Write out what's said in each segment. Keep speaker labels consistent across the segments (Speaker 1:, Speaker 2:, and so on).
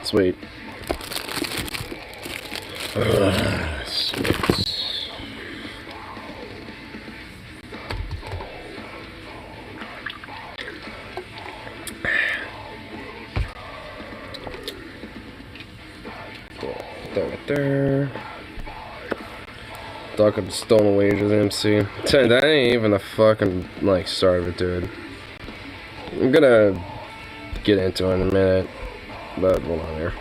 Speaker 1: Sweet. Sweet. There. Talk up stolen wages, MC. That ain't even the fucking, like, start of it, dude. I'm gonna get into it in a minute, but hold on here.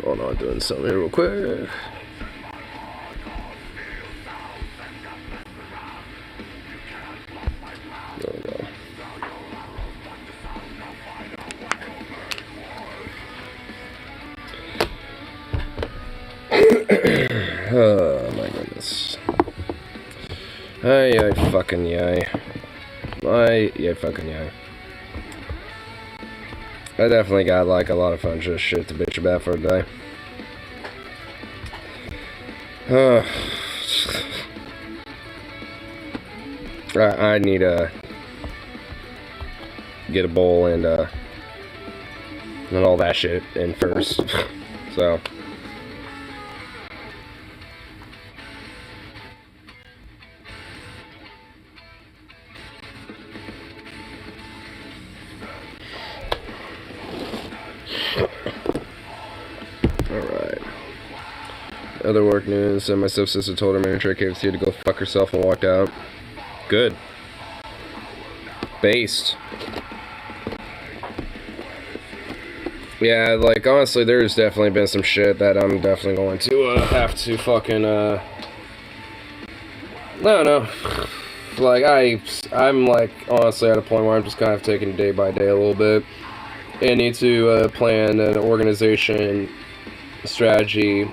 Speaker 1: Hold on, doing something here real quick. There we go. Oh my goodness. Ay, fucking yay. Ay, fucking yay. I definitely got, like, a lot of fun just shit to bitch about for a day. I need to get a bowl and all that shit in first. So. Alright. Other work news, my stepsister told her manager at KFC to go fuck herself and walked out. Good. Based. Yeah, like, honestly, there's definitely been some shit that I'm definitely going to have to fucking, I don't know. Like, I'm, like, honestly at a point where I'm just kind of taking it day by day a little bit. And need to plan an organization strategy,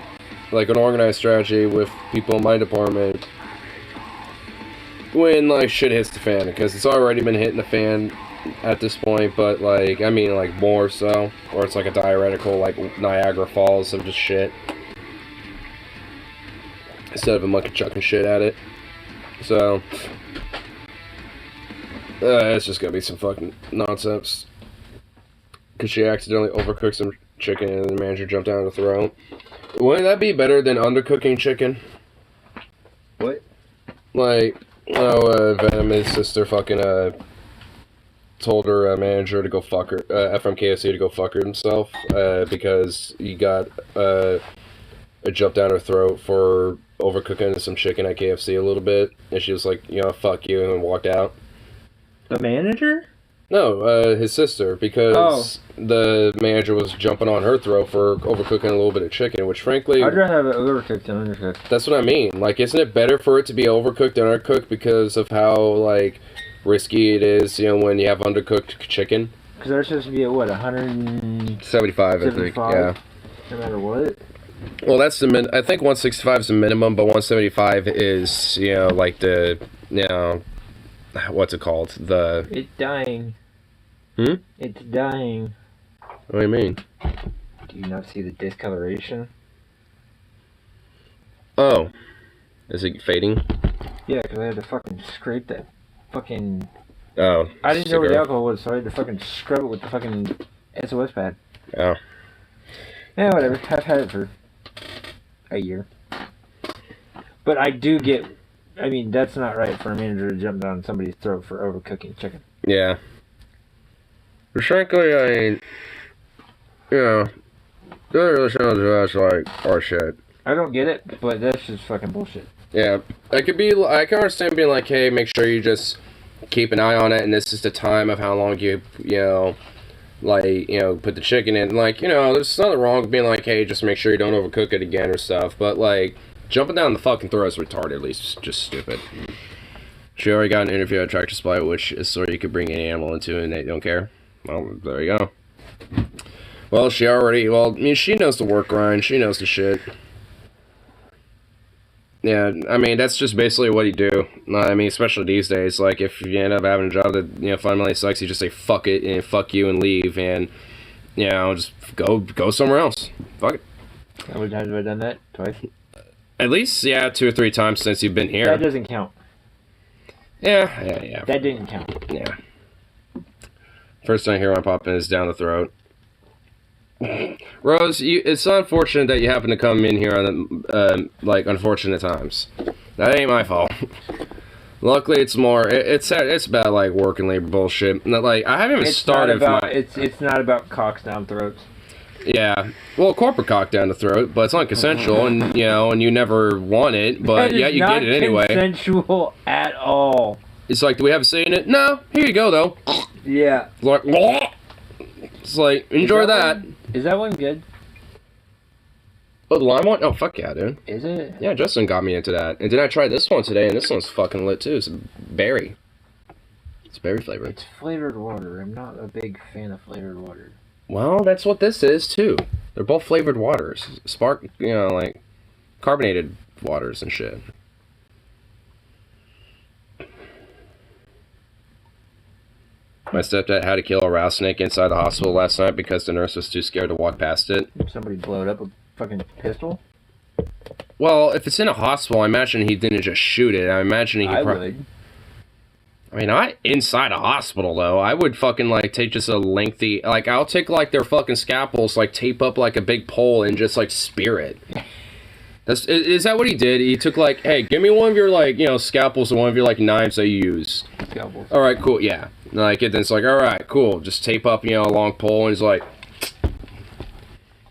Speaker 1: like an organized strategy with people in my department when, like, shit hits the fan, because it's already been hitting the fan at this point, but, like, I mean, like, more so, or it's like a diuretical, like, Niagara Falls of just shit, instead of a monkey chucking shit at it. So, it's just gonna be some fucking nonsense, because she accidentally overcooked some chicken and the manager jumped down to throw it. Wouldn't that be better than undercooking chicken?
Speaker 2: What?
Speaker 1: Like, Venom's sister fucking, told her manager to go fuck her, from KFC to go fuck her himself, because he got, a jump down her throat for overcooking some chicken at KFC a little bit, and she was like, you know, fuck you, and then walked out.
Speaker 2: The manager?
Speaker 1: No, his sister, because the manager was jumping on her throat for overcooking a little bit of chicken, which frankly...
Speaker 2: I'd rather have it overcooked than undercooked.
Speaker 1: That's what I mean. Like, isn't it better for it to be overcooked than undercooked because of how, like, risky it is, you know, when you have undercooked chicken?
Speaker 2: Because they're supposed to be at, what,
Speaker 1: 175, I think, yeah.
Speaker 2: No matter what?
Speaker 1: Well, that's the I think 165 is the minimum, but 175 is, you know, like the, you know... What's it called?
Speaker 2: It's dying.
Speaker 1: Hmm?
Speaker 2: It's dying.
Speaker 1: What do you mean?
Speaker 2: Do you not see the discoloration?
Speaker 1: Oh. Is it fading?
Speaker 2: Yeah, because I had to fucking scrape that fucking...
Speaker 1: Oh.
Speaker 2: I didn't know where the alcohol was, so I had to fucking scrub it with the fucking SOS pad.
Speaker 1: Oh.
Speaker 2: Yeah, whatever. I've had it for a year. But I do get... I mean, that's not right for a manager to jump down somebody's throat for overcooking chicken.
Speaker 1: Yeah. But frankly, I mean, you know, the other really sounds that's like our shit.
Speaker 2: I don't get it, but that's just fucking bullshit.
Speaker 1: Yeah. I can understand being like, hey, make sure you just keep an eye on it, and this is the time of how long you know, like, you know, put the chicken in. Like, you know, there's nothing wrong with being like, hey, just make sure you don't overcook it again or stuff, but, like, jumping down the fucking throat is retarded, at least. It's just stupid. She already got an interview at Tractor Supply, which is so you could bring any animal into and they don't care. Well, there you go. Well, I mean, she knows the work grind. She knows the shit. Yeah, I mean, that's just basically what you do. I mean, especially these days, like, if you end up having a job that, fundamentally sucks, you just say, fuck it, and fuck you, and leave, and, just go somewhere else. Fuck it.
Speaker 2: How many times have I done that? Twice?
Speaker 1: At least, 2 or 3 times since you've been here.
Speaker 2: That doesn't count.
Speaker 1: Yeah.
Speaker 2: That didn't count.
Speaker 1: Yeah. First time I hear my popping is down the throat. Rose, it's unfortunate that you happen to come in here on the, unfortunate times. That ain't my fault. Luckily, it's more, it's about, like, work and labor bullshit. Like, I haven't even started
Speaker 2: It's not about cocks down throats.
Speaker 1: Yeah. Well, corporate cock down the throat, but it's not consensual, and, and you never want it, but yeah, you get it anyway.
Speaker 2: It's not consensual at all.
Speaker 1: It's like, do we have a say in it? No. Here you go, though.
Speaker 2: Yeah.
Speaker 1: Like, it's like, enjoy that.
Speaker 2: Is that one good?
Speaker 1: Oh, the lime one? Oh, fuck yeah, dude.
Speaker 2: Is it?
Speaker 1: Yeah, Justin got me into that. And then I tried this one today, and this one's fucking lit, too. It's berry. It's berry flavored.
Speaker 2: It's flavored water. I'm not a big fan of flavored water.
Speaker 1: Well, that's what this is, too. They're both flavored waters. Spark, like, carbonated waters and shit. My stepdad had to kill a rattlesnake inside the hospital last night because the nurse was too scared to walk past it.
Speaker 2: Somebody blowed up a fucking pistol?
Speaker 1: Well, if it's in a hospital, I imagine he didn't just shoot it. I imagine he
Speaker 2: would.
Speaker 1: I mean, not inside a hospital, though. I would fucking, like, take just a lengthy... Like, I'll take, like, their fucking scalpels, like, tape up, like, a big pole and just, like, spear it. Is that what he did? He took, like, hey, give me one of your, like, scalpels and one of your, like, knives that you use.
Speaker 2: Scalpels.
Speaker 1: All right, cool, yeah. Like, and then it's like, all right, cool. Just tape up, a long pole, and he's like...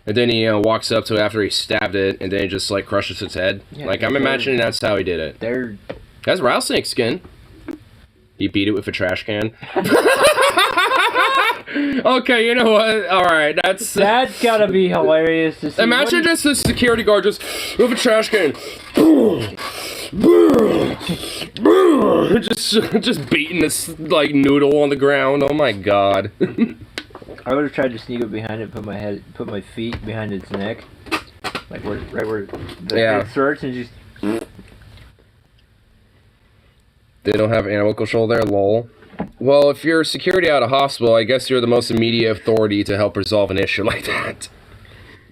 Speaker 1: And then he, walks up to it after he stabbed it, and then he just, like, crushes its head. Yeah, like, I'm imagining that's how he did it. That's rattlesnake skin. He beat it with a trash can. Okay, you know what? Alright, that's
Speaker 2: gotta be hilarious to see.
Speaker 1: Imagine just the security guard just with a trash can. just beating this, like, noodle on the ground. Oh my god.
Speaker 2: I would have tried to sneak up behind it, put my feet behind its neck. Like, right where the head starts, and just...
Speaker 1: They don't have animal control there, lol. Well, if you're security at a hospital, I guess you're the most immediate authority to help resolve an issue like that.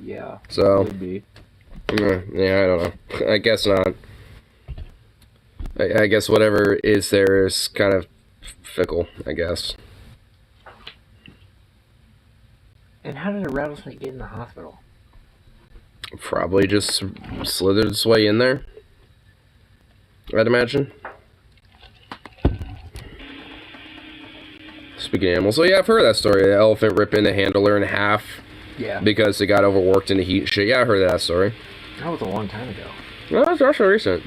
Speaker 2: Yeah.
Speaker 1: So.
Speaker 2: Could be.
Speaker 1: Yeah, I don't know. I guess not. I guess whatever is there is kind of fickle, I guess.
Speaker 2: And how did a rattlesnake get in the hospital?
Speaker 1: Probably just slithered its way in there, I'd imagine. Speaking of animals, so yeah, I've heard that story. The elephant ripping the handler in half.
Speaker 2: Yeah.
Speaker 1: Because it got overworked in the heat and shit. Yeah, I heard that story.
Speaker 2: That was a long time ago.
Speaker 1: No, it's actually recent.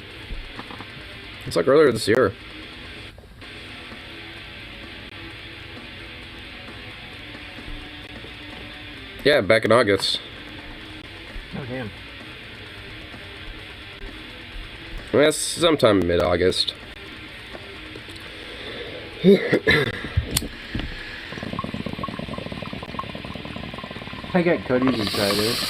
Speaker 1: It's like earlier this year. Yeah, back in August.
Speaker 2: Oh, damn.
Speaker 1: Well, that's sometime mid-August.
Speaker 2: I got Cody to try this.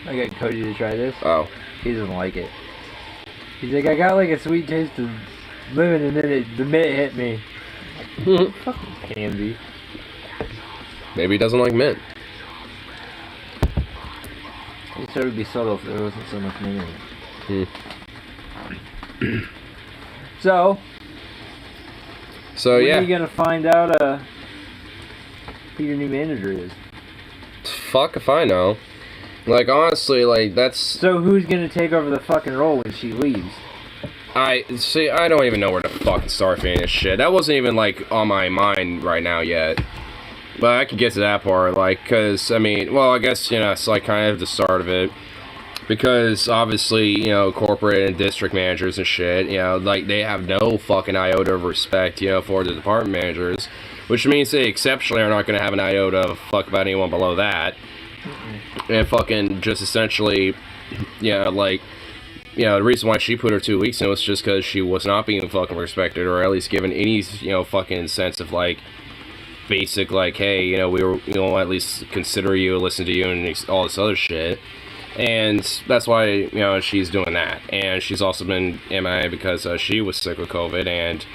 Speaker 2: I got Cody to try this.
Speaker 1: Oh.
Speaker 2: He doesn't like it. He's like, I got like a sweet taste of lemon, and then the mint hit me. Fucking candy.
Speaker 1: Maybe he doesn't like mint.
Speaker 2: He said it would be subtle if there wasn't so much mint in it. So
Speaker 1: yeah.
Speaker 2: when are you gonna find out who your new manager is?
Speaker 1: Fuck if I know. Like, honestly, like, that's...
Speaker 2: So who's gonna take over the fucking role when she leaves?
Speaker 1: I don't even know where to fucking start for this shit. That wasn't even, like, on my mind right now yet. But I could get to that part, like, because, I mean, well, I guess, it's, like, kind of the start of it. Because, obviously, corporate and district managers and shit, like, they have no fucking iota of respect, for the department managers. Which means they exceptionally are not going to have an iota of fuck about anyone below that. And fucking just essentially, like, you know, the reason why she put her 2 weeks in was just because she was not being fucking respected, or at least given any, you know, fucking sense of, like, basic, like, hey, you know, we were, you know, at least consider you, listen to you, and all this other shit. And that's why, you know, she's doing that. And she's also been MIA because she was sick with COVID, and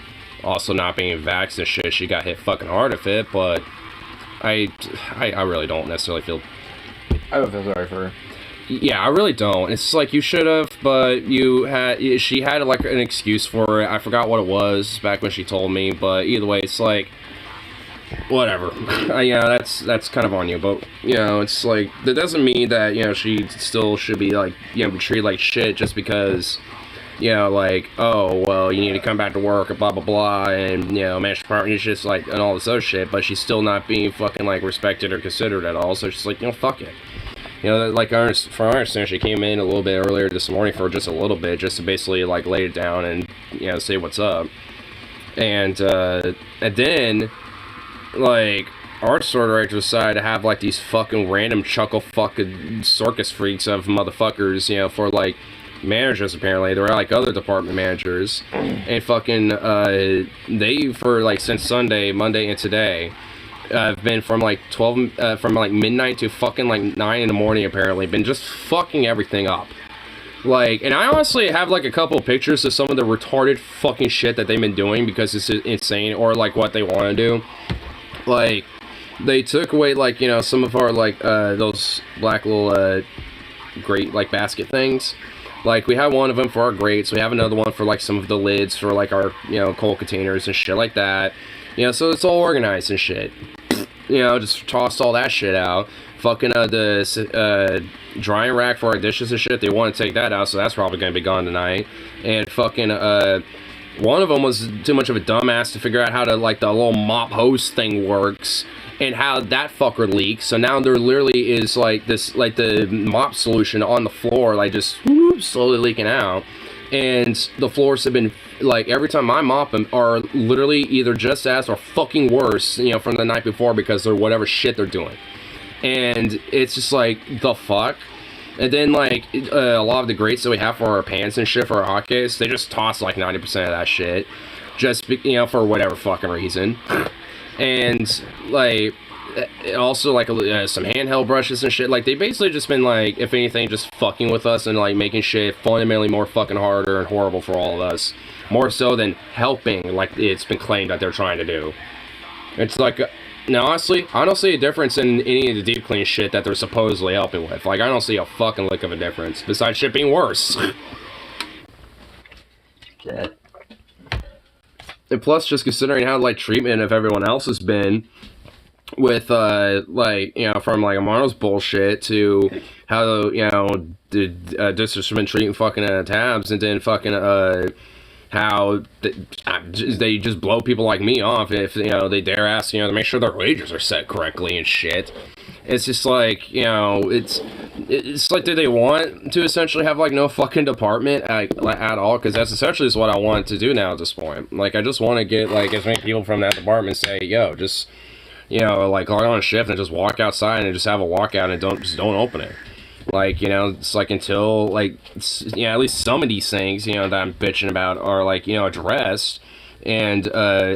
Speaker 1: also not being vaxxed and shit. She got hit fucking hard with it, but I really don't necessarily feel...
Speaker 2: I don't feel sorry for her.
Speaker 1: Yeah, I really don't. It's like, you should have, but she had like an excuse for it. I forgot what it was back when she told me, but either way, it's like, whatever. Yeah, that's kind of on you, but, you know, it's like, that doesn't mean that, you know, she still should be like, you know, treated like shit just because, you know, like, oh, well, you need to come back to work, or blah, blah, blah, and, you know, managed department is just like, and all this other shit, but she's still not being fucking, like, respected or considered at all, so she's like, you know, fuck it. You know, like, from our understanding, she came in a little bit earlier this morning for just a little bit, just to basically, like, lay it down and, you know, say what's up. And then, like, our store director decided to have, like, these fucking random chuckle fucking circus freaks of motherfuckers, you know, for, like, managers, apparently. They're, like, other department managers. And fucking, they, for, like, since Sunday, Monday, and today... I've been from like from like midnight to fucking like 9 in the morning, apparently. Been just fucking everything up. Like, and I honestly have like a couple of pictures of some of the retarded fucking shit that they've been doing because it's insane, or like what they want to do. Like, they took away like, you know, some of our like those black little grate like basket things. Like, we have one of them for our grates. We have another one for like some of the lids for like our, you know, coal containers and shit like that. You know, so it's all organized and shit. You know, just tossed all that shit out. Fucking the drying rack for our dishes and shit, they want to take that out, so that's probably going to be gone tonight. And fucking, one of them was too much of a dumbass to figure out how to, like, the little mop hose thing works. And how that fucker leaks. So now there literally is, like, this, like, the mop solution on the floor, like, just whoop, slowly leaking out. And the floors have been, like, every time I mop them, are literally either just as or fucking worse, you know, from the night before because they're whatever shit they're doing. And it's just like, the fuck? And then, like, a lot of the grates that we have for our pans and shit for our hotcakes, they just toss, like, 90% of that shit. Just, you know, for whatever fucking reason. And, like, also, like, some handheld brushes and shit. Like, they basically just been, like, if anything, just fucking with us and, like, making shit fundamentally more fucking harder and horrible for all of us. More so than helping, like it's been claimed that they're trying to do. It's like, now, honestly, I don't see a difference in any of the deep clean shit that they're supposedly helping with. Like, I don't see a fucking lick of a difference, besides shit being worse.
Speaker 2: Yeah.
Speaker 1: And plus, just considering how, like, treatment of everyone else has been, with, like, you know, from, like, Amano's bullshit to how, you know, the district's been treating fucking tabs, and then fucking, how they just blow people like me off if, you know, they dare ask, you know, to make sure their wages are set correctly and shit. It's just like, you know, it's like, do they want to essentially have, like, no fucking department at all? Because that's essentially is what I want to do now at this point. Like, I just want to get, like, as many people from that department say, yo, just, you know, like, log on a shift and just walk outside and just have a walkout and don't open it. Like, you know, it's like until, like, you know, at least some of these things, you know, that I'm bitching about are, like, you know, addressed and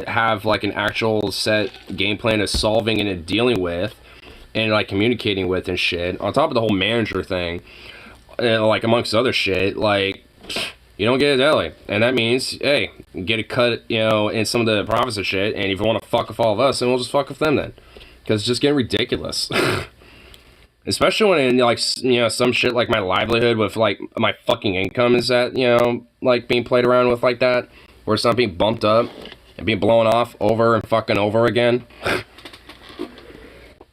Speaker 1: have, like, an actual set game plan of solving and dealing with and, like, communicating with and shit. On top of the whole manager thing, like, amongst other shit, like, you don't get a deli. And that means, hey, get a cut, you know, in some of the profits and shit. And if you want to fuck with all of us, then we'll just fuck with them then. Because it's just getting ridiculous. Especially when, like, you know, some shit like my livelihood with, like, my fucking income is that, you know, like, being played around with like that. Where it's not being bumped up and being blown off over and fucking over again.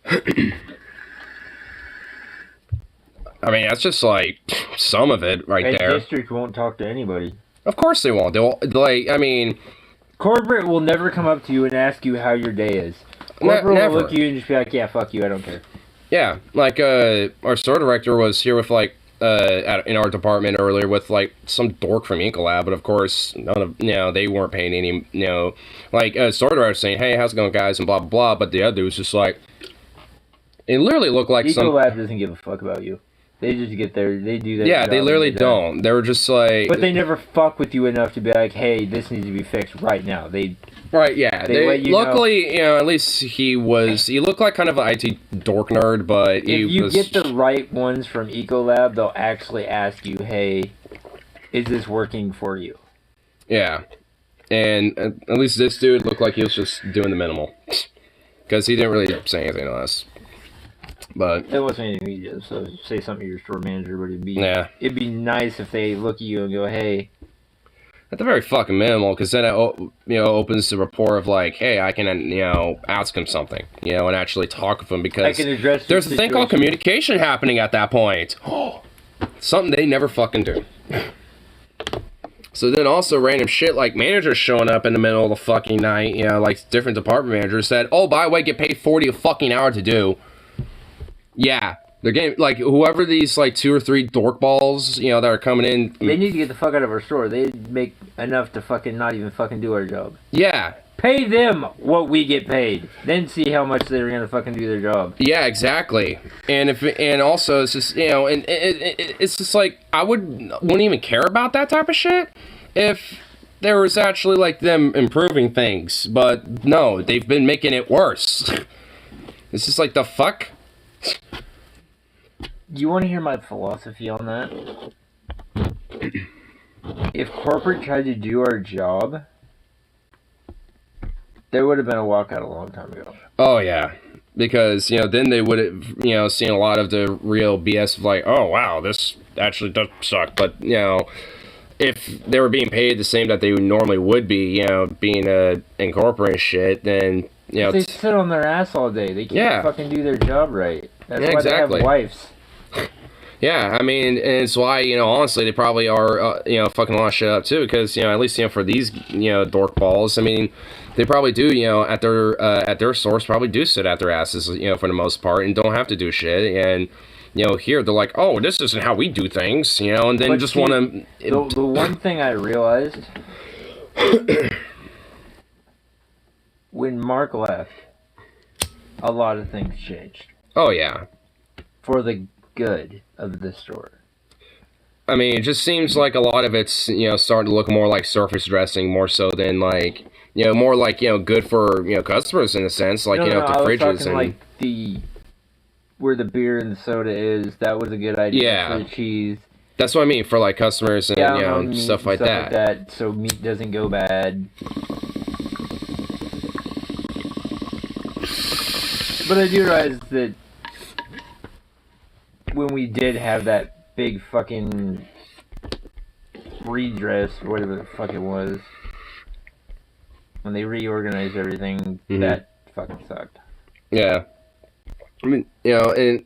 Speaker 1: I mean, that's just, like, some of it right there.
Speaker 2: The district won't talk to anybody.
Speaker 1: Of course they won't. They'll, like, I mean...
Speaker 2: Corporate will never come up to you and ask you how your day is. Corporate will look at you and just be like, yeah, fuck you, I don't care.
Speaker 1: Yeah, like, our store director was here with, like, in our department earlier with, like, some dork from Incolab, but of course, none of, you know, they weren't paying any, you know, like, store director saying, hey, how's it going, guys, and blah, blah, blah, but the other dude was just like, it literally looked like
Speaker 2: Incolab doesn't give a fuck about you. They just get there. They do that.
Speaker 1: Yeah, they literally don't. They were just like.
Speaker 2: But they never fuck with you enough to be like, "Hey, this needs to be fixed right now."
Speaker 1: Right, yeah.
Speaker 2: They let you
Speaker 1: luckily, at least he looked like kind of an IT dork nerd, but
Speaker 2: if you get the right ones from Ecolab, they'll actually ask you, "Hey, is this working for you?"
Speaker 1: Yeah. And at least this dude looked like he was just doing the minimal. Because he didn't really say anything to us. But
Speaker 2: it wasn't anything he did, so say something to your store manager, but it'd be nice if they look at you and go, "Hey."
Speaker 1: At the very fucking minimal, because then it opens the rapport of like, hey, I can ask him something, and actually talk with him, because
Speaker 2: I can address
Speaker 1: there's a thing called communication happening at that point. Something they never fucking do. So then also random shit like managers showing up in the middle of the fucking night, like different department managers said, oh, by the way, get paid 40 a fucking hour to do. Yeah. They're getting, like, whoever these, like, 2 or 3 dork balls, that are coming in.
Speaker 2: They need to get the fuck out of our store. They make enough to fucking not even fucking do our job.
Speaker 1: Yeah.
Speaker 2: Pay them what we get paid. Then see how much they're gonna fucking do their job.
Speaker 1: Yeah, exactly. And also, it's just, and it's just like, I wouldn't even care about that type of shit if there was actually, like, them improving things. But no, they've been making it worse. It's just like, the fuck?
Speaker 2: You want to hear my philosophy on that? If corporate tried to do our job, there would have been a walkout a long time ago.
Speaker 1: Oh, yeah. Because, then they would have, seen a lot of the real BS of like, oh, wow, this actually does suck. But, if they were being paid the same that they normally would be, being in corporate shit, then,
Speaker 2: they sit on their ass all day. They can't fucking do their job right. That's why
Speaker 1: exactly.
Speaker 2: They have wives.
Speaker 1: Yeah, I mean, and it's why, honestly, they probably are, fucking a lot of shit up, too, because, at least, for these, dork balls, I mean, they probably do, at their source, probably do sit at their asses, for the most part, and don't have to do shit, and, here, they're like, oh, this isn't how we do things, and then just want to...
Speaker 2: The one thing I realized, when Mark left, a lot of things changed.
Speaker 1: Oh, yeah.
Speaker 2: For the good of the store.
Speaker 1: I mean, it just seems like a lot of it's, starting to look more like surface dressing more so than like, more like, good for, customers in a sense, like,
Speaker 2: the
Speaker 1: fridges and...
Speaker 2: like where the beer and the soda is, that was a good idea for the cheese.
Speaker 1: That's what I mean, for like customers and, stuff like that.
Speaker 2: So meat doesn't go bad. But I do realize that when we did have that big fucking redress, or whatever the fuck it was, when they reorganized everything, that fucking sucked.
Speaker 1: Yeah. I mean, and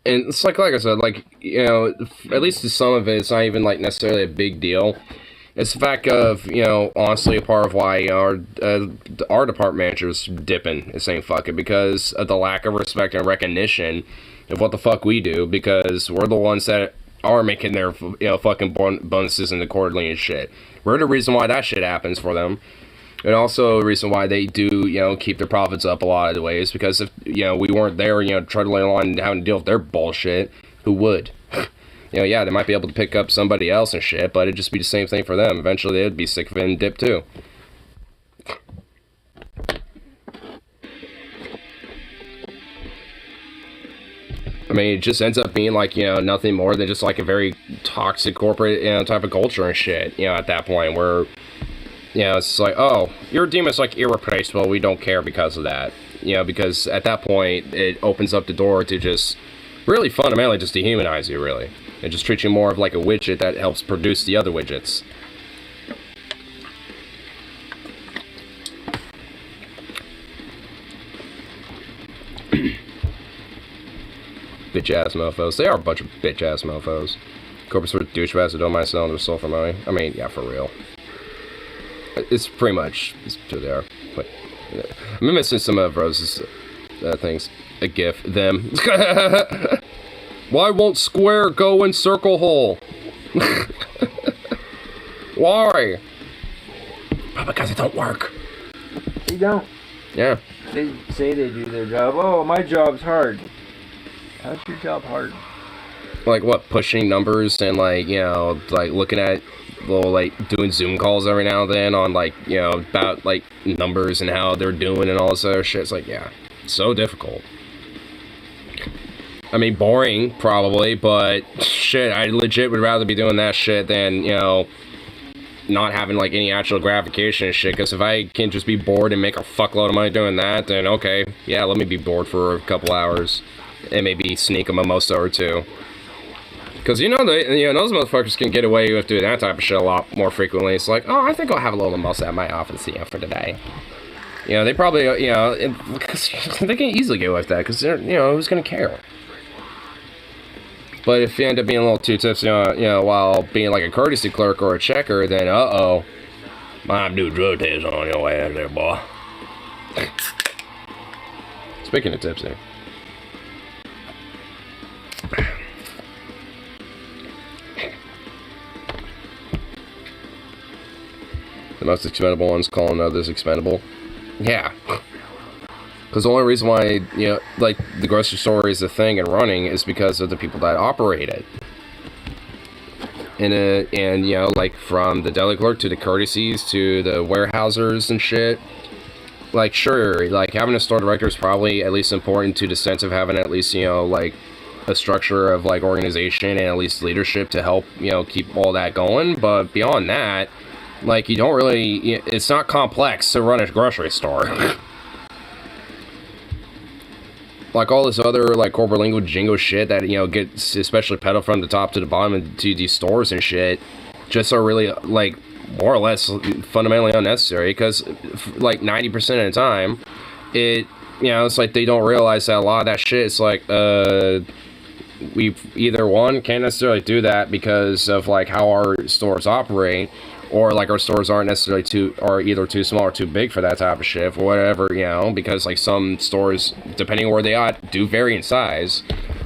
Speaker 1: it's like I said, like, at least to some of it, it's not even, like, necessarily a big deal. It's the fact of, honestly, a part of why our department manager's dipping is saying fuck it, because of the lack of respect and recognition of what the fuck we do, because we're the ones that are making their, fucking bonuses and the quarterly and shit. We're the reason why that shit happens for them. And also the reason why they do, keep their profits up a lot of the ways, because if, we weren't there, trundling along and having to deal with their bullshit, who would? They might be able to pick up somebody else and shit, but it'd just be the same thing for them. Eventually they'd be sick of it and dip too. I mean, it just ends up being like, nothing more than just like a very toxic corporate, type of culture and shit, at that point where, it's like, oh, your demon's like irreplaceable, we don't care because of that. Because at that point, it opens up the door to just really fundamentally just dehumanize you, really. And just treat you more of like a widget that helps produce the other widgets. Bitch-ass mofos. They are a bunch of bitch-ass mofos. Corporate sort of douchebags that don't mind selling their soul for money. I mean, yeah, for real. It's pretty much who they are. But, I'm missing some of Rose's things. A gif. Them. Why won't square go in circle hole? Why? Well, because it don't work.
Speaker 2: They don't.
Speaker 1: Yeah.
Speaker 2: They say they do their job. Oh, my job's hard. How's your job hard?
Speaker 1: like what, pushing numbers and like, you know, like looking at little, like, doing Zoom calls every now and then on, like, you know, about like numbers and how they're doing and all this other shit. It's like, yeah, so difficult. I mean, boring probably, but shit, I legit would rather be doing that shit than, you know, not having like any actual gratification and shit. Because if I can just be bored and make a fuckload of money doing that, then okay, yeah, let me be bored for a couple hours and maybe sneak a mimosa or two. Because you know, those motherfuckers can get away with doing that type of shit a lot more frequently. It's like, oh, I think I'll have a little mimosa at my office, you know, for today. You know, they probably, you know, they can easily get away with that because they're, you know, who's gonna care? But if you end up being a little too tipsy, you know, while being like a courtesy clerk or a checker, then uh-oh, might do a drug test on your ass there, boy. Speaking of tipsy. The most expendable one's calling others expendable. Yeah. Because the only reason why, you know, like, the grocery store is a thing and running is because of the people that operate it. And you know, like, from the deli clerk to the courtesies to the warehousers and shit. Like, sure, like, having a store director is probably at least important to the sense of having at least, you know, like, a structure of, like, organization and at least leadership to help, you know, keep all that going. But beyond that, like, you don't really, it's not complex to run a grocery store. Like all this other like corporate lingo jingo shit that, you know, gets especially peddled from the top to the bottom into these stores and shit, just are really like more or less fundamentally unnecessary. Because like 90% of the time, it, you know, it's like they don't realize that a lot of that shit, it's like we either one can't necessarily do that because of like how our stores operate, or like our stores aren't necessarily either too small or too big for that type of shit, or whatever, you know, because like some stores, depending on where they are, do vary in size.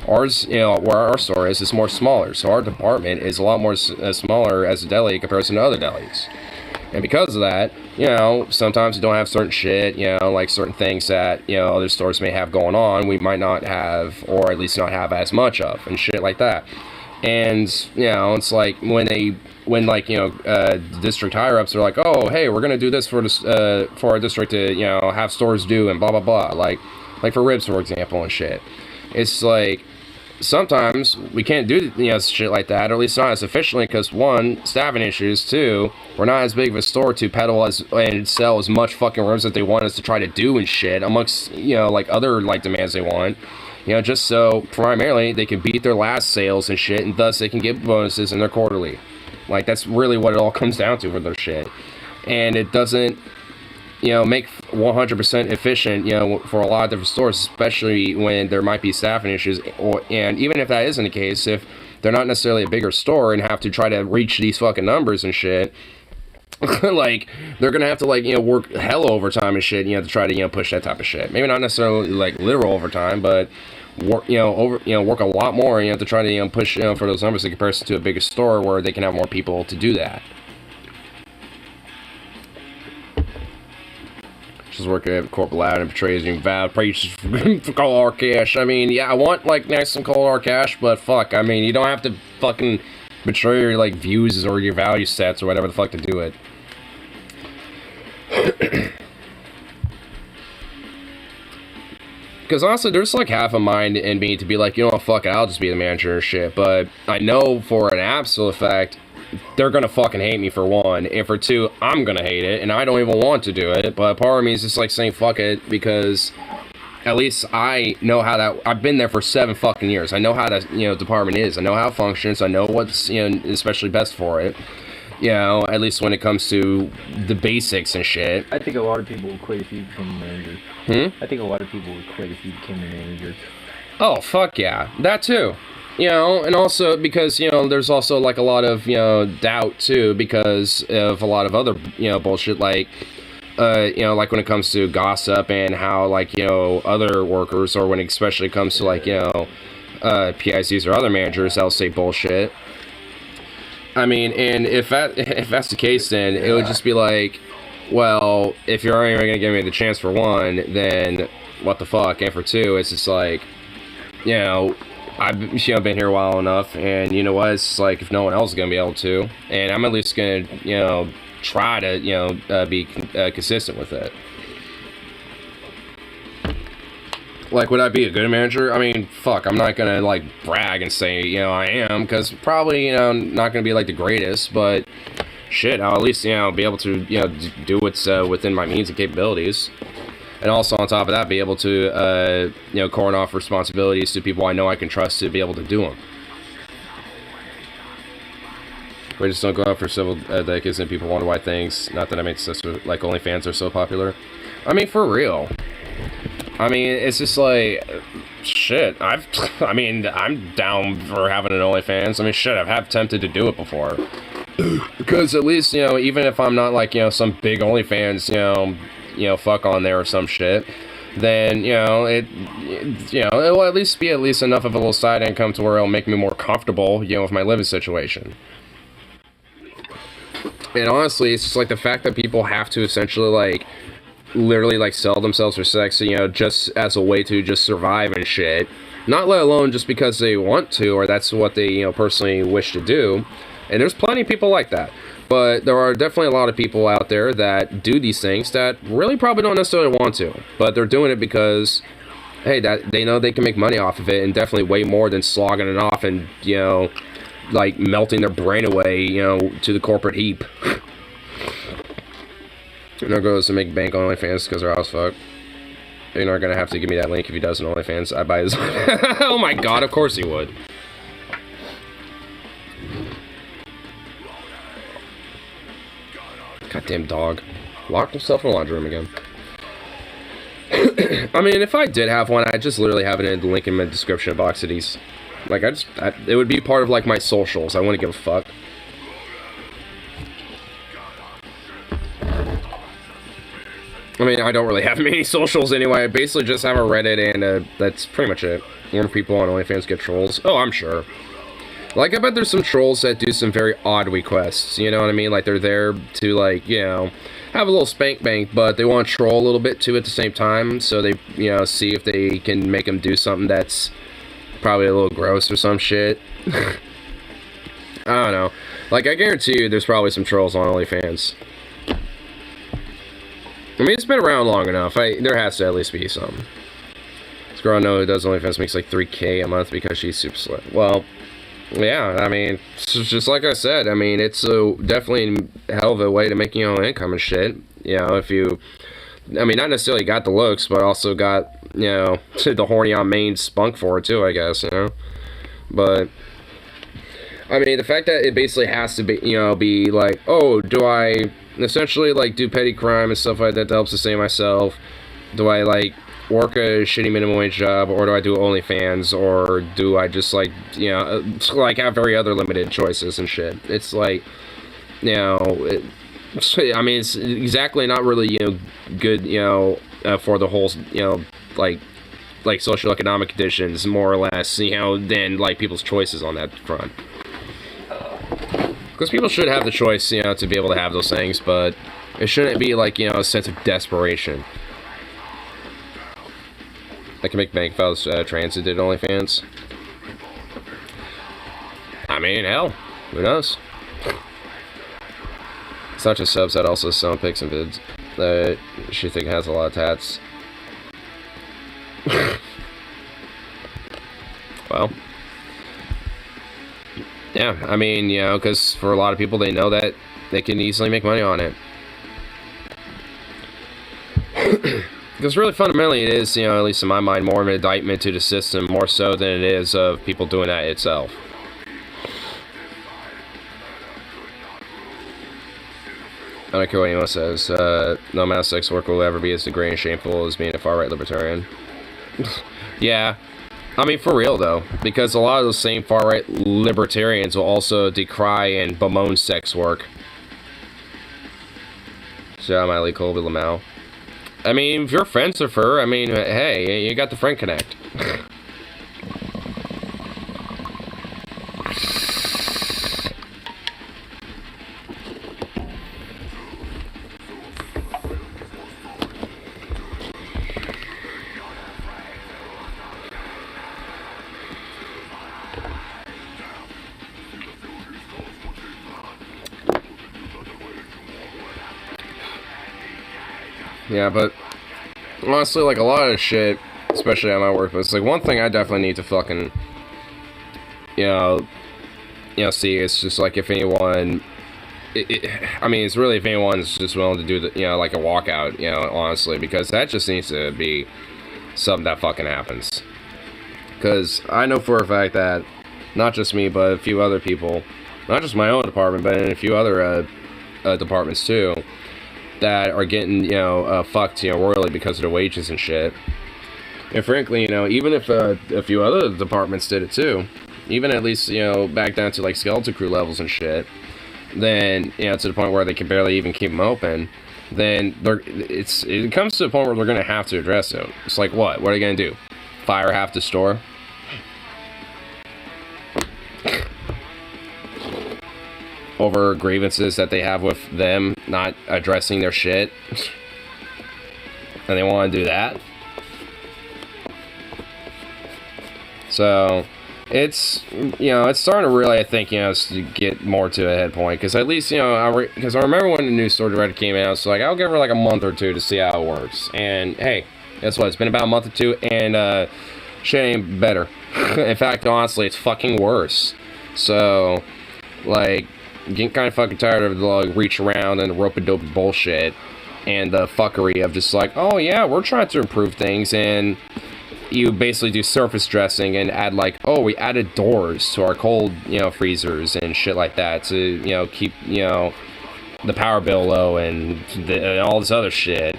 Speaker 1: Ours, you know, where our store is more smaller, so our department is a lot more smaller as a deli in comparison to other delis. And because of that, you know, sometimes we don't have certain shit, you know, like certain things that, you know, other stores may have going on, we might not have, or at least not have as much of, and shit like that. And, you know, it's like when like, you know, district higher-ups are like, oh, hey, we're gonna do this for this, for our district to, you know, have stores do and blah, blah, blah. Like for ribs, for example, and shit. It's like, sometimes we can't do, you know, shit like that, or at least not as efficiently, because one, staffing issues, two, we're not as big of a store to peddle as and sell as much fucking ribs that they want us to try to do and shit, amongst, you know, like other like demands they want. You know, just so primarily they can beat their last sales and shit, and thus they can get bonuses in their quarterly. Like, that's really what it all comes down to for their shit. And it doesn't, you know, make 100% efficient, you know, for a lot of different stores, especially when there might be staffing issues. And even if that isn't the case, if they're not necessarily a bigger store and have to try to reach these fucking numbers and shit, like, they're gonna have to, like, you know, work hella overtime and shit, you know, to try to, you know, push that type of shit. Maybe not necessarily, like, literal overtime, but work, you know, work a lot more, you know, to try to, you know, push, you know, for those numbers in comparison to a bigger store where they can have more people to do that. Just working at corporate loud and portrays you vowed preach for cold hard cash. I mean, yeah, I want, like, nice and cold hard cash, but fuck, I mean, you don't have to fucking betray your, like, views or your value sets or whatever the fuck to do it. Because honestly, there's like half a mind in me to be like, you know, fuck it, I'll just be the manager and shit. But I know for an absolute fact, they're gonna fucking hate me for one. And for two, I'm gonna hate it. And I don't even want to do it. But part of me is just like saying fuck it, because at least I know how that, I've been there for 7 fucking years. I know how that, you know, department is. I know how it functions. I know what's, you know, especially best for it. You know, at least when it comes to the basics and shit.
Speaker 2: I think a lot of people would quit if you became a manager. I think a lot of people would quit if you became a manager.
Speaker 1: Oh, fuck yeah. That too. You know, and also because, you know, there's also like a lot of, you know, doubt too, because of a lot of other, you know, bullshit, like, you know, like when it comes to gossip and how, like, you know, other workers, or when it especially comes to, like, you know, PICs or other managers, they'll say bullshit. I mean, and if that's the case, then it would just be like, well, if you're already going to give me the chance for one, then what the fuck? And for two, it's just like, you know, I've been here a while enough, and you know what? It's like if no one else is gonna be able to, and I'm at least gonna try to be consistent with it. Like, would I be a good manager? I mean, fuck, I'm not gonna like brag and say I am, because probably not gonna be like the greatest, but shit, I'll at least be able to do what's within my means and capabilities. And also on top of that, be able to, corner off responsibilities to people I know I can trust to be able to do them. We just don't go out for civil decades and people wonder why things, not that I make sense with, like, OnlyFans are so popular. I mean, for real. I mean, it's just like, shit, I'm down for having an OnlyFans. I mean, shit, I've tempted to do it before. Because at least, even if I'm not like, some big OnlyFans, fuck on there or some shit, then it will at least be enough of a little side income to where it'll make me more comfortable with my living situation. And honestly, it's just like the fact that people have to essentially like literally like sell themselves for sex, just as a way to just survive and shit, not let alone just because they want to or that's what they personally wish to do. And there's plenty of people like that. But there are definitely a lot of people out there that do these things that really probably don't necessarily want to. But they're doing it because, hey, that they know they can make money off of it, and definitely way more than slogging it off and, like melting their brain away, to the corporate heap. And there goes to make bank on OnlyFans because they're house fuck. You're not going to have to give me that link if he does an OnlyFans. I buy his... Oh my god, of course he would. Goddamn dog. Locked himself in the laundry room again. I mean, if I did have one, I'd just literally have it in the link in the description box of these. Like, it would be part of, like, my socials. I wouldn't give a fuck. I mean, I don't really have many socials anyway. I basically just have a Reddit, and that's pretty much it. More people on OnlyFans get trolls. Oh, I'm sure. Like, I bet there's some trolls that do some very odd requests, you know what I mean? Like, they're there to, like, have a little spank bank, but they want to troll a little bit, too, at the same time, so they, see if they can make them do something that's probably a little gross or some shit. I don't know. Like, I guarantee you there's probably some trolls on OnlyFans. I mean, it's been around long enough. There has to at least be some. This girl I know who does OnlyFans makes, like, $3K a month because she's super slut. Well... yeah, I mean, just like I said, I mean, it's definitely a hell of a way to make your own income and shit. If you, I mean, not necessarily got the looks, but also got, the horny on main spunk for it too, I guess, But, I mean, the fact that it basically has to be, be like, oh, do I essentially, like, do petty crime and stuff like that to help sustain myself? Do I, like, work a shitty minimum wage job, or do I do OnlyFans, or do I just like like have very other limited choices and shit? It's like I mean, it's exactly not really good for the whole like socioeconomic conditions, more or less, than like people's choices on that front. Because people should have the choice to be able to have those things, but it shouldn't be like a sense of desperation. I can make bank files transit did OnlyFans. I mean, hell, who knows? It's not just subs, that also some pics and vids that she think has a lot of tats. Well, yeah, I mean, because for a lot of people, they know that they can easily make money on it. Because really, fundamentally, it is, at least in my mind, more of an indictment to the system, more so than it is of people doing that itself. I don't care what anyone says. No amount of sex work will ever be as degrading and shameful as being a far-right libertarian. Yeah. I mean, for real, though. Because a lot of those same far-right libertarians will also decry and bemoan sex work. Shout out Miley Colby Lamau. I mean, if you're friends with her, I mean, hey, you got the friend connect. Yeah, but honestly, like a lot of shit, especially at my workplace, like one thing I definitely need to fucking, you know, see is just like if anyone, I mean, it's really if anyone's just willing to do the, like a walkout, honestly, because that just needs to be something that fucking happens. Because I know for a fact that not just me, but a few other people, not just my own department, but in a few other departments too, that are getting, fucked, royally because of the wages and shit. And frankly, even if a few other departments did it too, even at least, back down to like skeleton crew levels and shit, then, to the point where they can barely even keep them open, then it comes to the point where they're going to have to address it. It's like, what? What are they going to do? Fire half the store? Over grievances that they have with them not addressing their shit? And they want to do that? So it's it's starting to really, I think, to get more to a head point, because at least because I remember when the new Store Director came out, so like I'll give her like a month or two to see how it works, and hey, guess what, it's been about a month or two and shit ain't better. In fact, honestly, it's fucking worse. So like, getting kind of fucking tired of the like, reach around and the rope-a-dope bullshit and the fuckery of just like, oh yeah, we're trying to improve things, and you basically do surface dressing and add like, oh, we added doors to our cold, freezers and shit like that to, keep, the power bill low and all this other shit.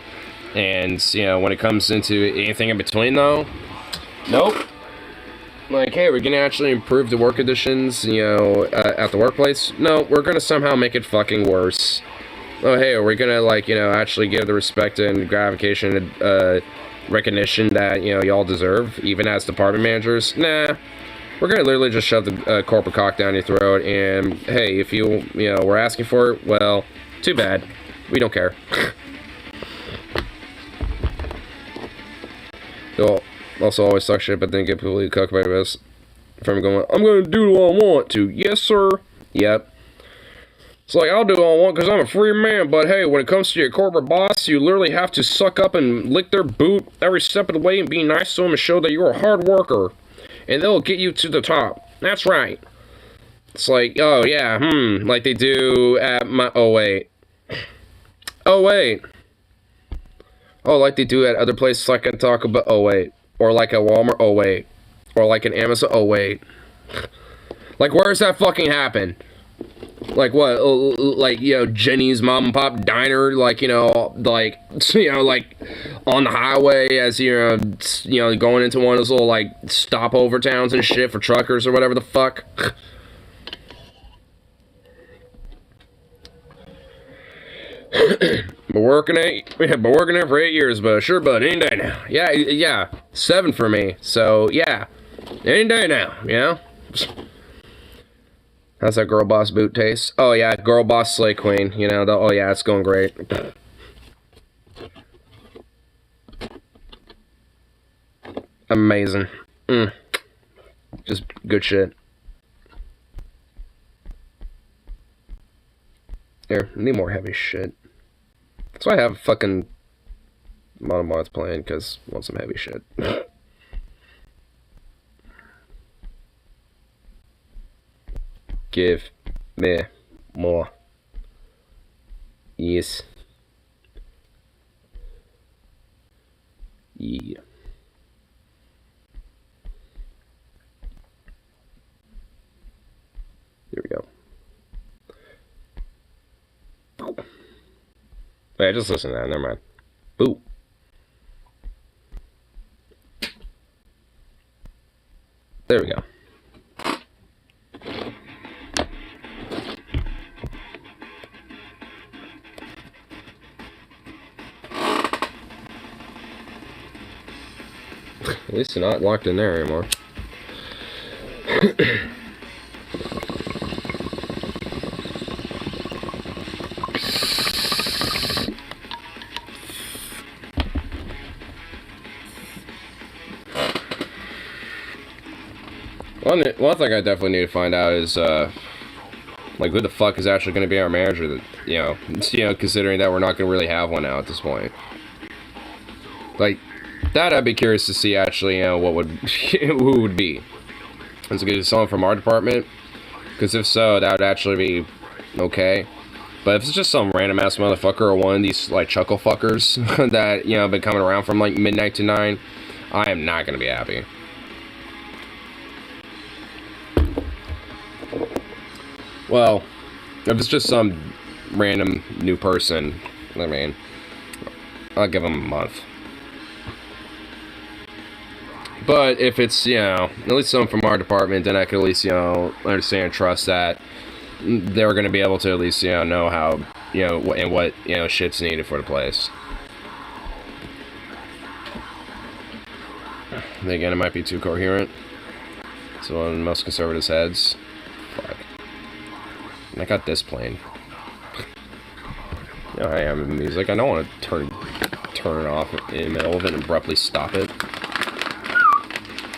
Speaker 1: And, when it comes into anything in between though, nope. Like, hey, we're gonna actually improve the work conditions, at the workplace. No, we're gonna somehow make it fucking worse. Oh, hey, are we gonna, like, actually give the respect and gratification, recognition that, y'all deserve, even as department managers? Nah. We're gonna literally just shove the corporate cock down your throat, and, hey, if you, we're asking for it, well, too bad. We don't care. They'll also always suck shit, but then get completely cooked by this. From going, I'm gonna do what I want to. Yes, sir. Yep. It's like, I'll do what I want because I'm a free man, but hey, when it comes to your corporate boss, you literally have to suck up and lick their boot every step of the way and be nice to them and show that you're a hard worker. And they'll get you to the top. That's right. It's like, oh yeah, like they do at my, oh wait. Oh wait. Oh, like they do at other places like at Taco Bell, oh wait. Or like at Walmart, oh wait. Or like an Amazon, oh wait. Like, where's that fucking happen? Like what? Like, Jenny's mom and pop diner, like, like, like on the highway as going into one of those little like stopover towns and shit for truckers or whatever the fuck. Been working there for 8 years, but sure, bud, any day now. Yeah, 7 for me. So yeah, any day now, How's that Girl Boss boot taste? Oh yeah, Girl Boss Slay Queen. Oh yeah, it's going great. Amazing. Just good shit. Here, need more heavy shit. That's why I have fucking mods playing, because I want some heavy shit. Give me more. Yes. Yeah. Here we go. Wait, just listen to that. Never mind. Boo. There we go. At least they're not locked in there anymore. One thing I definitely need to find out is, like, who the fuck is actually going to be our manager, that, considering that we're not going to really have one now at this point. Like, that I'd be curious to see, actually, you know, what would, who would be. Is it going to be someone from our department? Because if so, that would actually be okay. But if it's just some random ass motherfucker or one of these, like, chuckle fuckers that, you know, been coming around from, like, midnight to 9, I am not going to be happy. Well, if it's just some random new person, I mean, I'll give them a month. But if it's, you know, at least someone from our department, then I could at least, you know, understand and trust that they're going to be able to at least, you know how, you know, and what, you know, shit's needed for the place. And again, it might be too coherent. It's one of the most conservative heads. Fuck. And I got this playing. You know, I am in music. I don't want to turn it off in the middle of it and abruptly stop it.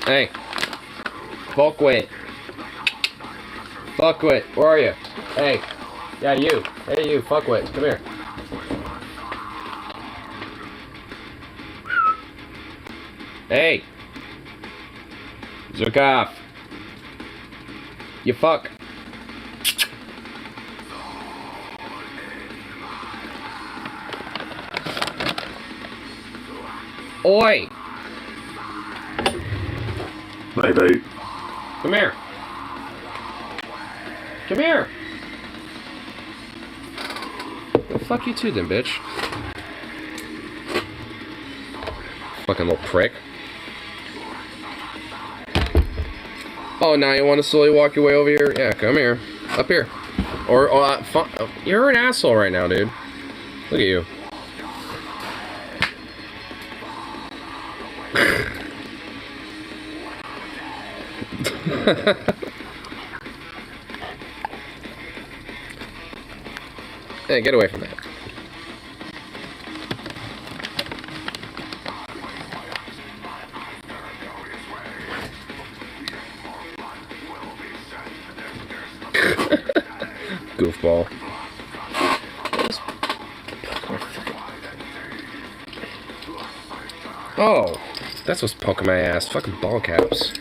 Speaker 1: Hey. Fuckwit. Fuckwit, where are you? Hey. Yeah, you. Hey, you. Fuckwit, come here. Hey. Zukov. You fuck. Oi!
Speaker 3: Maybe.
Speaker 1: Come here. Come here. Well, fuck you too, then, bitch. Fucking little prick. Oh, now you want to slowly walk your way over here? Yeah, come here. Up here. Or you're an asshole right now, dude. Look at you. Hey, get away from that. Goofball. Oh, that's what's poking my ass. Fucking ball caps.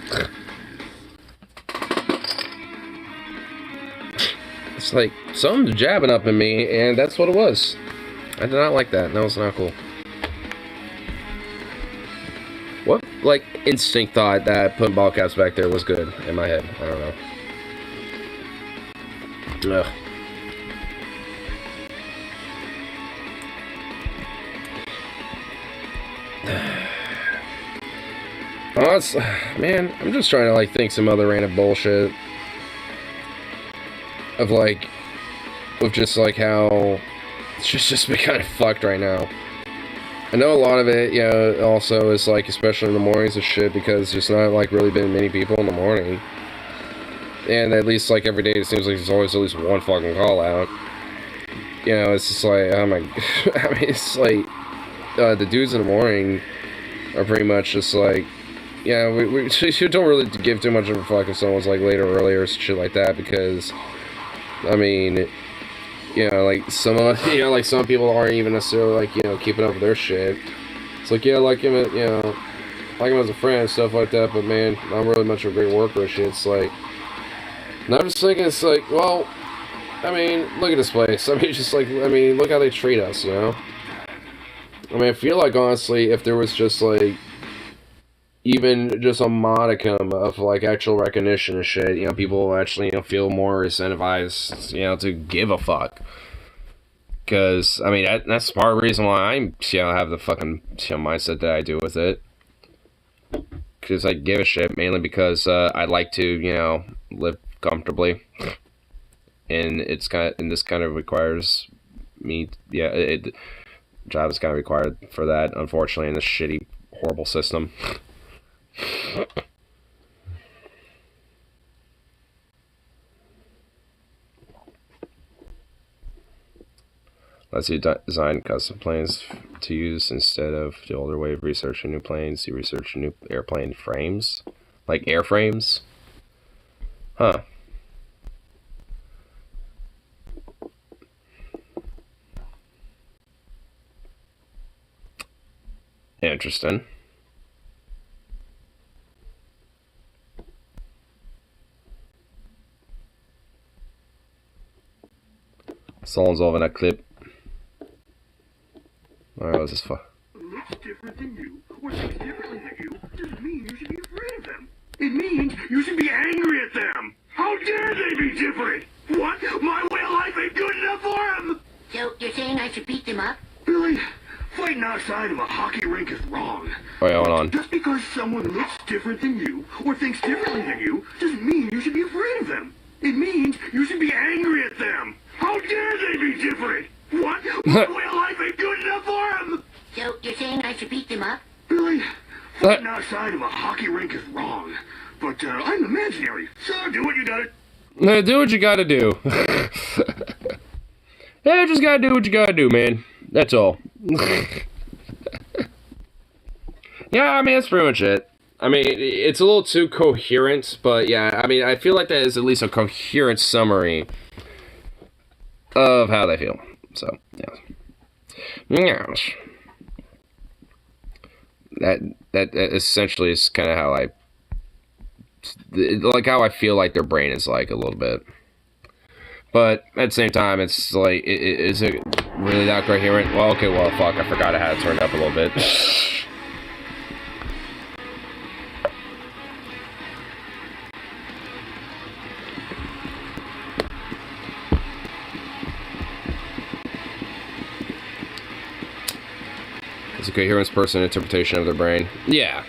Speaker 1: It's like something's jabbing up in me, and that's what it was. I did not like that. That was not cool. What, like, instinct thought that putting ball caps back there was good in my head? I don't know. Ugh. Oh, man, I'm just trying to, like, think some other random bullshit. Of, like, with just, like, how it's just been kind of fucked right now. I know a lot of it, you know, also is, like, especially in the mornings and shit, because there's not, like, really been many people in the morning. And at least, like, every day it seems like there's always at least one fucking call out. You know, it's just like, oh my, I mean, it's like, the dudes in the morning are pretty much just like, yeah, we don't really give too much of a fuck if someone's, like, late or early or shit like that, because, I mean, you know, like, some people aren't even necessarily, like, you know, keeping up with their shit. It's like, yeah, I like him, you know, like him as a friend and stuff like that, but man, I'm really much of a great worker and shit. It's like, and I'm just thinking, it's like, well, I mean, look at this place. I mean, just like, I mean, look how they treat us, you know? I mean, I feel like, honestly, if there was just, like, even just a modicum of, like, actual recognition and shit, you know, people actually, you know, feel more incentivized, you know, to give a fuck. Because, I mean, that's part of the reason why I'm, you know, have the fucking, you know, mindset that I do with it. Because I give a shit, mainly because I like to, you know, live comfortably. And it's kind of, and this kind of requires me, yeah, job is kind of required for that, unfortunately, in this shitty, horrible system. Lets you design custom planes to use instead of the older way of researching new planes. You research new airplane frames, like airframes. Huh. Interesting. Someone's over that clip. Alright, what's this for?
Speaker 3: Looks different than you, or thinks differently than you, doesn't mean you should be afraid of them. It means you should be angry at them. How dare they be different? What? My way of life ain't good enough for them?
Speaker 4: So, you're saying I should beat them up?
Speaker 3: Billy, fighting outside of a hockey rink is wrong.
Speaker 1: Wait, hold on.
Speaker 3: Just because someone looks different than you, or thinks differently than you, doesn't mean you should be afraid of them. It means you should be angry at them. How dare they be different? What? My way of life ain't good enough for them?
Speaker 4: So, you're saying I should beat them up?
Speaker 3: Billy, fighting outside of a hockey rink is wrong. But I'm imaginary, so do what you gotta.
Speaker 1: Do what you gotta do. Yeah, just gotta do what you gotta do, man. That's all. Yeah, I mean, that's pretty much it. I mean, it's a little too coherent, but yeah, I mean, I feel like that is at least a coherent summary of how they feel. So, yeah. Yes. That essentially is kind of how how I feel like their brain is like a little bit. But at the same time, it's like, is it really that coherent? Well, okay, well, fuck, I forgot I had it turned up a little bit. It's a coherence person interpretation of their brain. Yeah.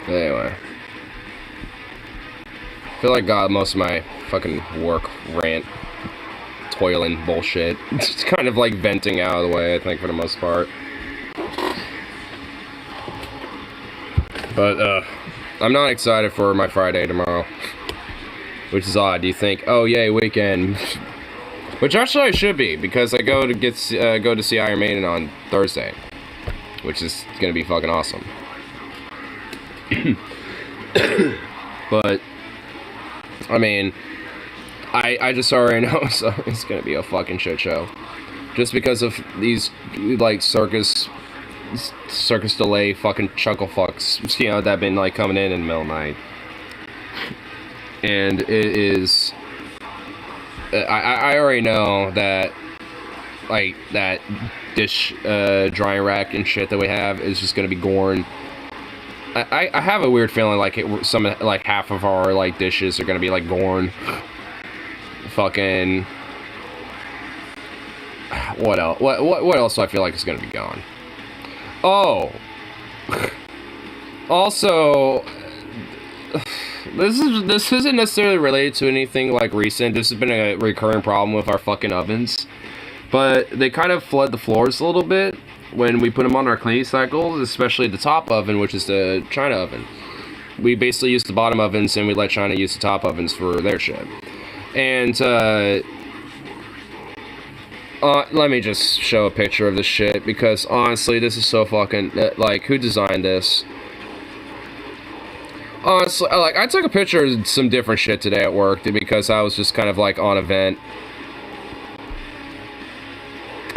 Speaker 1: Anyway. I feel like I got most of my fucking work rant, toiling bullshit. It's kind of like venting out of the way, I think, for the most part. But, I'm not excited for my Friday tomorrow. Which is odd. You think, oh, yay, weekend. Which actually I should be, because I go to see Iron Maiden on Thursday. Which is gonna be fucking awesome. But I mean, I just already know, so it's gonna be a fucking shit show. Just because of these like circus delay fucking chuckle fucks, you know, that have been like coming in the middle of the night. And it is I already know that like that dish drying rack and shit that we have is just gonna be gorn. I have a weird feeling like half of our like dishes are gonna be like gorn. Fucking what else? What else do I feel like is gonna be gone? Oh, also, this isn't necessarily related to anything like recent. This has been a recurring problem with our fucking ovens, but they kind of flood the floors a little bit when we put them on our cleaning cycles, especially the top oven, which is the China oven. We basically use the bottom ovens and we let China use the top ovens for their shit. And, let me just show a picture of this shit, because honestly, this is so fucking, like, who designed this? Honestly, like, I took a picture of some different shit today at work, because I was just kind of, like, on a vent.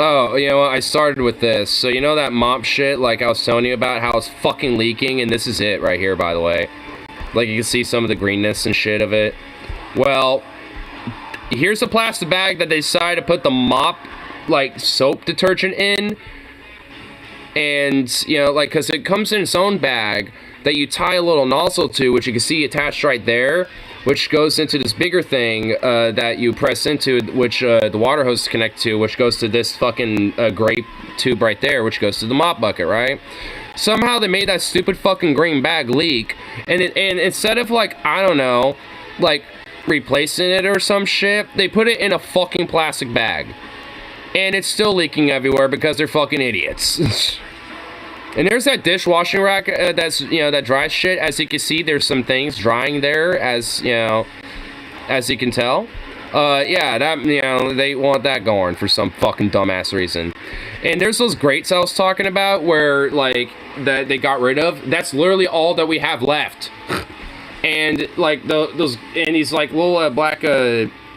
Speaker 1: Oh, you know what, I started with this. So, you know that mop shit, like I was telling you about, how it's fucking leaking, and this is it right here, by the way. Like, you can see some of the greenness and shit of it. Well, here's a plastic bag that they decided to put the mop, like, soap detergent in. And, you know, like, because it comes in its own bag that you tie a little nozzle to, which you can see attached right there, which goes into this bigger thing that you press into, which the water hose connect to, which goes to this fucking gray tube right there, which goes to the mop bucket, right? Somehow they made that stupid fucking green bag leak, and instead of, like, I don't know, like, replacing it or some shit, they put it in a fucking plastic bag. And it's still leaking everywhere because they're fucking idiots. And there's that dishwashing rack that's, you know, that dries shit. As you can see, there's some things drying there, as, you know, as you can tell. Yeah, that, you know, they want that going for some fucking dumbass reason. And there's those grates I was talking about where, like, that they got rid of. That's literally all that we have left. And, like, and these, like, little black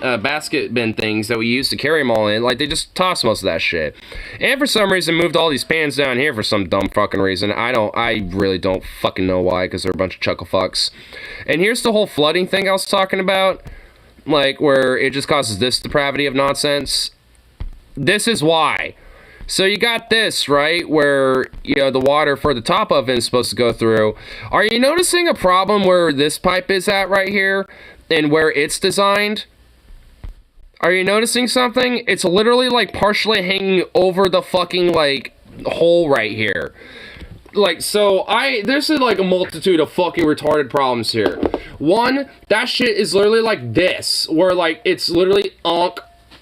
Speaker 1: basket bin things that we used to carry them all in, like, they just tossed most of that shit. And for some reason moved all these pans down here for some dumb fucking reason. I really don't fucking know why, because they're a bunch of chuckle fucks. And here's the whole flooding thing I was talking about, like, where it just causes this depravity of nonsense. This is why. So you got this, right, where, you know, the water for the top of it is supposed to go through. Are you noticing a problem where this pipe is at right here and where it's designed? Are you noticing something? It's literally, like, partially hanging over the fucking, like, hole right here. Like, so, there's, like, a multitude of fucking retarded problems here. One, that shit is literally like this, where, like, it's literally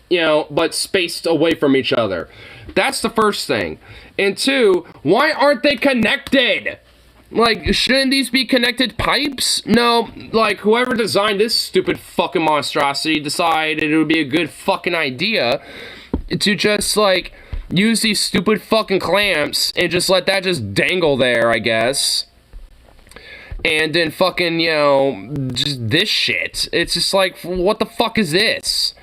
Speaker 1: you know, but spaced away from each other. That's the first thing. And two, why aren't they connected? Like, shouldn't these be connected pipes? No, like, whoever designed this stupid fucking monstrosity decided it would be a good fucking idea to just, like, use these stupid fucking clamps and just let that just dangle there, I guess. And then fucking, you know, just this shit. It's just like, what the fuck is this?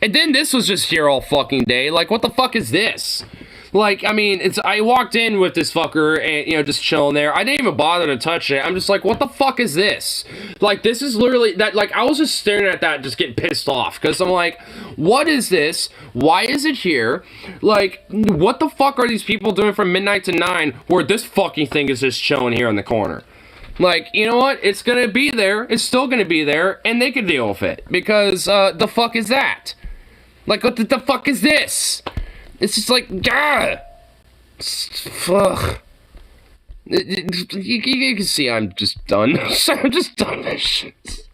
Speaker 1: And then this was just here all fucking day. Like, what the fuck is this? Like, I mean, I walked in with this fucker and, you know, just chilling there. I didn't even bother to touch it. I'm just like, what the fuck is this? Like, this is literally, that, like, I was just staring at that, just getting pissed off. Because I'm like, what is this? Why is it here? Like, what the fuck are these people doing from midnight to 9 where this fucking thing is just chilling here in the corner? Like, you know what? It's gonna be there. It's still gonna be there. And they can deal with it. Because, the fuck is that? Like, what the fuck is this? It's just like, gah! Fuck. You can see I'm just done. I'm just done with shit.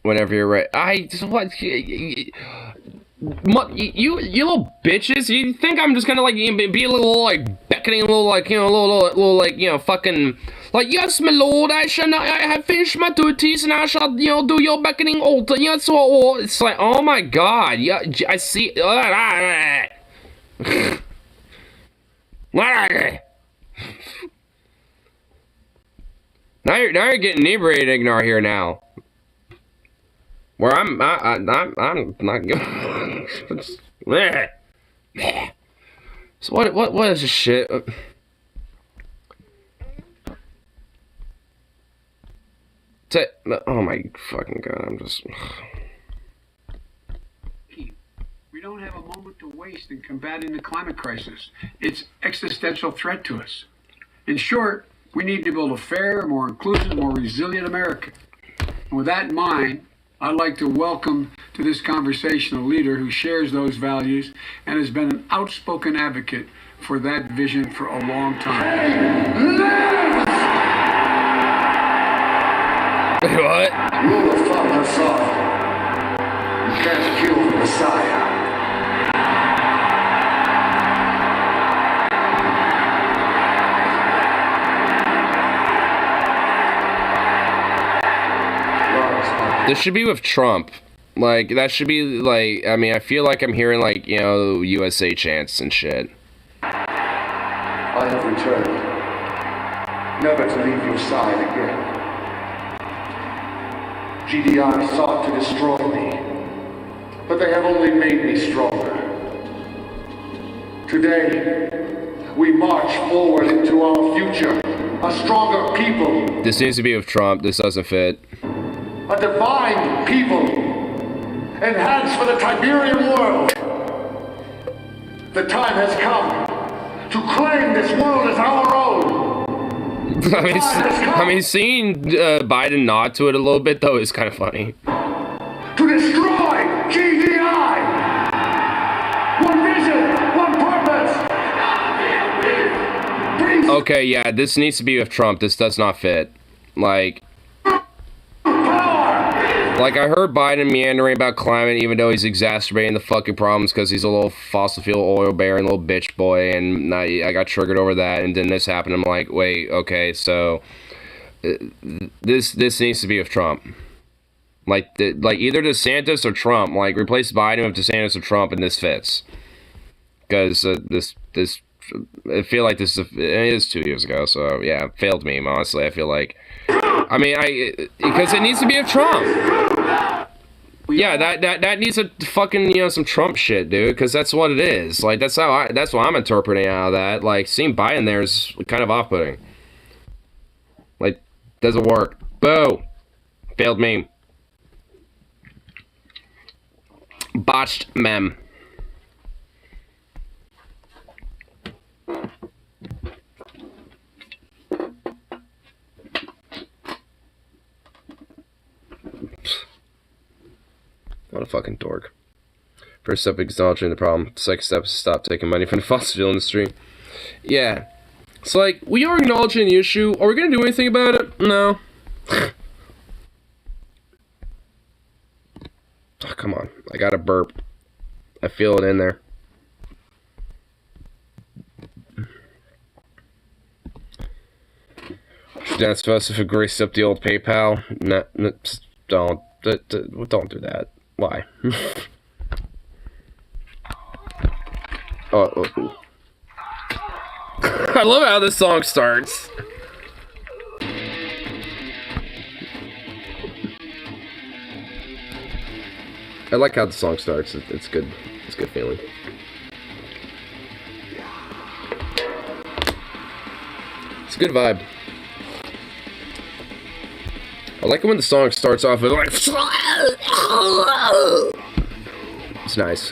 Speaker 1: Whenever you're right. You little bitches, you think I'm just gonna, like, be a little, like, beckoning, a little, like, you know, a little, like, you know, fucking, like, yes, my lord, I have finished my duties, and I shall, you know, do your beckoning altar, yes, or, it's like, oh my god, yeah, I see, now you're getting inebriated, Ignar, here now. Where I'm not good. So what is this shit? Oh my fucking god! I'm just.
Speaker 5: We don't have a moment to waste in combating the climate crisis. It's existential threat to us. In short, we need to build a fair, more inclusive, more resilient America. And with that in mind, I'd like to welcome to this conversation a leader who shares those values and has been an outspoken advocate for that vision for a long time.
Speaker 1: What?
Speaker 3: Rule of Father Son. You can't kill the Messiah.
Speaker 1: This should be with Trump. Like, that should be, like, I mean, I feel like I'm hearing, like, you know, USA chants and shit.
Speaker 3: I have returned, never to leave your side again. GDI sought to destroy me, but they have only made me stronger. Today, we march forward into our future, a stronger people.
Speaker 1: This needs to be with Trump. This doesn't fit.
Speaker 3: A divine people, enhanced for the Tiberian world. The time has come to claim this world as our own.
Speaker 1: I mean, seeing Biden nod to it a little bit, though, is kind of funny.
Speaker 3: To destroy GDI! One vision, one purpose!
Speaker 1: Okay, yeah, this needs to be with Trump. This does not fit. Like...
Speaker 3: Power!
Speaker 1: Like, I heard Biden meandering about climate, even though he's exacerbating the fucking problems because he's a little fossil fuel oil bearing little bitch boy, and I got triggered over that, and then this happened. I'm like, wait, okay, so this needs to be with Trump. Like either DeSantis or Trump. Like, replace Biden with DeSantis or Trump, and this fits. Because this I feel like this it is 2 years ago, so yeah, failed meme, honestly. I feel like, I mean, because it needs to be a Trump. Yeah, that needs a fucking, some Trump shit, dude, because that's what it is. Like, that's what I'm interpreting out of that. Like, seeing Biden there is kind of off-putting. Like, doesn't work. Boo! Failed meme. Botched meme. What a fucking dork. First step, acknowledging the problem. Second step is stop taking money from the fossil fuel industry. Yeah. It's like, we are acknowledging the issue. Are we going to do anything about it? No. Oh, come on. I got a burp. I feel it in there. Dance Festival greased up the old PayPal. No, don't do that. Why? Oh. I love how this song starts. I like how the song starts. It's good. It's a good feeling. It's a good vibe. I like it when the song starts off with like. It's nice.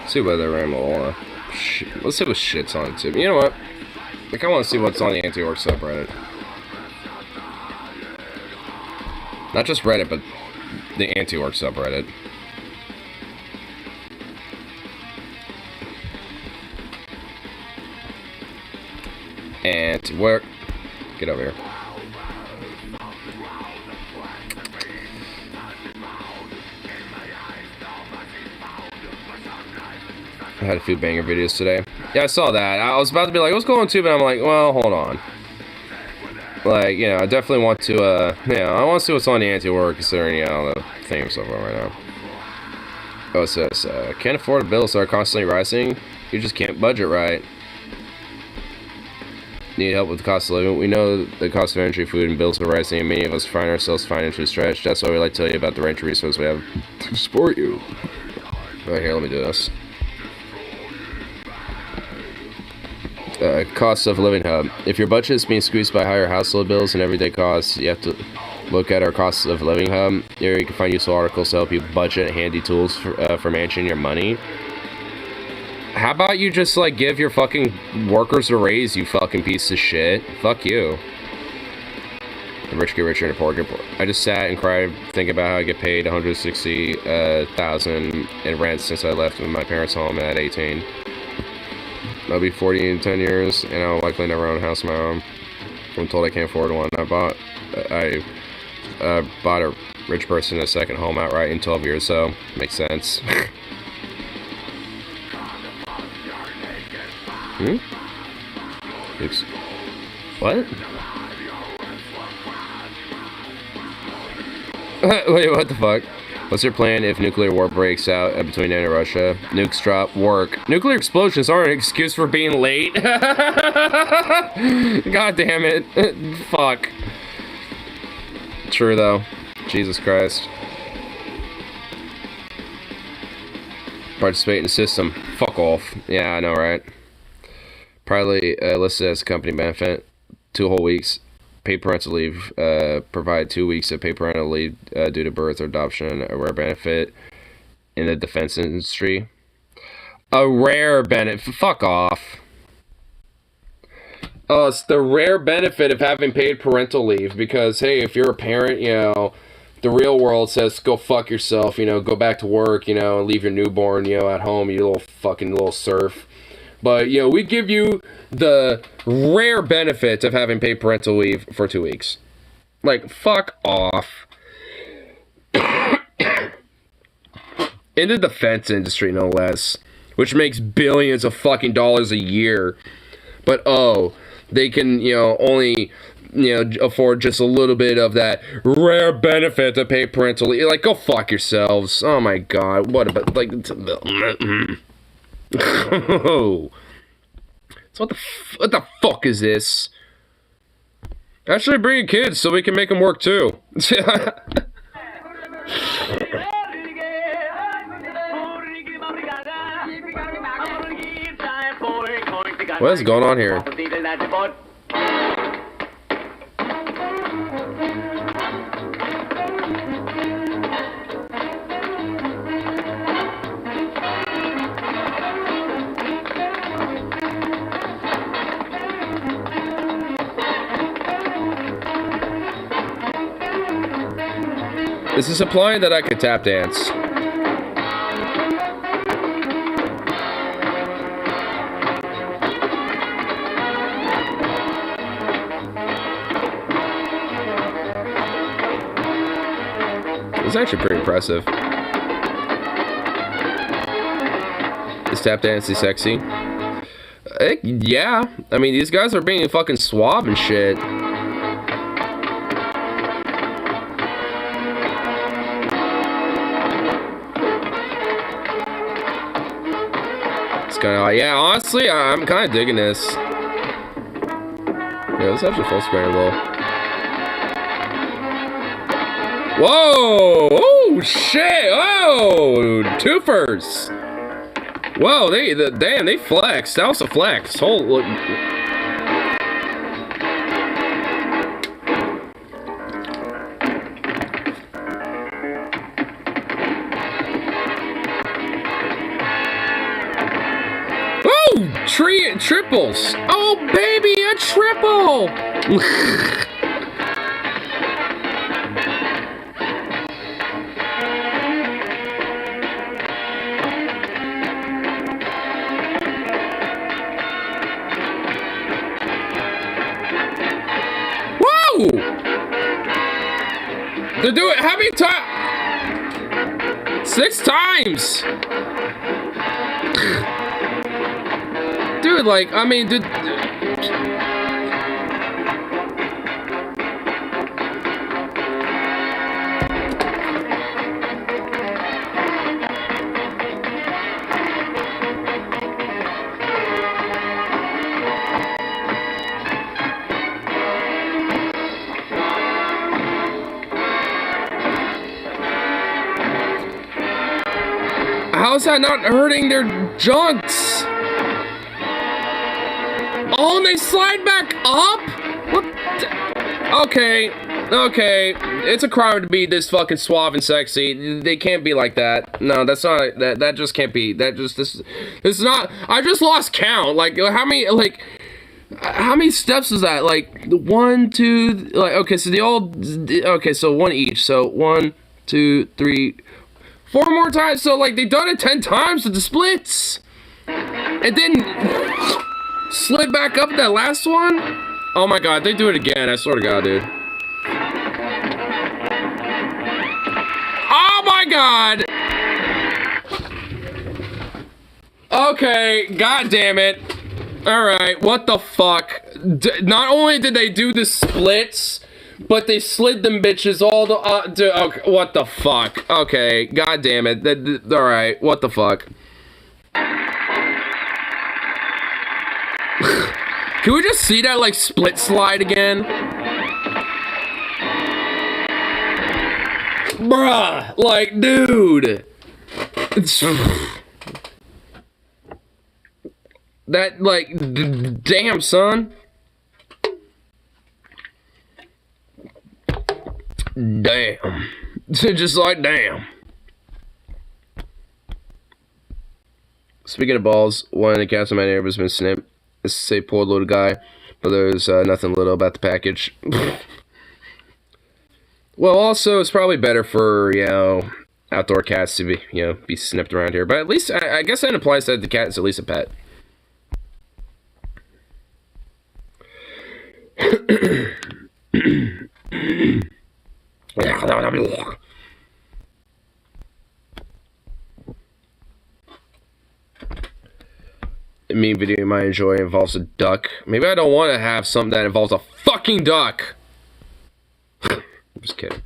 Speaker 1: See whether I'm all, let's see what shit's on it too. You know what? Like, I want to see what's on the anti-orc subreddit. Not just Reddit, but the anti-orc subreddit. Anti-work. Get over here. I had a few banger videos today. Yeah, I saw that. I was about to be like, what's going on too? But I'm like, well, hold on. Like, I definitely want to, I want to see what's on the anti-war, considering, the thing and stuff right now. Oh, it says, can't afford bills that are constantly rising. You just can't budget right. Need help with the cost of living. We know the cost of energy, food, and bills are rising, and many of us find ourselves financially stretched. That's why we like to tell you about the range of resources we have to support you. Right here, let me do this. Cost of living hub. If your budget is being squeezed by higher household bills and everyday costs, you have to look at our cost of living hub. Here you can find useful articles to help you budget, handy tools for managing your money. How about you just like give your fucking workers a raise, you fucking piece of shit? Fuck you. The rich get richer and the poor get poor. I just sat and cried thinking about how I get paid $160,000 in rent since I left my parents' home at 18. I'll be 40 in 10 years, and I'll likely never own a house of my own. I'm told I can't afford one. I bought a rich person a second home outright in 12 years, so makes sense. Oops. What? Wait, what the fuck? What's your plan if nuclear war breaks out between China and Russia? Nukes drop, work. Nuclear explosions aren't an excuse for being late. God damn it. Fuck. True, though. Jesus Christ. Participate in the system. Fuck off. Yeah, I know, right? Probably listed as a company benefit. 2 whole weeks. Paid parental leave, provide 2 weeks of paid parental leave due to birth or adoption, or where benefit in the defense industry. A rare benefit. Fuck off. Oh, it's the rare benefit of having paid parental leave because, hey, if you're a parent, you know, the real world says go fuck yourself, you know, go back to work, you know, and leave your newborn, you know, at home, you little fucking little serf. But, you know, we give you the rare benefit of having paid parental leave for 2 weeks. Like, fuck off. In the defense industry, no less, which makes billions of fucking dollars a year. But, oh, they can, you know, only, you know, afford just a little bit of that rare benefit to pay parental leave. Like, go fuck yourselves. Oh my god. What about, like, so what the fuck is this? Actually, bring kids so we can make them work too. What is going on here? This is implying that I could tap dance. It's actually pretty impressive. Is tap dancing sexy? Yeah. I mean, these guys are being fucking suave and shit. It's kind of like, yeah, honestly, I'm kind of digging this. Yeah, let's actually full screen a little. Whoa! Oh shit! Oh, twofers! Whoa! Damn, they flexed. That was a flex. Holy. Oh, triples! Oh baby, a triple! To do it, how many times? 6 times! Dude, like, I mean, dude. How's that not hurting their junks? Oh, and they slide back up? What the? Okay. It's a crime to be this fucking suave and sexy. They can't be like that. No, that's not, that just can't be. This is not, I just lost count. Like, how many steps is that? Like, 1, 2, like, okay, so so 1 each. So 1, 2, 3, 4 more times. So, like, they've done it 10 times with the splits. And then slid back up that last one. Oh my god, they do it again. I swear to god, dude. Oh my god. Okay, god damn it. Alright, what the fuck? Not only did they do the splits, but they slid them bitches all the... okay, what the fuck? Okay, god damn it. Alright, what the fuck? Can we just see that, like, split slide again? Bruh, like, dude. That, like, damn, son. Damn. Just like, damn. Speaking of balls, one of the cats in my neighbor's been snipped. Let's say poor little guy, but there's nothing little about the package. Well, also, it's probably better for, you know, outdoor cats to be, you know, be snipped around here. But at least, I guess that implies that the cat is at least a pet. A meme video you might enjoy involves a duck. Maybe I don't want to have something that involves a fucking duck. I'm just kidding.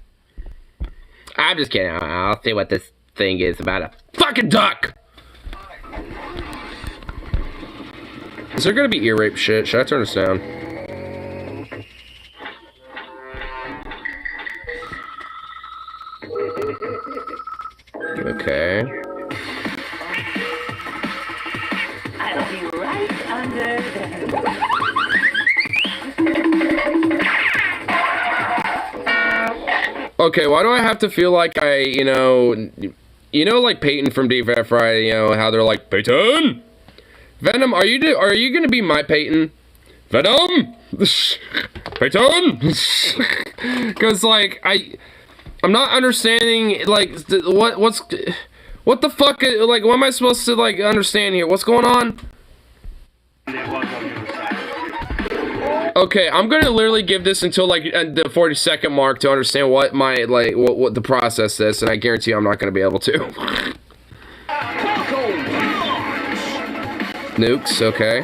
Speaker 1: I'm just kidding. I'll see what this thing is about a fucking duck. Is there gonna be ear rape shit? Should I turn this down? Okay.
Speaker 6: I'll be right under there.
Speaker 1: Okay, why do I have to feel like you know, like Peyton from Deep Red Friday, you know, how they're like, Peyton? Venom, are you gonna be my Peyton? Venom? Peyton? Because, like, I'm not understanding, like, what the fuck, like, what am I supposed to, like, understand here? What's going on? Okay, I'm gonna literally give this until, like, the 40-second mark to understand what my, like, what the process is, and I guarantee you I'm not gonna be able to. Nukes, okay.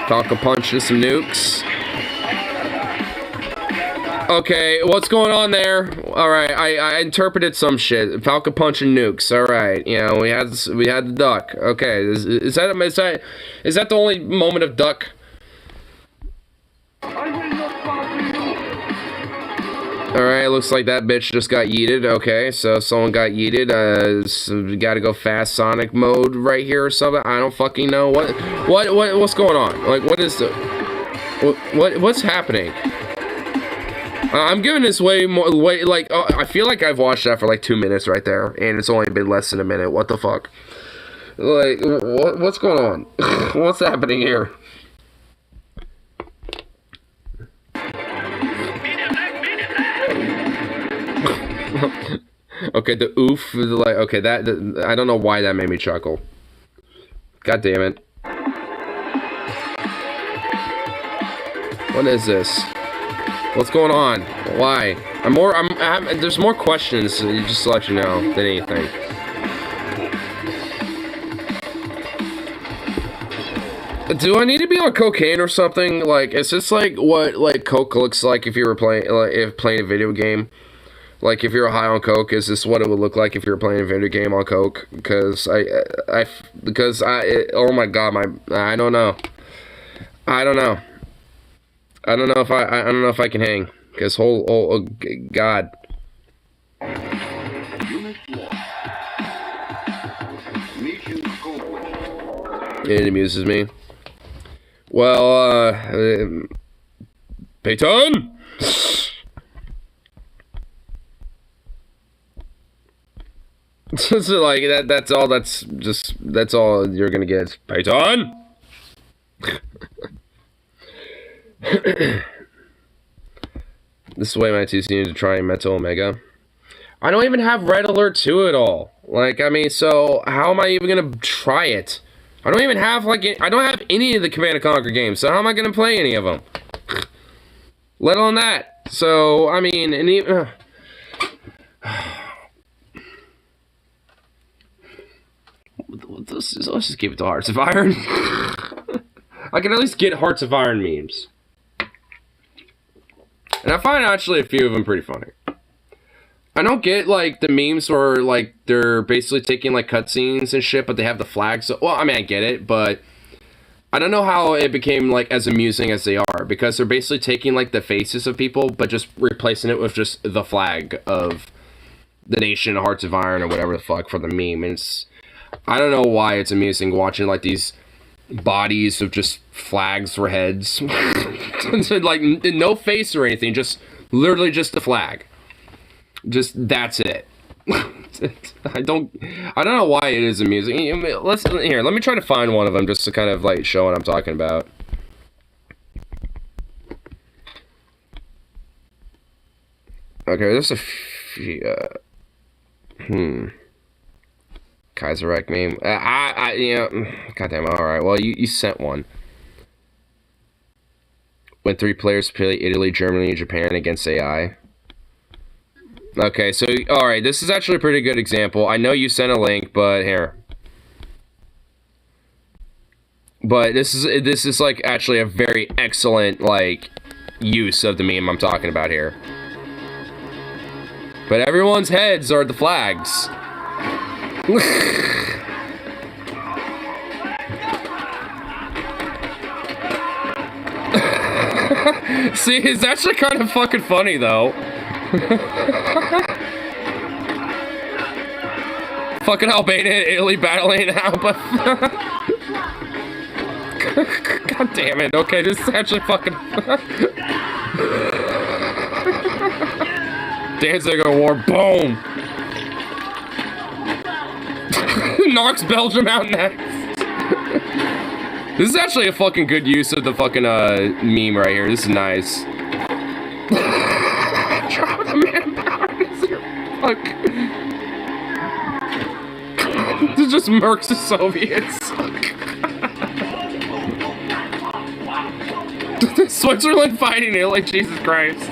Speaker 1: Falcon Punch and some nukes. Okay, what's going on there? Alright, I interpreted some shit. Falcon Punch and nukes, alright. You know, we had the duck. Okay, is that the only moment of duck? Alright, looks like that bitch just got yeeted. Okay, so someone got yeeted. So we gotta go fast Sonic mode right here or something. I don't fucking know. What's going on? Like, what is the... What's happening? I'm giving this like, oh, I feel like I've watched that for like 2 minutes right there, and it's only been less than a minute. What the fuck? Like, what's going on? What's happening here? Okay, the oof, like, okay, that I don't know why that made me chuckle. God damn it. What is this? What's going on? Why? There's more questions, just to let you know, than anything. Do I need to be on cocaine or something? Like, is this like what, like, coke looks like if you were playing, like, if playing a video game? Like, if you're high on coke, is this what it would look like if you're playing a video game on coke? Because oh my god, I don't know. I don't know if I can hang. Because oh god. It amuses me. Well, Peyton? So, like, that's all you're gonna get. Peyton? This is way my two need to try Metal Omega. I don't even have Red Alert 2 at all. Like, I mean, so how am I even gonna try it? I don't even have, like, I don't have any of the Command & Conquer games, so how am I gonna play any of them? Let alone that. So, I mean, and even... Let's just give it to Hearts of Iron. I can at least get Hearts of Iron memes. And I find actually a few of them pretty funny. I don't get, like, the memes where, like, they're basically taking, like, cutscenes and shit, but they have the flags. So, well, I mean, I get it, but I don't know how it became, like, as amusing as they are, because they're basically taking, like, the faces of people, but just replacing it with just the flag of the nation, Hearts of Iron, or whatever the fuck, for the meme. And it's... I don't know why it's amusing watching, like, these bodies of just flags for heads. Like, no face or anything, just literally just the flag. Just, that's it. I don't know why it is amusing. Let me try to find one of them just to kind of like show what I'm talking about. Okay, there's a few, Kaiserreich meme. Goddamn. All right. Well, you sent one. When 3 players play Italy, Germany, and Japan against AI. Okay, so all right, this is actually a pretty good example. I know you sent a link, but here. But this is like actually a very excellent like use of the meme I'm talking about here. But everyone's heads are the flags. See, it's actually kind of fucking funny though. Fucking Albania and Italy battling out, but God damn it. Okay, this is actually fucking Dancing at war, boom. Knocks Belgium out next. This is actually a fucking good use of the fucking meme right here. This is nice. Drop the manpower. Fuck. This just murks the Soviets. Switzerland fighting Italy. Jesus Christ.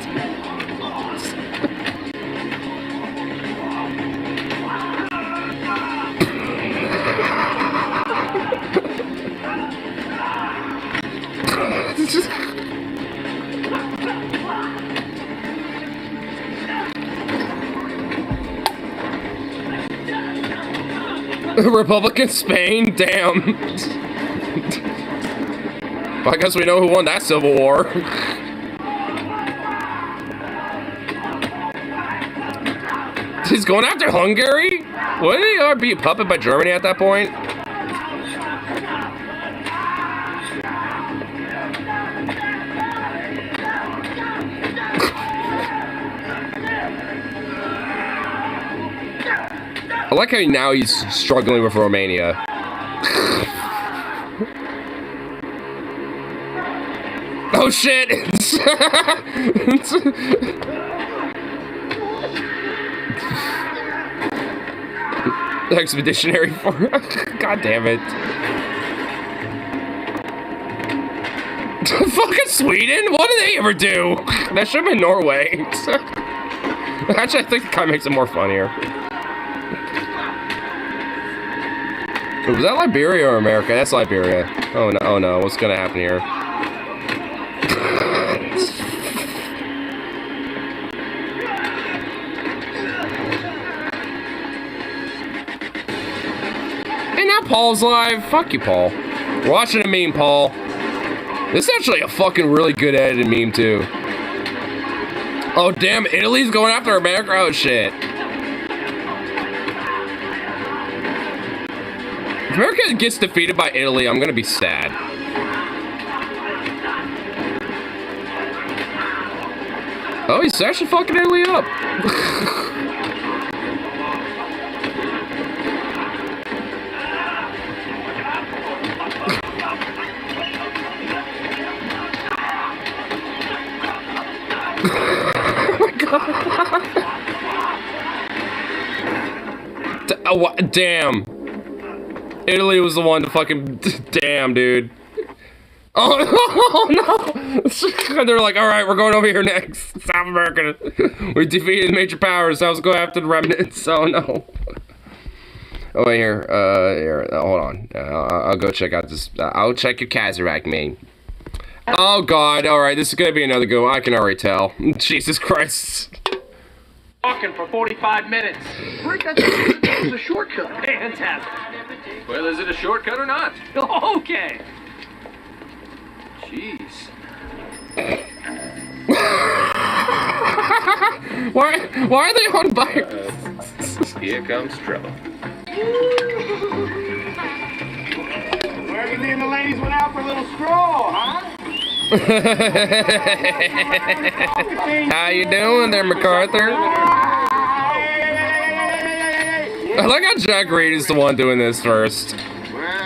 Speaker 1: Republican Spain? Damn. Well, I guess we know who won that civil war. He's going after Hungary? Wouldn't he be a puppet by Germany at that point? I like how now he's struggling with Romania. Oh shit! Expeditionary for God damn it. Fucking Sweden? What did they ever do? That should have been Norway. Actually, I think it kind of makes it more funnier. Was that Liberia or America? That's Liberia. Oh no, oh no, what's gonna happen here? And now Paul's live. Fuck you, Paul. We're watching a meme, Paul. This is actually a fucking really good edited meme, too. Oh, damn, Italy's going after America? Oh, shit. If America gets defeated by Italy, I'm gonna be sad. Oh, he's actually fucking Italy up. Oh my god. Oh, damn. Italy was the one to fucking... Damn, dude. Oh no! They're like, alright, we're going over here next. South America. We defeated major powers, so let's go after the remnants. Oh no. Oh, wait, here. Hold on. I'll go check out this. I'll check your Kazarek meme. Oh god, alright, this is gonna be another good one. I can already tell. Jesus Christ.
Speaker 7: Talking for 45 minutes.
Speaker 3: Rick, I thought it was a shortcut.
Speaker 7: Fantastic. Well, is it a shortcut or not? Okay. Jeez.
Speaker 1: Why are they on bikes?
Speaker 7: Here comes trouble.
Speaker 3: Where you leaving the ladies went out for a little stroll, huh?
Speaker 1: How you doing there, MacArthur? I like how Jack Reed is the one doing this first.
Speaker 3: Well.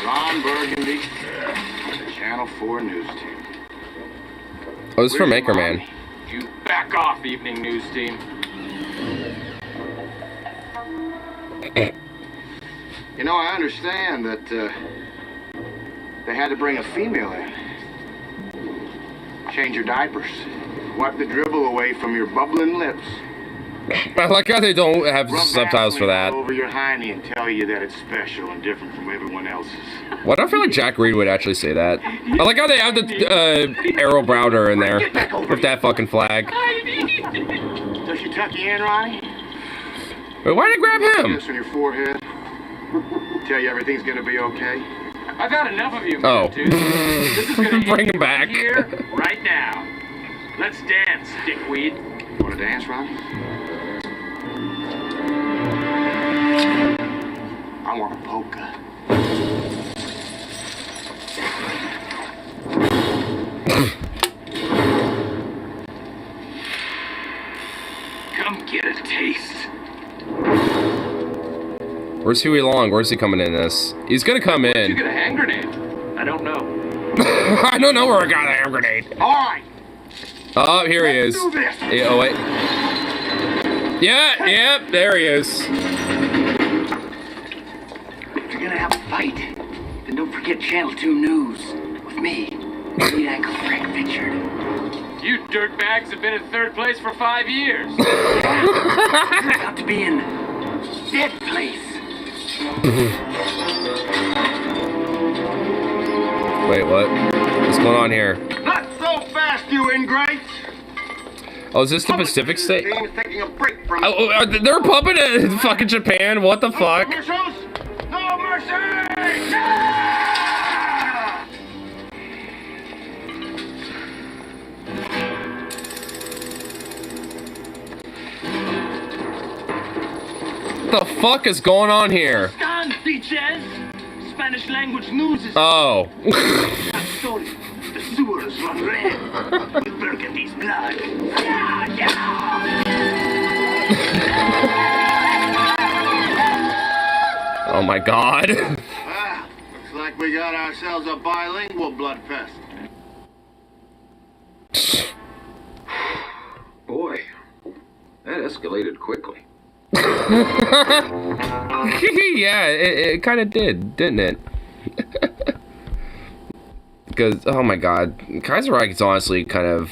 Speaker 3: Ron Burgundy, the Channel 4 news team.
Speaker 1: Oh, it's from Anchorman.
Speaker 7: You back off, evening news team.
Speaker 3: You know, I understand that they had to bring a female in. Change your diapers. Wipe the dribble away from your bubbling lips.
Speaker 1: I like how they don't have
Speaker 3: Rub
Speaker 1: subtitles for that.
Speaker 3: Vaseline all over your hiney and tell you that it's special and different from everyone else's.
Speaker 1: Why do I feel like Jack Reed would actually say that? I like how they have the Errol Browder in there with that fucking flag.
Speaker 3: Does she tuck you in, Ronnie?
Speaker 1: Wait, why did they grab him?
Speaker 3: Kiss on your forehead. Tell you everything's gonna be okay.
Speaker 7: I've had enough of you,
Speaker 1: Oh.
Speaker 7: dude. This is gonna
Speaker 1: Bring
Speaker 7: end
Speaker 1: him back.
Speaker 7: here, right now. Let's dance, dickweed.
Speaker 3: You wanna dance, Ronnie? I want a polka.
Speaker 7: Come get a taste.
Speaker 1: Where's Huey Long? Where's he coming in this? He's gonna come
Speaker 7: You
Speaker 1: in.
Speaker 7: get a hand grenade? I don't know.
Speaker 1: I don't know where I got a hand grenade.
Speaker 3: All right.
Speaker 1: Oh, here he is.
Speaker 3: Do this.
Speaker 1: Yeah, oh, wait. Yeah, there he is.
Speaker 6: If you're gonna have a fight, then don't forget Channel 2 News with me, Lead Anchor Frank Richard.
Speaker 7: You dirtbags have been in third place for 5 years.
Speaker 6: You're about to be in dead place.
Speaker 1: Wait, what? What's going on here?
Speaker 3: Not so fast, you ingrates.
Speaker 1: Oh, is this the Pacific State?
Speaker 3: Team is taking a break from
Speaker 1: Oh, they're pumping it in fucking Japan. What the fuck?
Speaker 3: commercials. No mercy. No!
Speaker 1: What the fuck is going on here?
Speaker 6: Stand, bitches! Spanish language news is
Speaker 1: Oh.
Speaker 6: story. The sewers run red with Burgundy's blood. Yeah, yeah.
Speaker 1: Oh my god.
Speaker 3: Ah, looks like we got ourselves a bilingual blood fest.
Speaker 7: Boy, that escalated quickly.
Speaker 1: Yeah, it kind of did, didn't it? Because, oh my god, Kaiser Reich is honestly kind of,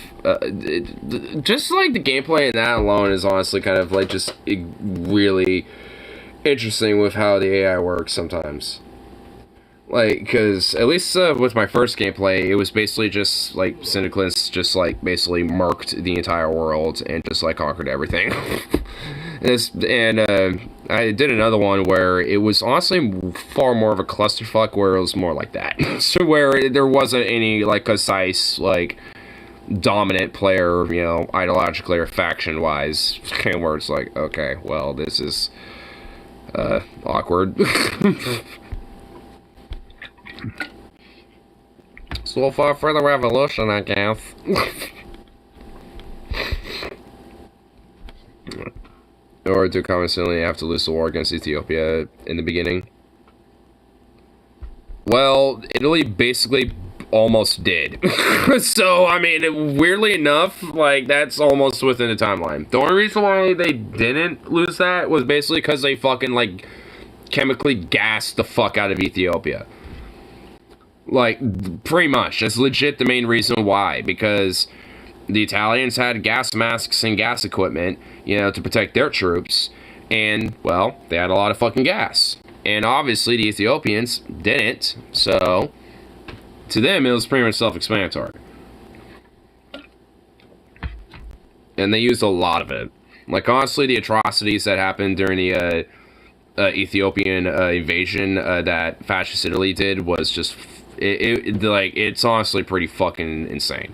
Speaker 1: just like the gameplay in that alone is honestly kind of like just really interesting with how the AI works sometimes. Like, because at least with my first gameplay, it was basically just like Syndiclins just like basically murked the entire world and just like conquered everything. I did another one where it was honestly far more of a clusterfuck, where it was more like that. So where there wasn't any like concise like dominant player, you know, ideologically or faction wise, where it's like, okay, well, this is awkward. So far for the revolution, I guess. In order to constantly have to lose the war against Ethiopia in the beginning. Well, Italy basically almost did. So, I mean, weirdly enough, like, that's almost within the timeline. The only reason why they didn't lose that was basically because they fucking, like, chemically gassed the fuck out of Ethiopia. Like, pretty much. That's legit the main reason why. Because the Italians had gas masks and gas equipment, you know, to protect their troops. And, well, they had a lot of fucking gas. And obviously the Ethiopians didn't. So, to them, it was pretty much self-explanatory. And they used a lot of it. Like, honestly, the atrocities that happened during the Ethiopian invasion that Fascist Italy did was just... it's honestly pretty fucking insane.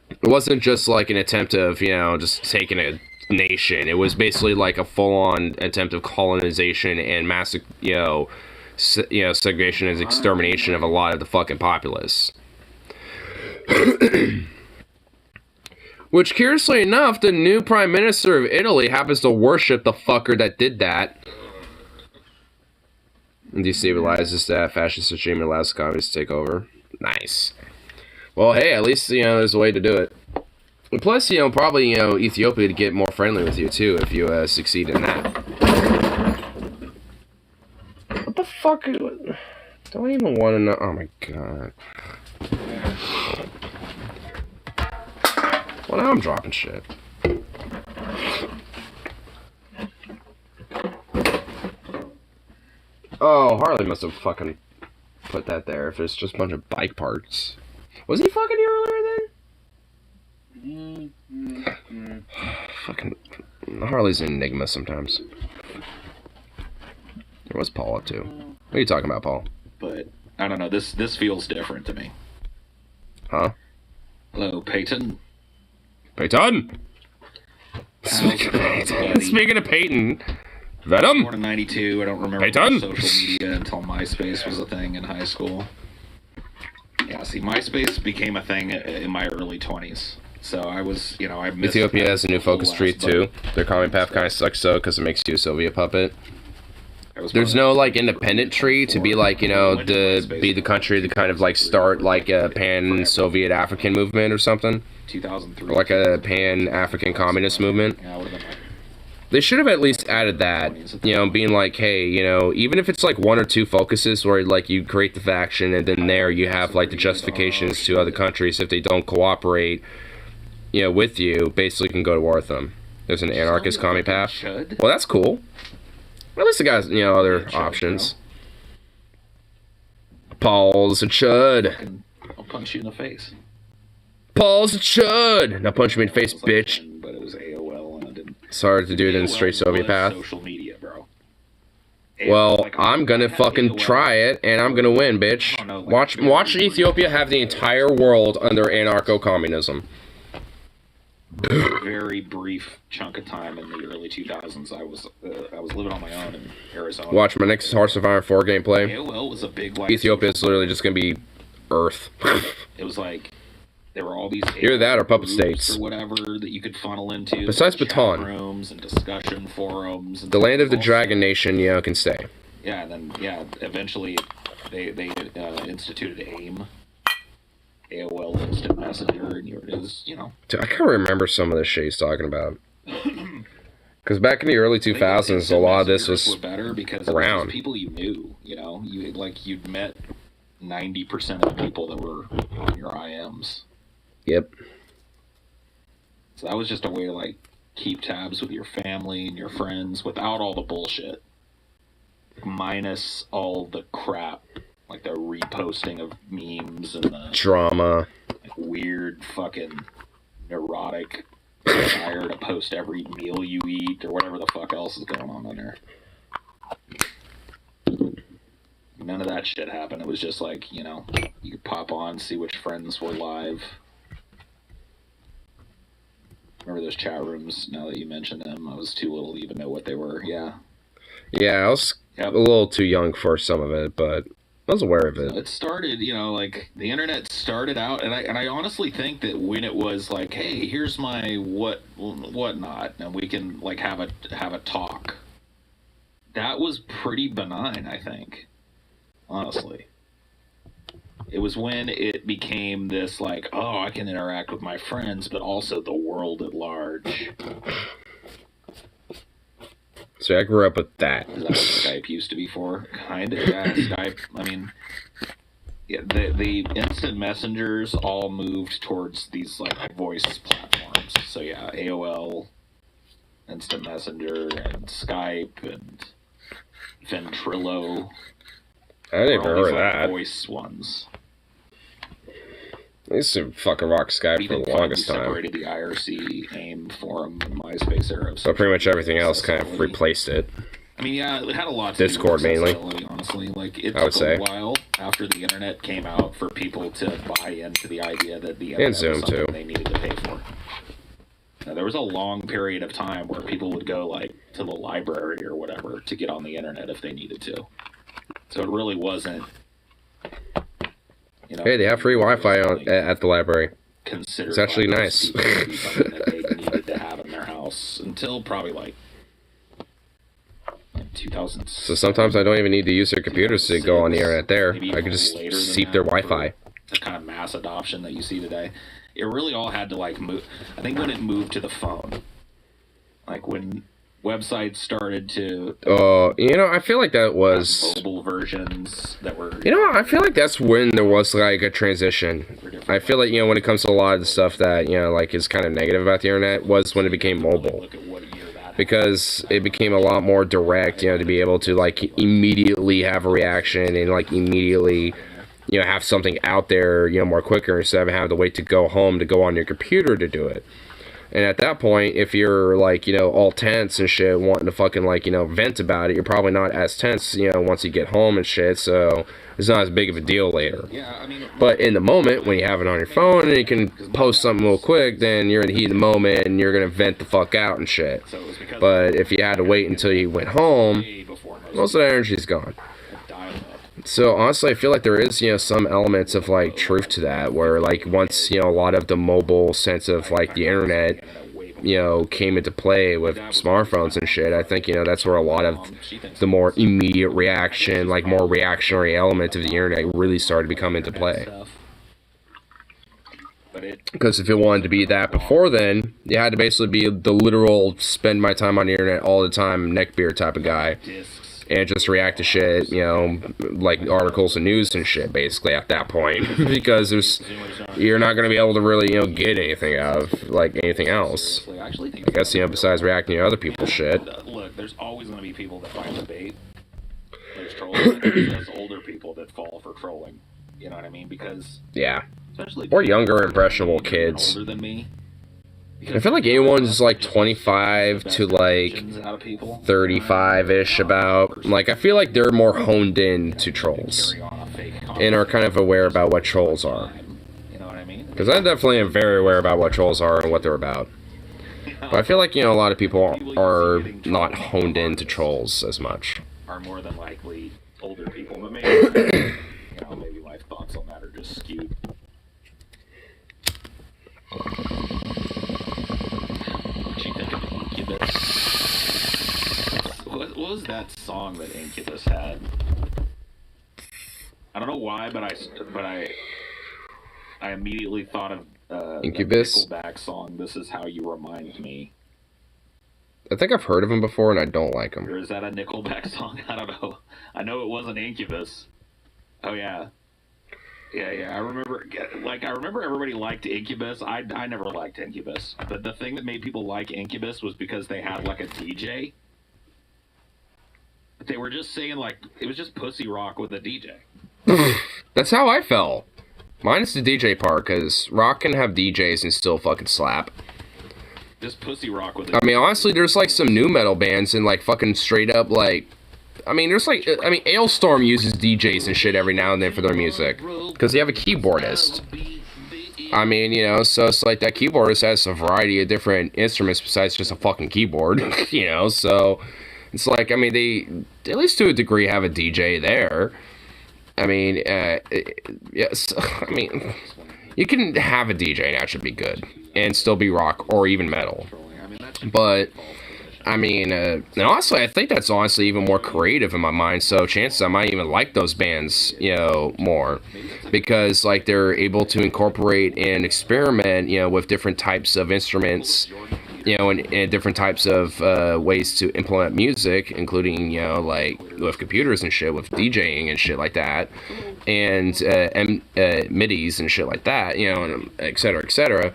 Speaker 1: It wasn't just like an attempt of, you know, just taking a nation. It was basically like a full-on attempt of colonization and massive, segregation and extermination of a lot of the fucking populace. Which, curiously enough, the new Prime Minister of Italy happens to worship the fucker that did that. And destabilizes the fascist regime and allows communists to take over. Nice. Well, hey, at least, you know, there's a way to do it. And plus, you know, probably, you know, Ethiopia to get more friendly with you, too, if you succeed in that. What the fuck? Don't I even want to know? Oh, my God. Well, now I'm dropping shit. Oh, Harley must have fucking put that there if it's just a bunch of bike parts. Was he fucking here earlier then? Fucking Harley's an enigma sometimes. What's Paul up to? What are you talking about, Paul?
Speaker 8: But I don't know. This feels different to me.
Speaker 1: Huh?
Speaker 8: Hello, Peyton.
Speaker 1: Peyton. Speaking of Peyton, Venom.
Speaker 8: Born in '92. I don't remember
Speaker 1: Peyton.
Speaker 8: social media until MySpace was a thing in high school. Yeah, see, MySpace became a thing in my early 20s. So I was, you know, I missed
Speaker 1: Ethiopia has a new focus tree too. Their common path kind of sucks though because it makes you a Soviet puppet. There's no like independent tree to be like, you know, be the country to kind of like start like a pan-Soviet African movement or something.
Speaker 8: 2003.
Speaker 1: Or like a pan-African communist movement.
Speaker 8: Yeah, would have been like,
Speaker 1: They should have at least added that, you know, being like, hey, you know, even if it's like one or two focuses where like you create the faction and then there you have like the justifications to other countries if they don't cooperate, you know, with you, basically can go to war with them. There's an anarchist commie path. Well, that's cool. At least the guys, you know, other options. Paul's a chud.
Speaker 8: I'll punch you in the face.
Speaker 1: Paul's a chud. Now punch me in the face, bitch.
Speaker 8: But it was AOL and I didn't.
Speaker 1: It's hard to do it in a straight Soviet path.
Speaker 8: Social media, bro.
Speaker 1: Well, I'm gonna fucking try it, and I'm gonna win, bitch. Watch Ethiopia have the entire world under anarcho-communism.
Speaker 8: Very brief chunk of time in the early 2000s. I was living on my own in Arizona.
Speaker 1: Watch my next Hearts of Iron 4 gameplay.
Speaker 8: AOL was a big like.
Speaker 1: Ethiopia is literally just gonna be Earth.
Speaker 8: It was like there were all these
Speaker 1: either that or puppet states
Speaker 8: or whatever that you could funnel into.
Speaker 1: Besides
Speaker 8: chat
Speaker 1: Baton,
Speaker 8: rooms and discussion forums. And
Speaker 1: the land of the Dragon Nation, you know, can stay.
Speaker 8: Yeah, and then eventually they instituted AIM. AOL Instant Messenger, and it was, you know.
Speaker 1: Dude, I can't remember some of this shit he's talking about. Because back in the early 2000s, a lot of this was
Speaker 8: better because
Speaker 1: around.
Speaker 8: It was people you knew, you know. You'd met 90% of the people that were on your IMs.
Speaker 1: Yep.
Speaker 8: So that was just a way to, like, keep tabs with your family and your friends without all the bullshit. Minus all the crap. Like the reposting of memes and the
Speaker 1: drama,
Speaker 8: like weird fucking neurotic desire to post every meal you eat or whatever the fuck else is going on there. None of that shit happened. It was just like, you know, you could pop on, see which friends were live. Remember those chat rooms? Now that you mention them, I was too little to even know what they were. Yeah.
Speaker 1: Yeah, I was a little too young for some of it, but I was aware of it.
Speaker 8: It started, you know, like the internet started out, and I honestly think that when it was like, hey, here's my whatnot, and we can like have a talk. That was pretty benign, I think. Honestly, it was when it became this like, oh, I can interact with my friends, but also the world at large.
Speaker 1: So I grew up with that.
Speaker 8: Is that what Skype used to be for? Kind of, yeah. Skype, I mean, yeah, the instant messengers all moved towards these, like, voice platforms. So, yeah, AOL, Instant Messenger, and Skype, and Ventrilo.
Speaker 1: I didn't even heard of that.
Speaker 8: Voice ones.
Speaker 1: I used to fucking rock Skype for the longest time.
Speaker 8: Separated the IRC, AIM, forum, and MySpace era.
Speaker 1: So pretty much everything else kind of replaced it.
Speaker 8: I mean, yeah, it had a lot to
Speaker 1: Discord
Speaker 8: do with
Speaker 1: mainly.
Speaker 8: Honestly, like it
Speaker 1: I would
Speaker 8: took
Speaker 1: say.
Speaker 8: a while after the internet came out for people to buy into the idea that the internet
Speaker 1: And Zoom
Speaker 8: was something
Speaker 1: too.
Speaker 8: they needed to pay for. Now, there was a long period of time where people would go like to the library or whatever to get on the internet if they needed to. So it really wasn't. You know,
Speaker 1: Hey, they have free Wi-Fi at the library.
Speaker 8: considered.
Speaker 1: It's actually
Speaker 8: like,
Speaker 1: nice.
Speaker 8: something that they needed to have in their house until probably like 2000.
Speaker 1: So sometimes I don't even need to use their computers to go on the internet there. I can just seep their Wi-Fi.
Speaker 8: The kind of mass adoption that you see today. It really all had to like move. I think when it moved to the phone, like when websites started to
Speaker 1: I feel like that was
Speaker 8: mobile versions that were
Speaker 1: I feel like that's when there was like a transition. I feel like when it comes to a lot of the stuff that like is kind of negative about the internet was when it became mobile, because it became a lot more direct, to be able to like immediately have a reaction and like immediately have something out there more quicker, instead of having to wait to go home to go on your computer to do it. And at that point, if you're like, all tense and shit, wanting to fucking like, vent about it, you're probably not as tense, once you get home and shit. So it's not as big of a deal later. But in the moment, when you have it on your phone and you can post something real quick, then you're in the heat of the moment and you're going to vent the fuck out and shit. But if you had to wait until you went home, most of that energy's gone. So honestly, I feel like there is, some elements of like truth to that, where like once, a lot of the mobile sense of like the internet, came into play with smartphones and shit, I think, that's where a lot of the more immediate reaction, like more reactionary element of the internet really started to come into play. Because if it wanted to be that before then, you had to basically be the literal spend my time on the internet all the time, neckbeard type of guy. And just react to shit, like articles and news and shit, basically, at that point. Because you're not going to be able to really, get anything out of, like, anything else. I guess, besides reacting to other people's shit.
Speaker 8: Look, there's always going to be people that find the bait. There's trolls, and there's older people that fall for trolling. You know what I mean? Because...
Speaker 1: Yeah. Or younger, impressionable kids.
Speaker 8: Older than me.
Speaker 1: I feel like anyone's like 25 to like 35-ish about, like, I feel like they're more honed in to trolls and are kind of aware about what trolls are. Because I definitely am very aware about what trolls are and what they're about. But I feel like, a lot of people are not honed in to trolls as much.
Speaker 8: Are more than likely older people, but maybe, maybe my thoughts on that are just skewed. What you think of Incubus? What was that song that Incubus had? I don't know why, but I immediately thought of
Speaker 1: Incubus?
Speaker 8: the Nickelback song, "This Is How You Remind Me."
Speaker 1: I think I've heard of him before, and I don't like him.
Speaker 8: Or is that a Nickelback song? I don't know. I know it wasn't Incubus. Oh yeah. Yeah, I remember everybody liked Incubus. I never liked Incubus. But the thing that made people like Incubus was because they had like a DJ. But they were just saying like, it was just pussy rock with a DJ.
Speaker 1: That's how I felt. Minus the DJ part, because rock can have DJs and still fucking slap.
Speaker 8: Just pussy rock with a DJ.
Speaker 1: I mean, honestly, there's like some new metal bands and like fucking straight up like... I mean, Ailstorm uses DJs and shit every now and then for their music. Because they have a keyboardist. I mean, so it's like that keyboardist has a variety of different instruments besides just a fucking keyboard. So it's like, I mean, they, at least to a degree, have a DJ there. I mean, yes, I mean, you can have a DJ and that should be good. And still be rock or even metal. But... I mean, and honestly, I think that's honestly even more creative in my mind, so chances I might even like those bands, more. Because, like, they're able to incorporate and experiment, with different types of instruments, and different types of ways to implement music, including, like, with computers and shit, with DJing and shit like that, and MIDIs and shit like that, and et cetera, et cetera.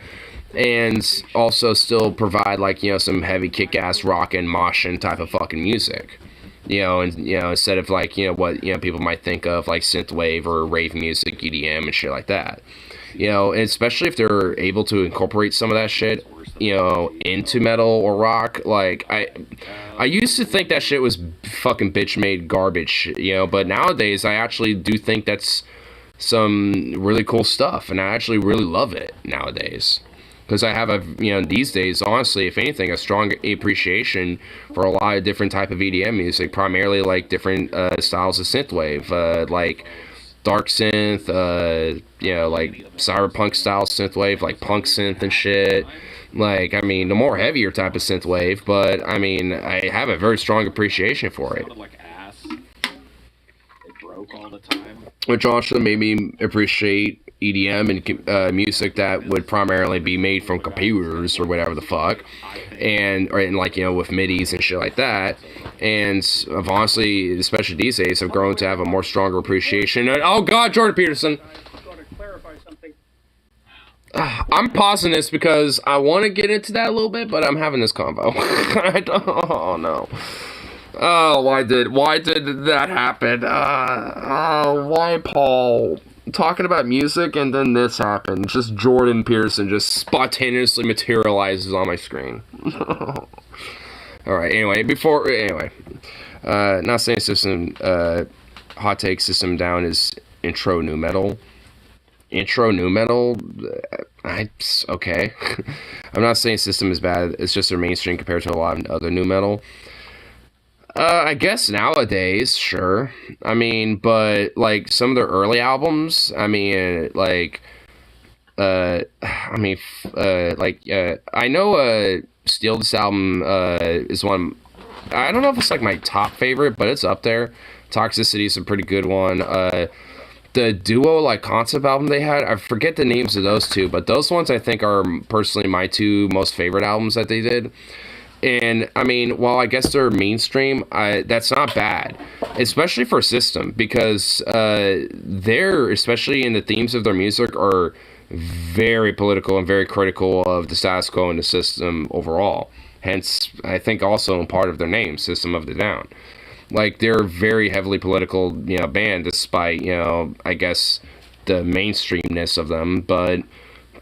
Speaker 1: And also still provide, like, some heavy kick-ass rockin' moshin' type of fucking music. Instead of, like, what, people might think of, like, synthwave or rave music, EDM and shit like that. And especially if they're able to incorporate some of that shit, into metal or rock. Like, I used to think that shit was fucking bitch-made garbage, but nowadays I actually do think that's some really cool stuff, and I actually really love it nowadays. Because I have these days, honestly, if anything, a strong appreciation for a lot of different type of EDM music, primarily like different styles of synthwave, like dark synth, you know, like cyberpunk style synthwave, like punk synth and shit. Like, I mean, the more heavier type of synthwave, but I mean, I have a very strong appreciation for it.
Speaker 8: Like ass. It broke all the time.
Speaker 1: Which also made me appreciate EDM and music that would primarily be made from computers or whatever the fuck, and like, you know, with MIDIs and shit like that. And I've honestly, especially these days, have grown to have a more stronger appreciation. And, oh God, Jordan Peterson. I'm pausing this because I want to get into that a little bit, but I'm having this convo. Oh no. Oh, why did that happen? Why, Paul? Talking about music and then this happened. Just Jordan Peterson just spontaneously materializes on my screen. Alright, anyway, not saying system, hot take system down is intro new metal. Intro new metal, okay. I'm not saying system is bad, it's just their mainstream compared to a lot of other new metal. I guess nowadays, sure. I mean, but like some of their early albums, I mean, like, I know Steal This album is one. I don't know if it's like my top favorite, but it's up there. Toxicity is a pretty good one. The duo like concept album they had, I forget the names of those two, but those ones I think are personally my two most favorite albums that they did. And I mean, while I guess they're mainstream, that's not bad, especially for System, because they're, especially in the themes of their music, are very political and very critical of the status quo and the system overall. Hence, I think also in part of their name, System of the Down. Like, they're a very heavily political, you know, band, despite, you know, I guess the mainstreamness of them, but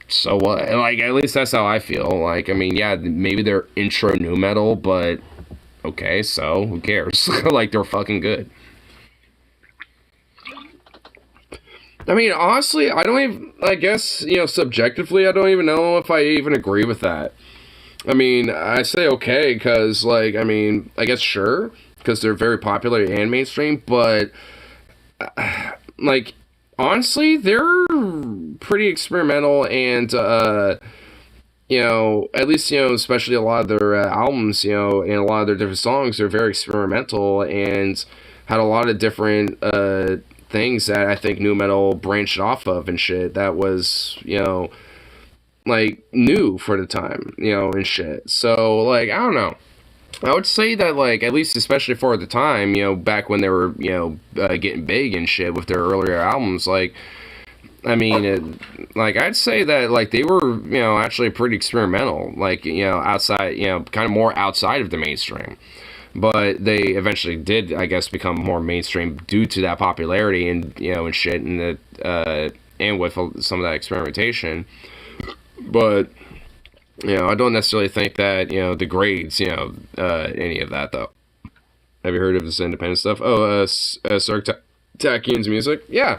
Speaker 1: so what? Like, at least that's how I feel. Like, I mean, yeah, maybe they're intro new metal, but okay, so who cares? Like, they're fucking good. I mean, honestly, I don't even, I guess, you know, subjectively, I don't even know if I even agree with that. I mean, I say okay, because, like, I mean, I guess sure, because they're very popular and mainstream, but, like, honestly, they're pretty experimental, and, you know, at least, you know, especially a lot of their albums, you know, and a lot of their different songs are very experimental, and had a lot of different, things that I think nu metal branched off of and shit that was, you know, like, new for the time, you know, and shit. So, like, I don't know. I would say that, like, at least especially for the time, you know, back when they were, you know, getting big and shit with their earlier albums, like, I mean, like, I'd say that, like, they were, you know, actually pretty experimental, like, you know, outside, you know, kind of more outside of the mainstream. But they eventually did, I guess, become more mainstream due to that popularity and, you know, and shit, and the, and with some of that experimentation. But, you know, I don't necessarily think that, you know, degrades, you know, any of that, though. Have you heard of this independent stuff? Oh, Sarkisian's music? Yeah.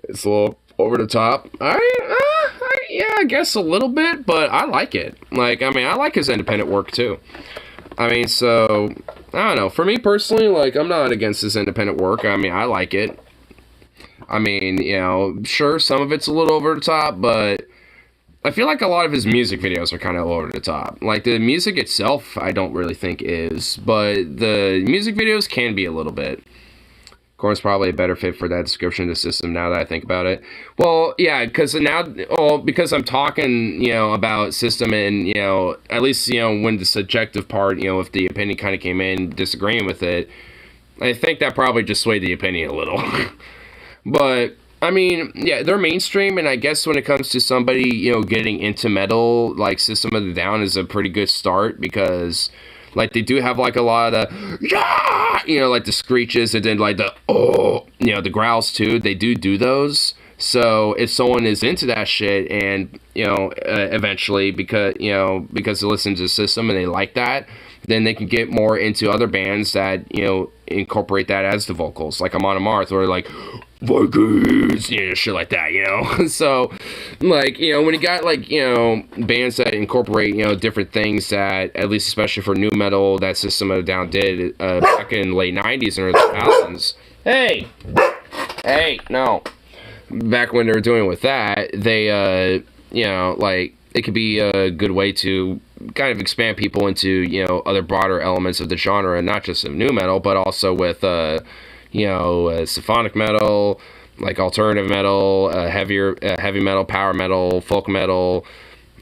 Speaker 1: It's a little over the top. Yeah, I guess a little bit, but I like it. Like, I mean, I like his independent work, too. I mean, so, I don't know. For me personally, like, I'm not against his independent work. I mean, I like it. I mean, you know, sure, some of it's a little over the top, but I feel like a lot of his music videos are kind of over the top. Like, the music itself, I don't really think is, but the music videos can be a little bit. Of course, probably a better fit for that description of the system now that I think about it. Well, yeah, because I'm talking, you know, about system and, you know, at least, you know, when the subjective part, you know, if the opinion kind of came in disagreeing with it, I think that probably just swayed the opinion a little. But, I mean, yeah, they're mainstream, and I guess when it comes to somebody, you know, getting into metal, like, System of the Down is a pretty good start, because, like, they do have, like, a lot of the, yeah, you know, like, the screeches, and then, like, the, oh, you know, the growls, too. They do those. So, if someone is into that shit, and, you know, eventually, because they listen to the System and they like that, then they can get more into other bands that, you know, incorporate that as the vocals, like Amon Amarth, or, like, Vikings, you know, shit like that, you know. So, like, you know, when you got, like, you know, bands that incorporate, you know, different things that, at least especially for nu metal, that System of a Down did back in late 90s and early 2000s. Hey! Hey, no. Back when they were doing with that, they, you know, like, it could be a good way to kind of expand people into, you know, other broader elements of the genre, and not just of nu metal, but also with, you know, symphonic metal, like alternative metal, heavy metal, power metal, folk metal,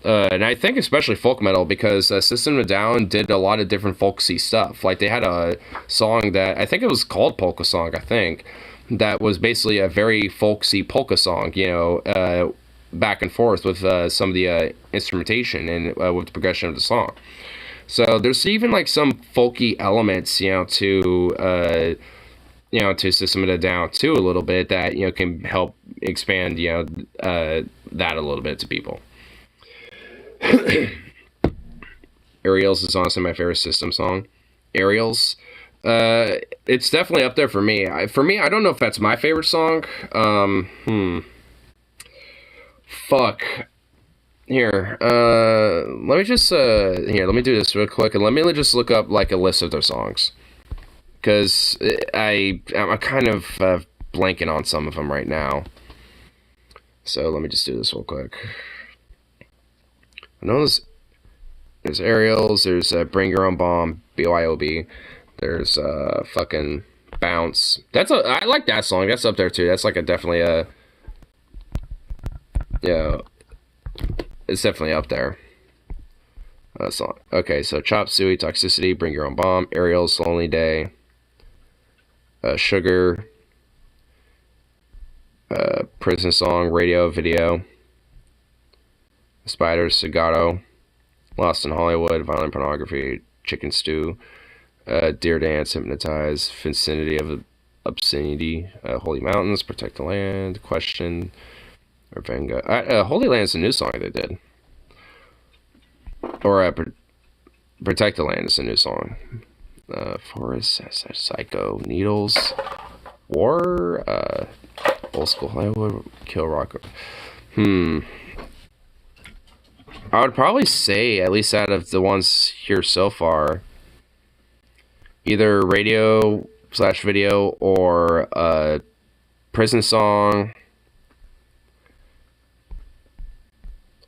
Speaker 1: and I think especially folk metal, because System of a Down did a lot of different folksy stuff. Like, they had a song that, I think it was called Polka Song, I think, that was basically a very folksy polka song, you know, back and forth with some of the instrumentation and with the progression of the song. So there's even like some folky elements, you know, to System of a Down too, a little bit, that, you know, can help expand, you know, that a little bit to people. Aerials is honestly my favorite System song. Aerials, it's definitely up there for me. I don't know if that's my favorite song. Fuck. Here, let me just, let me do this real quick, and let me just look up, like, a list of their songs. Because I'm kind of blanking on some of them right now. So let me just do this real quick. I know there's Aerials, there's Bring Your Own Bomb, BYOB. There's fucking Bounce. I like that song. That's up there too. That's like definitely a, yeah, it's definitely up there. Song. Okay, so Chop Suey, Toxicity, Bring Your Own Bomb, Aerials, Lonely Day, Sugar, Prison Song, Radio, Video, Spiders, Cigato, Lost in Hollywood, Violent Pornography, Chicken Stew, Deer Dance, Hypnotize, Vicinity of Obscenity, Holy Mountains, Protect the Land, Question, or Venga. Holy Land's a new song they did. Or Protect the Land is a new song. Forest, Psycho, Needles, War, Old School Hollywood, Kill Rock. I would probably say, at least out of the ones here so far, either Radio / Video or Prison Song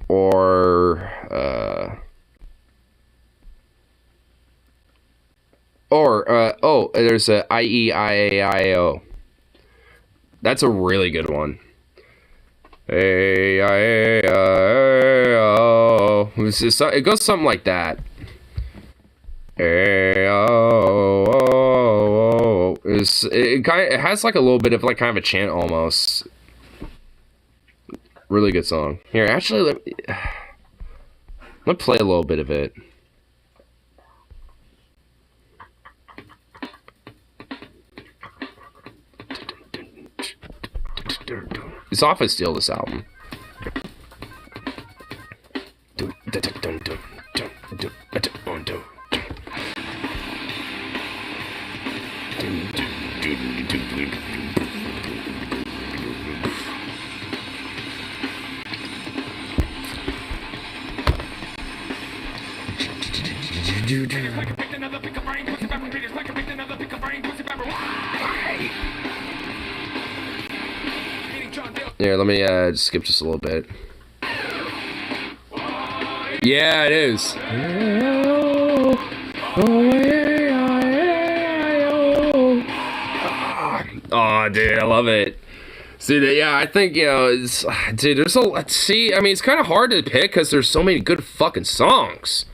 Speaker 1: or there's a IEIAIO. That's a really good one. It goes something like that. It has like a little bit of like kind of a chant almost. Really good song. Here, actually, let me play a little bit of it. It's off of Steal This album. Here, let me just skip just a little bit. Yeah, it is. Oh, dude, I love it. See, yeah, I think, you know, dude, there's I mean, it's kind of hard to pick because there's so many good fucking songs.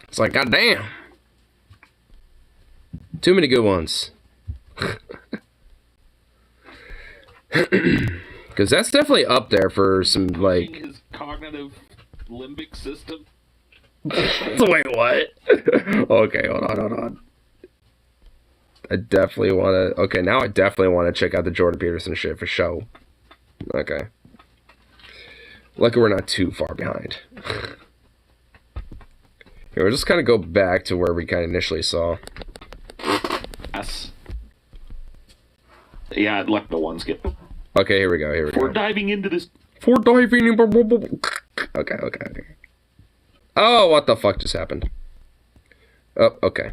Speaker 1: It's like, goddamn. Too many good ones. Because that's definitely up there for some, like...
Speaker 8: His cognitive limbic system.
Speaker 1: Wait, what? Okay, hold on. I definitely want to... Okay, now I definitely want to check out the Jordan Peterson shit for show. Okay. Luckily, we're not too far behind. Here, we'll just kind of go back to where we kind of initially saw.
Speaker 8: Yes. Yeah, I'd let the one skip.
Speaker 1: Okay, here we go.
Speaker 8: We're diving into this.
Speaker 1: Okay. Oh, what the fuck just happened? Oh, okay.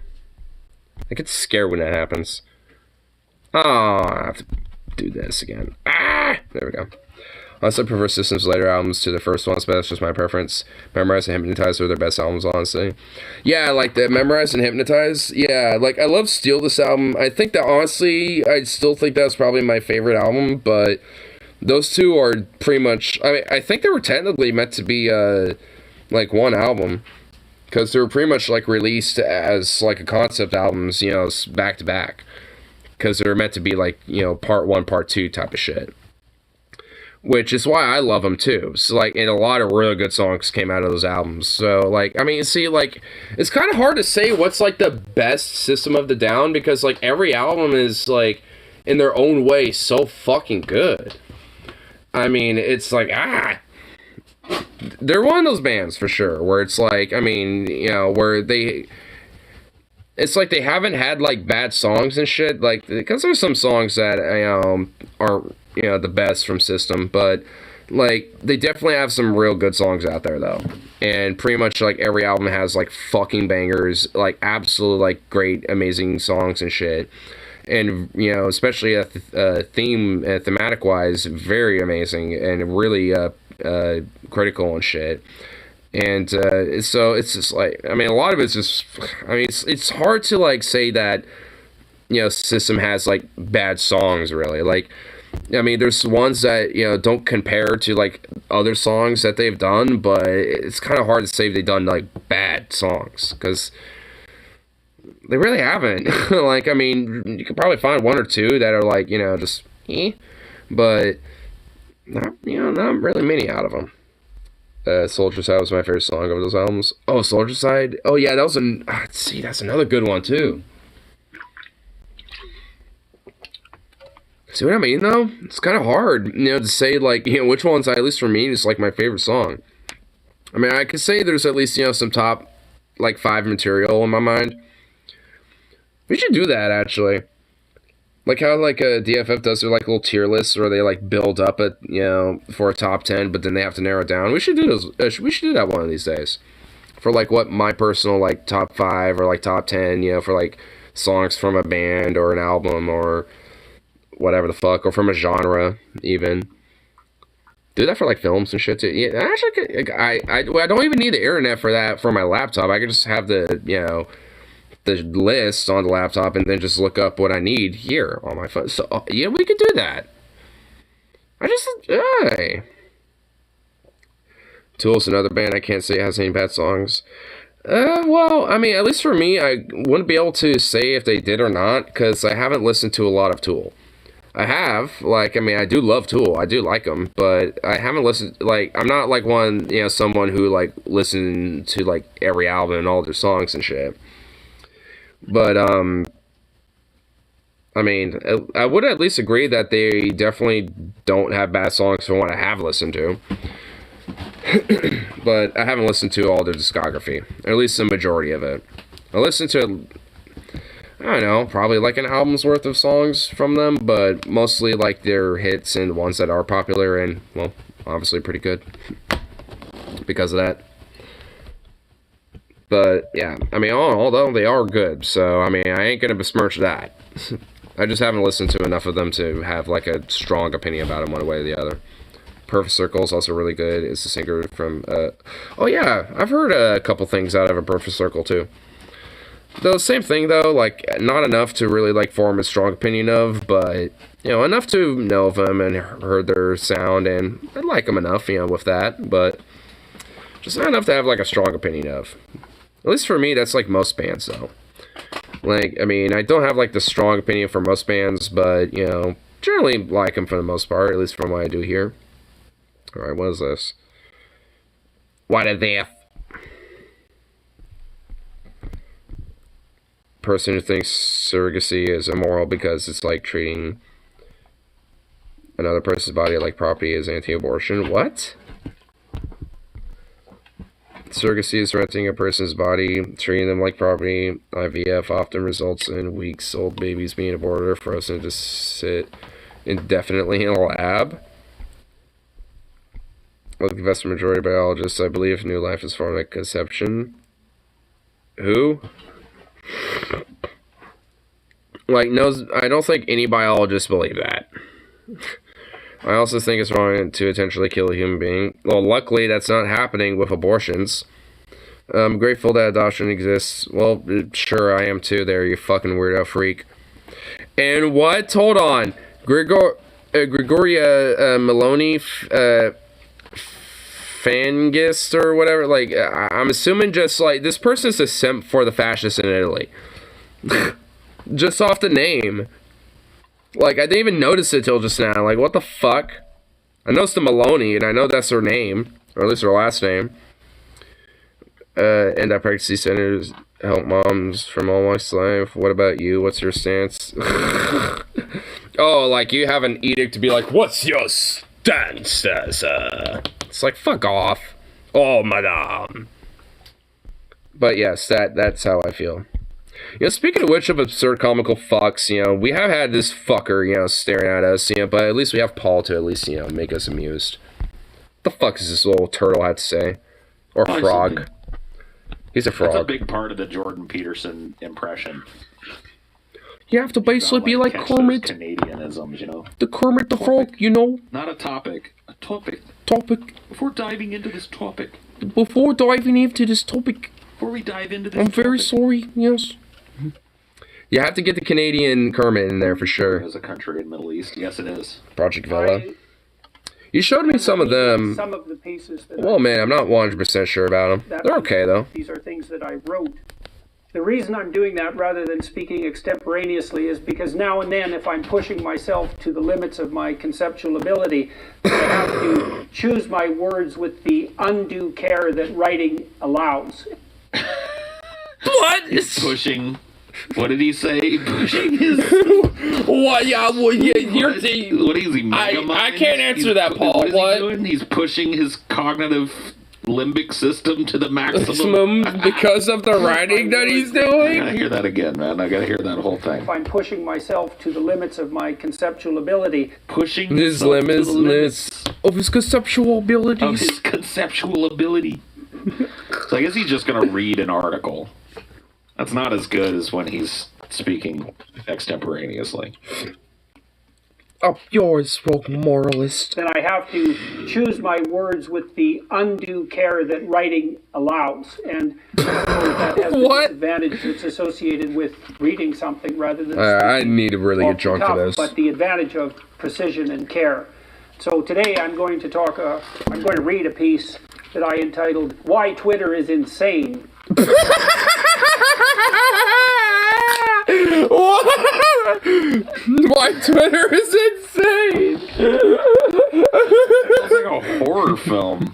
Speaker 1: I get scared when that happens. Oh, I have to do this again. There we go. I also prefer System's later albums to the first ones, but that's just my preference. Memorize and Hypnotize are their best albums, honestly. Yeah, like the Memorize and Hypnotize. Yeah, like I love Steal this album. I think that honestly, I still think that's probably my favorite album, but those two are pretty much. I mean, I think they were technically meant to be like one album, because they were pretty much like released as like a concept albums, you know, back to back, because they were meant to be like, you know, part 1, part 2 type of shit. Which is why I love them too. So like, and a lot of really good songs came out of those albums. So like, I mean, see, like, it's kind of hard to say what's like the best System of the Down, because like every album is like in their own way so fucking good. I mean, it's like they're one of those bands for sure where it's like, I mean, you know, where it's like they haven't had like bad songs and shit, like, because there's some songs that aren't, you know, the best from System, but like they definitely have some real good songs out there though, and pretty much like every album has like fucking bangers, like absolute like great amazing songs and shit, and you know, especially thematic wise, very amazing and really critical and shit. And so it's just like, I mean, a lot of it's just, I mean, it's hard to like say that, you know, System has like bad songs really. Like, I mean, there's ones that, you know, don't compare to like other songs that they've done, but it's kind of hard to say they've done like bad songs, because they really haven't. Like, I mean, you could probably find one or two that are like, you know, just but not, you know, not really many out of them. Soldier Side was my favorite song of those albums. Oh, Soldier Side. Oh yeah, that was see, that's another good one too. See what I mean, though? It's kind of hard, you know, to say, like, you know, which one's, at least for me, is, like, my favorite song. I mean, I could say there's at least, you know, some top, like, 5 material in my mind. We should do that, actually. Like how, like, DFF does their, like, little tier lists where they, like, build up it, you know, for a top 10, but then they have to narrow it down. We should do those. We should do that one of these days. For, like, what my personal, like, top 5 or, like, top 10, you know, for, like, songs from a band or an album or whatever the fuck, or from a genre, even. Do that for, like, films and shit, too. Yeah, actually, I don't even need the internet for that for my laptop. I could just have the, you know, the list on the laptop and then just look up what I need here on my phone. So, yeah, we could do that. Hey. Toil's another band I can't say has any bad songs. Well, I mean, at least for me, I wouldn't be able to say if they did or not, because I haven't listened to a lot of Toil. I have, like, I mean, I do love Toil, I do like them, but I haven't listened, like, I'm not, like, someone who, like, listened to, like, every album and all their songs and shit. But, I mean, I would at least agree that they definitely don't have bad songs from what I have listened to. But I haven't listened to all their discography, or at least the majority of it. I listened to, I don't know, probably like an album's worth of songs from them, but mostly like their hits and ones that are popular and, well, obviously pretty good because of that. But, yeah, I mean, although they are good, so, I mean, I ain't gonna besmirch that. I just haven't listened to enough of them to have, like, a strong opinion about them one way or the other. Perfect Circle is also really good. It's the singer from, oh, yeah, I've heard a couple things out of A Perfect Circle, too. Though, same thing, though, like, not enough to really, like, form a strong opinion of, but, you know, enough to know of them and heard their sound, and I like them enough, you know, with that, but just not enough to have, like, a strong opinion of. At least for me, that's, like, most bands, though. Like, I mean, I don't have, like, the strong opinion for most bands, but, you know, generally like them for the most part, at least from what I do here. Alright, what is this? What is this? Person who thinks surrogacy is immoral because it's like treating another person's body like property is anti-abortion. What? Surrogacy is renting a person's body, treating them like property. IVF often results in weeks-old babies being aborted or frozen to sit indefinitely in a lab. Like the vast majority of biologists, I believe new life is formed at conception. Who? Like, no, I don't think any biologists believe that. I also think it's wrong to intentionally kill a human being. Well, luckily that's not happening with abortions. I'm grateful that adoption exists. Well, sure I am too there, you fucking weirdo freak. And what? Hold on. Gregoria Maloney Fangist or whatever, like, I'm assuming just, like, this person's a simp for the fascists in Italy. Just off the name. Like, I didn't even notice it till just now. Like, what the fuck? I noticed the Maloney, and I know that's her name. Or at least her last name. Anti-pregnancy centers help moms from all walks of life. What about you? What's your stance? Oh, like, you have an edict to be like, what's your stance? It's like, fuck off. Oh, madame. But yes, that's how I feel. You know, speaking of which, of absurd comical fucks, you know, we have had this fucker, you know, staring at us, you know, but at least we have Paul to at least, you know, make us amused. What the fuck is this little turtle had to say? Or frog. He's a frog.
Speaker 8: That's a big part of the Jordan Peterson impression.
Speaker 1: You have to basically be like Kermit.
Speaker 8: Canadianisms, you know.
Speaker 1: The Kermit the Frog, you know.
Speaker 8: Not a topic. A topic.
Speaker 1: Topic.
Speaker 8: Before diving into this topic.
Speaker 1: Before diving into this topic.
Speaker 8: Before we dive into this
Speaker 1: I'm very sorry, yes. You have to get the Canadian Kermit in there for sure.
Speaker 8: As a country in the Middle East, yes it is.
Speaker 1: Project Vela. You showed me some of them.
Speaker 9: Some of the pieces that
Speaker 1: well, man, I'm not 100% sure about them. They're okay, though.
Speaker 9: These are things that I wrote. The reason I'm doing that rather than speaking extemporaneously is because now and then, if I'm pushing myself to the limits of my conceptual ability, I have to choose my words with the undue care that writing allows.
Speaker 1: What?
Speaker 8: He's pushing. What did he say? Pushing his.
Speaker 1: What? Yeah. Well, yeah. You're.
Speaker 8: What is he?
Speaker 1: I can't answer that, Paul.
Speaker 8: What is he doing? He's pushing his cognitive limbic system to the maximum
Speaker 1: because of the writing that he's
Speaker 8: I
Speaker 1: doing.
Speaker 8: gotta hear that again, man. I gotta hear that whole thing.
Speaker 9: If I'm pushing myself to the limits of my conceptual ability,
Speaker 8: Pushing
Speaker 1: his limits of his conceptual abilities.
Speaker 8: Of his conceptual ability. So I guess he's just gonna read an article. That's not as good as when he's speaking extemporaneously.
Speaker 1: Up yours, rogue moralist.
Speaker 9: then I have to choose my words with the undue care that writing allows. And I suppose that has the disadvantage that's associated with reading something rather than
Speaker 1: I need to really get drunk for this.
Speaker 9: But the advantage of precision and care. So today I'm going to read a piece that I entitled, Why Twitter is Insane.
Speaker 1: Why Twitter is insane.
Speaker 8: It's like a horror film.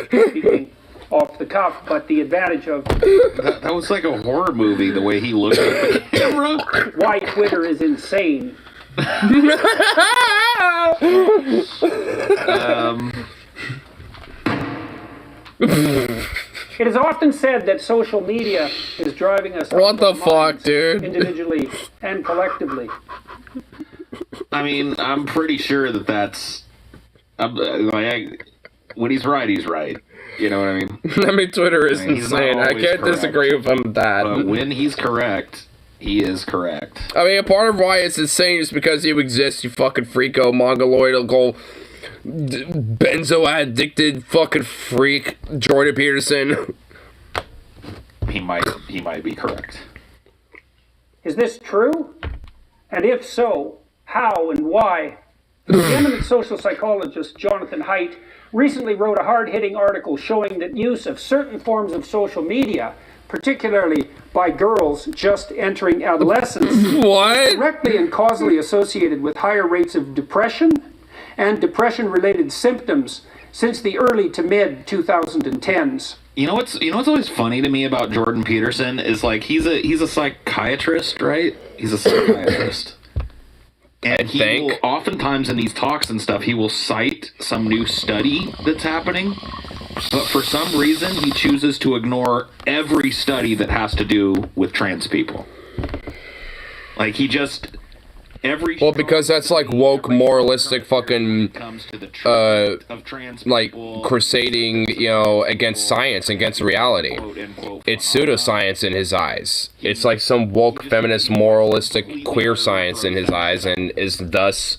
Speaker 9: Speaking off the cuff, but the advantage of
Speaker 8: that was like a horror movie. The way he looked at the camera.
Speaker 9: Why Twitter is insane. It is often said that social media is driving us.
Speaker 1: What the fuck, dude?
Speaker 9: Individually and collectively.
Speaker 8: I mean, I'm pretty sure that's. When he's right, he's right. You know what I mean?
Speaker 1: I mean, Twitter is insane. I can't disagree with him with that.
Speaker 8: But when he's correct, he is correct.
Speaker 1: I mean, a part of why it's insane is because you exist, you fucking freako, mongoloidal, benzo-addicted fucking freak, Jordan Peterson.
Speaker 8: He might be correct.
Speaker 9: Is this true? And if so, how and why? The eminent social psychologist Jonathan Haidt recently wrote a hard-hitting article showing that use of certain forms of social media, particularly by girls just entering adolescence, is directly and causally associated with higher rates of depression and depression-related symptoms since the early to mid 2010s.
Speaker 8: You know what's always funny to me about Jordan Peterson is like he's a psychiatrist, right? He's a psychiatrist. And he will, oftentimes in these talks and stuff, he will cite some new study that's happening, but for some reason he chooses to ignore every study that has to do with trans people. Like he just
Speaker 1: Well, because that's like woke, moralistic, fucking, like crusading, you know, against science, against reality. It's pseudoscience in his eyes. It's like some woke, feminist, moralistic, queer science in his eyes, and is thus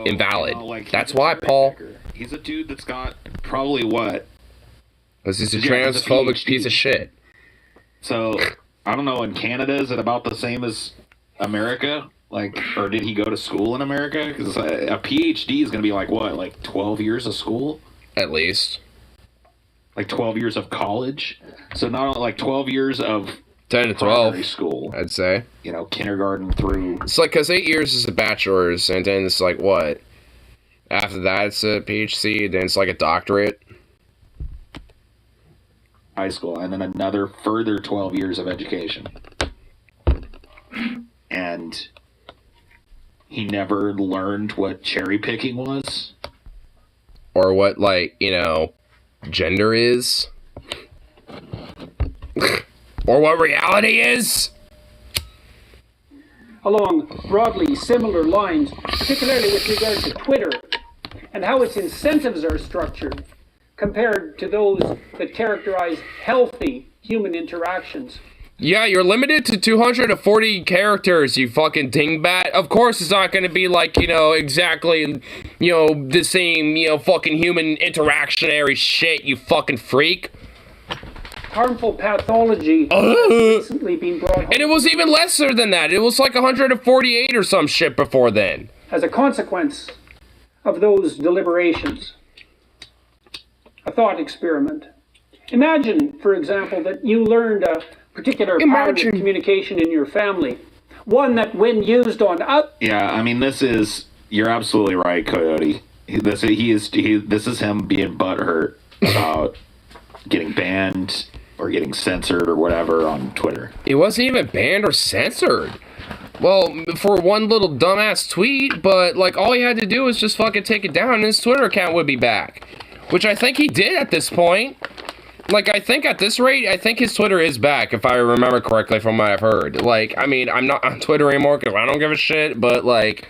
Speaker 1: invalid. That's why, Paul.
Speaker 8: He's a dude that's got probably what?
Speaker 1: Because he's a transphobic piece of shit.
Speaker 8: So, I don't know, in Canada, is it about the same as America? Like, or did he go to school in America? Because a PhD is going to be like, what, like 12 years of school?
Speaker 1: At least.
Speaker 8: Like 12 years of college? So not like 12 years of
Speaker 1: 10 to 12
Speaker 8: school,
Speaker 1: I'd say.
Speaker 8: You know, kindergarten through...
Speaker 1: It's like, because 8 years is a bachelor's, and then it's like, what? After that, it's a PhD, then it's like a doctorate.
Speaker 8: High school, and then another further 12 years of education. And he never learned what cherry picking was?
Speaker 1: Or what, like, you know, gender is? Or what reality is?
Speaker 9: Along broadly similar lines, particularly with regard to Twitter and how its incentives are structured compared to those that characterize healthy human interactions.
Speaker 1: Yeah, you're limited to 240 characters, you fucking dingbat. Of course it's not gonna be like, you know, exactly, you know, the same, you know, fucking human interactionary shit, you fucking freak.
Speaker 9: Harmful pathology has recently been brought home.
Speaker 1: And it was even lesser than that. It was like 148 or some shit before then.
Speaker 9: As a consequence of those deliberations. A thought experiment. Imagine, for example, that you learned a particular pattern of communication in your family. One that when used on...
Speaker 8: Yeah, I mean, you're absolutely right, Coyote. This is him being butthurt about getting banned or getting censored or whatever on Twitter.
Speaker 1: It wasn't even banned or censored. Well, for one little dumbass tweet, but like all he had to do was just fucking take it down and his Twitter account would be back. Which I think he did at this point. Like, I think at this rate, I think his Twitter is back, if I remember correctly from what I've heard. Like, I mean, I'm not on Twitter anymore because I don't give a shit, but like,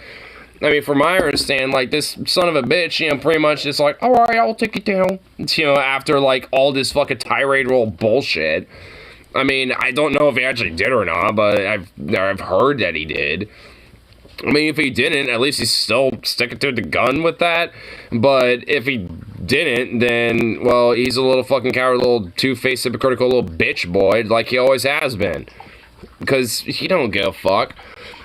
Speaker 1: I mean, from my understanding, like, this son of a bitch, you know, pretty much just like, alright, I'll take it down. You know, after like all this fucking tirade roll bullshit. I mean, I don't know if he actually did or not, but I've heard that he did. I mean, if he didn't, at least he's still sticking to the gun with that. But if he didn't, then, well, he's a little fucking coward, little two-faced, hypocritical little bitch boy, like he always has been. Because he don't give a fuck.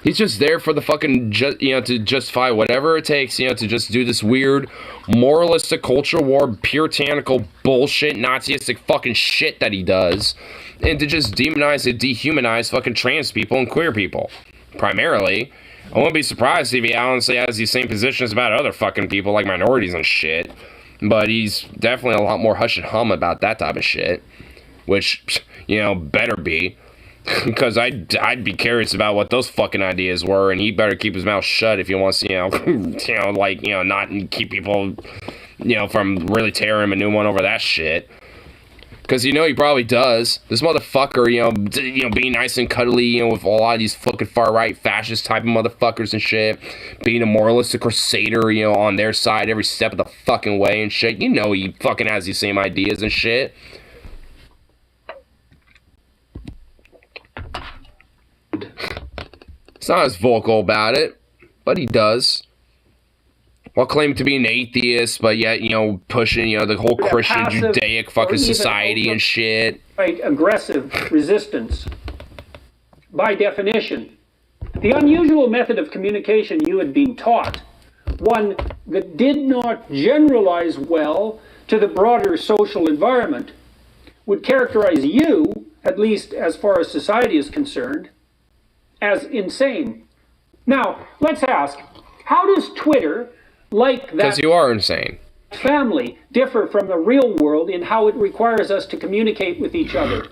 Speaker 1: He's just there for the fucking, you know, to justify whatever it takes, you know, to just do this weird, moralistic, culture war, puritanical bullshit, Nazistic fucking shit that he does. And to just demonize and dehumanize fucking trans people and queer people. Primarily. I wouldn't be surprised if he honestly has these same positions about other fucking people, like minorities and shit. But he's definitely a lot more hush and hum about that type of shit. Which, you know, better be. Because I'd be curious about what those fucking ideas were, and he better keep his mouth shut if he wants to, not keep people, you know, from really tearing him a new one over that shit. Because, you know, he probably does. This motherfucker, you know, being nice and cuddly, you know, with a lot of these fucking far-right fascist type of motherfuckers and shit. Being a moralistic crusader, you know, on their side every step of the fucking way and shit. You know he fucking has these same ideas and shit. He's not as vocal about it, but he does. While claiming to be an atheist, but yet, you know, pushing, you know, the whole Christian, Judaic fucking society and shit.
Speaker 9: Right, aggressive resistance. By definition, the unusual method of communication you had been taught, one that did not generalize well to the broader social environment, would characterize you, at least as far as society is concerned, as insane. Now, let's ask, how does Twitter, like that...
Speaker 1: Because you are insane.
Speaker 9: ...family differ from the real world in how it requires us to communicate with each other?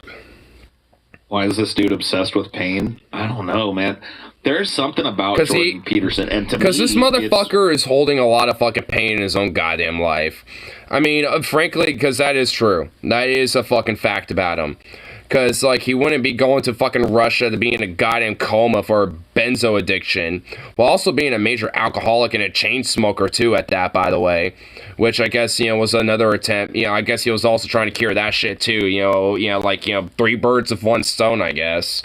Speaker 8: Why is this dude obsessed with pain? I don't know, man. There's something about Jordan Peterson, and to me,
Speaker 1: because this motherfucker is holding a lot of fucking pain in his own goddamn life. I mean, frankly, because that is true. That is a fucking fact about him. Because, like, he wouldn't be going to fucking Russia to be in a goddamn coma for a benzo addiction, while also being a major alcoholic and a chain smoker, too, at that, by the way. Which I guess, was another attempt. I guess he was also trying to cure that shit, too. Like, three birds with one stone, I guess.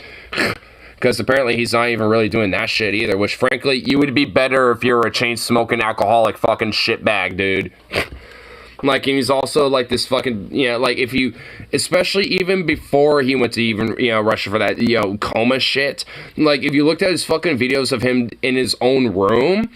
Speaker 1: Because apparently he's not even really doing that shit either, which, frankly, you would be better if you're a chain-smoking alcoholic fucking shitbag, dude. Like, and he's also, like, this fucking, like, if you, especially even before he went to even, Russia for that, coma shit, like, if you looked at his fucking videos of him in his own room,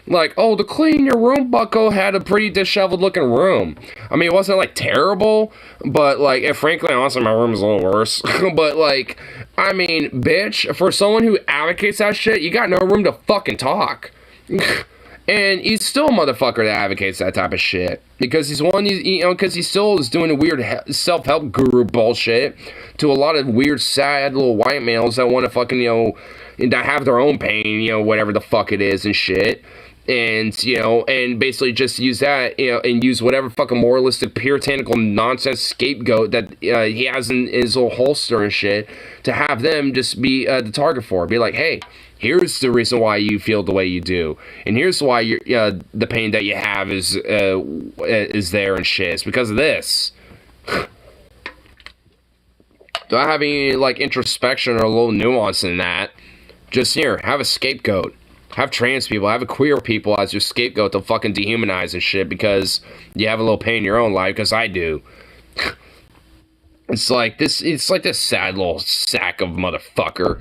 Speaker 1: like, oh, to clean your room, bucko, had a pretty disheveled looking room. I mean, it wasn't, like, terrible, but, like, and frankly, honestly, my room is a little worse, but, like, I mean, bitch, for someone who advocates that shit, you got no room to fucking talk. And he's still a motherfucker that advocates that type of shit. Because he's because he still is doing a weird self-help guru bullshit to a lot of weird, sad little white males that want to fucking, that have their own pain, whatever the fuck it is and shit. And, and basically just use that, and use whatever fucking moralistic, puritanical nonsense scapegoat that he has in his little holster and shit to have them just be the target for. Be like, hey, here's the reason why you feel the way you do, and here's why the pain that you have is there and shit. It's because of this. Do I have any, like, introspection or a little nuance in that? Just here, have a scapegoat. Have trans people, have a queer people as your scapegoat to fucking dehumanize and shit because you have a little pain in your own life, because I do. It's like this sad little sack of motherfucker.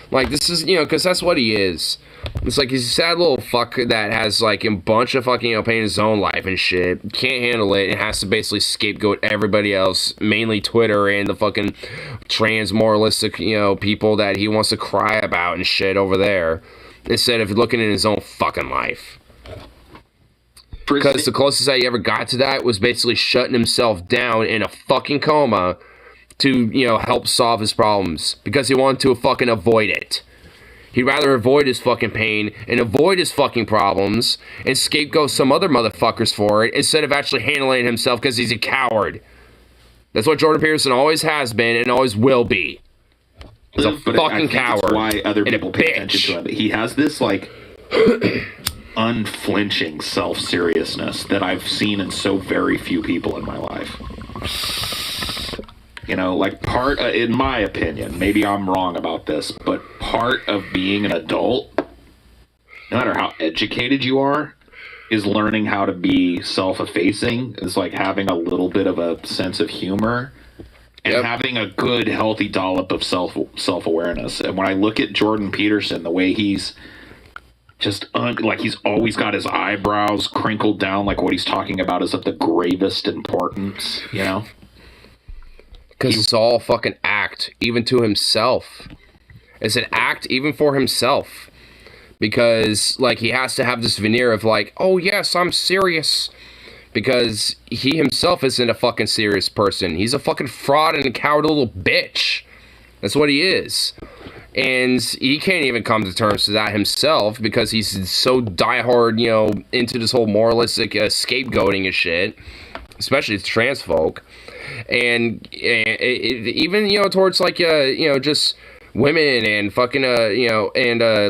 Speaker 1: Like, this is, because that's what he is. It's like he's a sad little fuck that has, like, a bunch of fucking, pain in his own life and shit. Can't handle it and has to basically scapegoat everybody else, mainly Twitter and the fucking trans moralistic, people that he wants to cry about and shit over there, instead of looking in his own fucking life. Because the closest that he ever got to that was basically shutting himself down in a fucking coma to, help solve his problems. Because he wanted to fucking avoid it. He'd rather avoid his fucking pain and avoid his fucking problems and scapegoat some other motherfuckers for it instead of actually handling it himself because he's a coward. That's what Jordan Peterson always has been and always will be. He's a fucking coward.
Speaker 8: That's why other people pay
Speaker 1: bitch.
Speaker 8: attention to him. He has this, like, unflinching self-seriousness that I've seen in so very few people in my life. Like, part, in my opinion, maybe I'm wrong about this, but part of being an adult, no matter how educated you are, is learning how to be self-effacing. It's like having a little bit of a sense of humor and having a good, healthy dollop of self-awareness. And when I look at Jordan Peterson, the way he's just, like, he's always got his eyebrows crinkled down, like what he's talking about is of the gravest importance,
Speaker 1: Because it's all fucking act, even to himself. It's an act even for himself. Because, like, he has to have this veneer of, like, oh, yes, I'm serious. Because he himself isn't a fucking serious person. He's a fucking fraud and a coward little bitch. That's what he is. And he can't even come to terms to that himself because he's so diehard, into this whole moralistic scapegoating and shit. Especially trans folk. And even, towards, like, just women and fucking,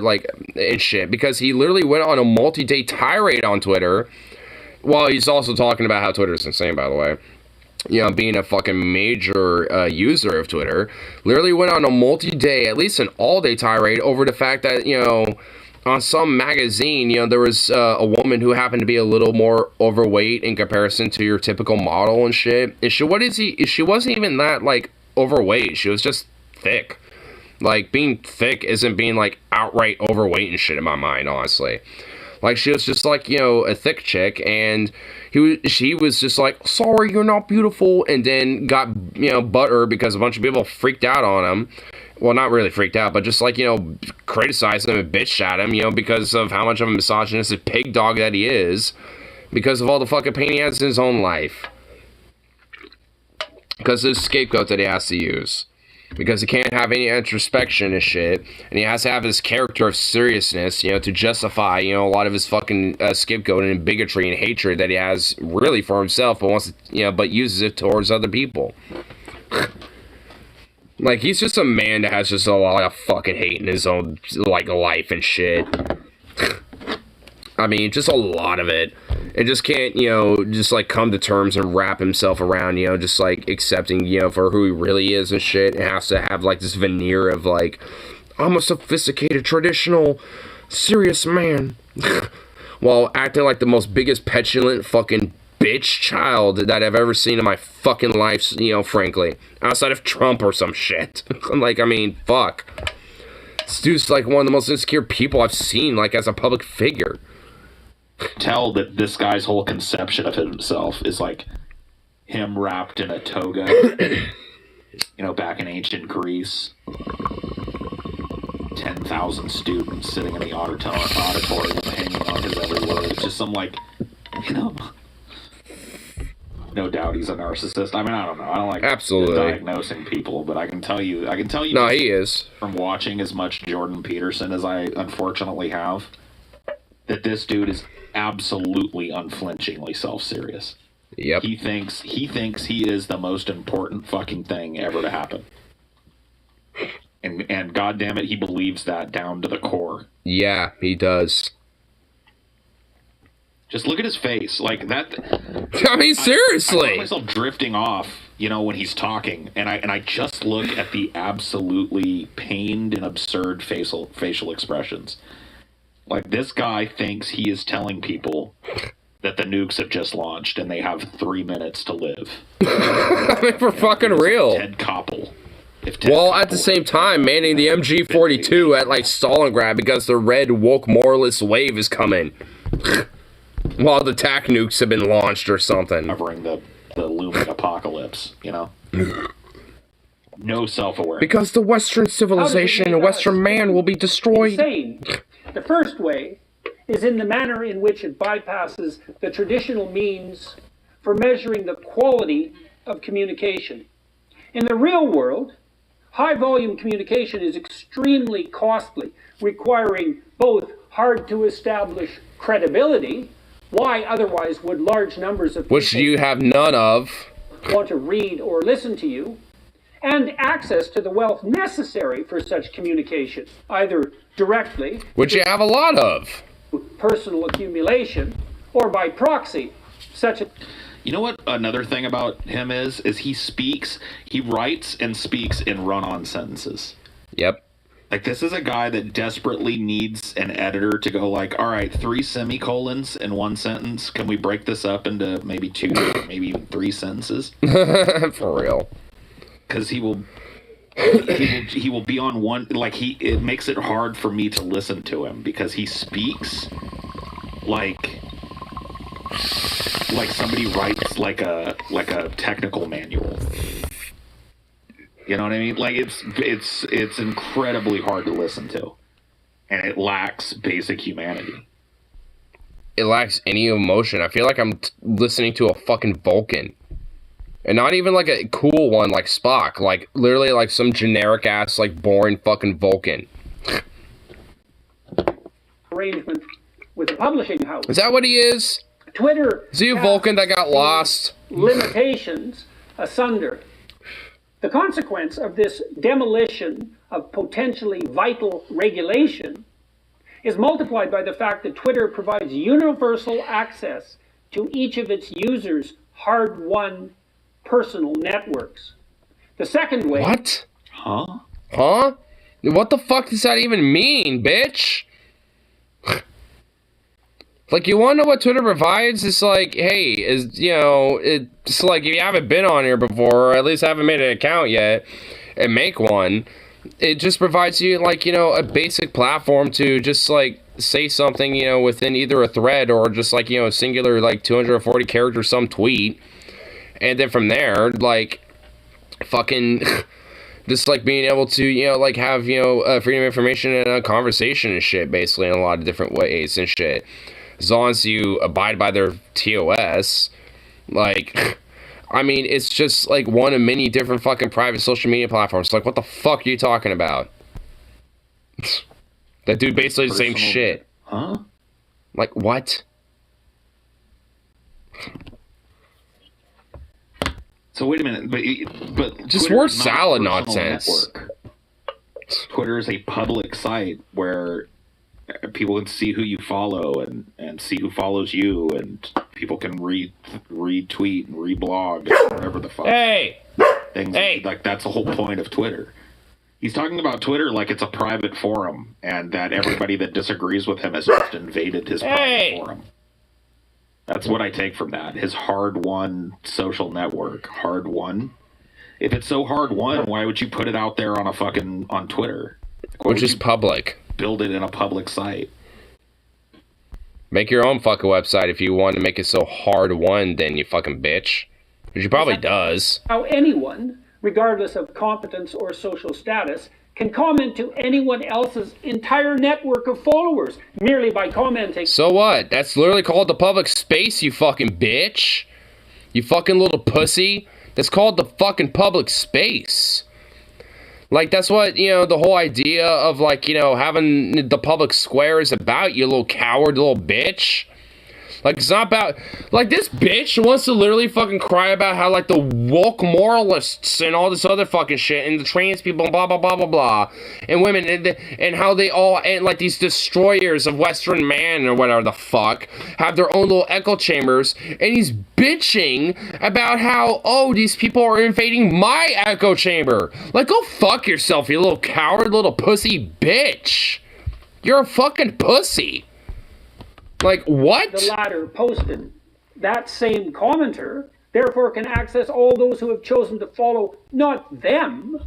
Speaker 1: like, and shit. Because he literally went on a multi-day tirade on Twitter. Well, he's also talking about how Twitter's insane, by the way. Being a fucking major user of Twitter. Literally went on a multi-day, at least an all-day tirade over the fact that, on some magazine, there was a woman who happened to be a little more overweight in comparison to your typical model and shit. And she wasn't even that, like, overweight. She was just thick. Like, being thick isn't being, like, outright overweight and shit in my mind, honestly. Like, she was just, like, a thick chick, and she was just like, sorry, you're not beautiful, and then got, butthurt because a bunch of people freaked out on him. Well, not really freaked out, but just, like, criticized him and bitched at him, because of how much of a misogynistic pig dog that he is, because of all the fucking pain he has in his own life. Because of the scapegoat that he has to use. Because he can't have any introspection and shit, and he has to have this character of seriousness, to justify, a lot of his fucking scapegoating and bigotry and hatred that he has really for himself, but wants to, but uses it towards other people. Like, he's just a man that has just a lot of fucking hate in his own, like, life and shit. I mean, just a lot of it. And just can't, you know, just, like, come to terms and wrap himself around, you know, just, like, accepting, you know, for who he really is and shit. And has to have, like, this veneer of, like, I'm a sophisticated, traditional, serious man. While acting like the most biggest petulant fucking bitch child that I've ever seen in my fucking life, you know, frankly. Outside of Trump or some shit. Like, I mean, fuck. This dude's, like, one of the most insecure people I've seen, like, as a public figure.
Speaker 8: Tell that this guy's whole conception of himself is like him wrapped in a toga, you know, back in ancient Greece. 10,000 students sitting in the auditorium hanging on his every word. It's just some, like, you know, no doubt he's a narcissist. I mean, I don't know. I don't like diagnosing people, but I can tell you.
Speaker 1: No, he is.
Speaker 8: From watching as much Jordan Peterson as I unfortunately have, that this dude is absolutely unflinchingly self-serious.
Speaker 1: Yep.
Speaker 8: He thinks he is the most important fucking thing ever to happen. And goddamn it, he believes that down to the core.
Speaker 1: Yeah, he does.
Speaker 8: Just look at his face, like that.
Speaker 1: I mean, seriously.
Speaker 8: I find myself drifting off, you know, when he's talking, and I just look at the absolutely pained and absurd facial expressions. Like, this guy thinks he is telling people that the nukes have just launched and they have 3 minutes to live.
Speaker 1: I mean, for fucking real.
Speaker 8: Ted Koppel.
Speaker 1: At the same time, manning the MG-42 at, like, Stalingrad because the red woke moralist wave is coming. While the TAC nukes have been launched or something.
Speaker 8: Covering the looming apocalypse, you know? No self-awareness.
Speaker 1: Because the Western civilization and Western man will be destroyed.
Speaker 9: Insane. The first way is in the manner in which it bypasses the traditional means for measuring the quality of communication. In the real world, high-volume communication is extremely costly, requiring both hard-to-establish credibility. Why otherwise would large numbers of people,
Speaker 1: which you have none of,
Speaker 9: want to read or listen to you, and access to the wealth necessary for such communication, either directly,
Speaker 1: which you have a lot of,
Speaker 9: personal accumulation, or by proxy, such a...
Speaker 8: You know what another thing about him is he writes and speaks in run-on sentences.
Speaker 1: Yep.
Speaker 8: Like, this is a guy that desperately needs an editor to go like, all right, 3 semicolons in one sentence. Can we break this up into maybe 2, maybe even 3 sentences?
Speaker 1: For real.
Speaker 8: Because he will be on one, like, it makes it hard for me to listen to him because he speaks like somebody writes like a technical manual. You know what I mean? Like, it's incredibly hard to listen to, and it lacks basic humanity.
Speaker 1: It lacks any emotion. I feel like I'm listening to a fucking Vulcan. And not even like a cool one like Spock. Like, literally like some generic ass, like, boring fucking Vulcan.
Speaker 9: Arrangement with a publishing house.
Speaker 1: Is that what he is?
Speaker 9: Twitter.
Speaker 1: Is he a Vulcan that got lost?
Speaker 9: Limitations asunder. The consequence of this demolition of potentially vital regulation is multiplied by the fact that Twitter provides universal access to each of its users' hard-won personal networks. The second way...
Speaker 1: What? Huh? What the fuck does that even mean, bitch? Like, you want to know what Twitter provides? It's like, hey, it's like, if you haven't been on here before, or at least haven't made an account yet, and make one, it just provides you, like, you know, a basic platform to just, like, say something, you know, within either a thread or just, like, you know, a singular, like, 240 character some tweet. And then from there, like, fucking... just, like, being able to, you know, like, have, you know, freedom of information and a conversation and shit, basically, in a lot of different ways and shit. As long as you abide by their TOS, like, I mean, it's just, like, one of many different fucking private social media platforms. Like, what the fuck are you talking about? That dude basically the same shit.
Speaker 8: Huh?
Speaker 1: Like, what?
Speaker 8: So wait a minute, but
Speaker 1: Just
Speaker 8: Twitter
Speaker 1: word
Speaker 8: is not a
Speaker 1: salad
Speaker 8: personal
Speaker 1: nonsense.
Speaker 8: network. Twitter is a public site where people can see who you follow and see who follows you, and people can retweet and reblog, whatever the fuck.
Speaker 1: Hey!
Speaker 8: Things
Speaker 1: Hey!
Speaker 8: like that's the whole point of Twitter. He's talking about Twitter like it's a private forum, and that everybody that disagrees with him has just invaded his private forum. That's what I take from that. His hard-won social network. Hard-won? If it's so hard-won, why would you put it out there on Twitter?
Speaker 1: Which is public.
Speaker 8: Build it in a public site.
Speaker 1: Make your own fucking website if you want to make it so hard-won, then, you fucking bitch. Which he probably does.
Speaker 9: How anyone, regardless of competence or social status, can comment to anyone else's entire network of followers merely by commenting.
Speaker 1: So what? That's literally called the public space, you fucking bitch. You fucking little pussy. That's called the fucking public space. Like, that's what, the whole idea of, like, having the public square is about, you little coward little bitch. Like, it's not about, like, this bitch wants to literally fucking cry about how, like, the woke moralists and all this other fucking shit, and the trans people, blah, blah, blah, blah, blah, and women, and how they all, and, like, these destroyers of Western man, or whatever the fuck, have their own little echo chambers, and he's bitching about how, oh, these people are invading my echo chamber. Like, go fuck yourself, you little coward little pussy bitch. You're a fucking pussy. Like, what?
Speaker 9: The latter posted. That same commenter, therefore, can access all those who have chosen to follow not them,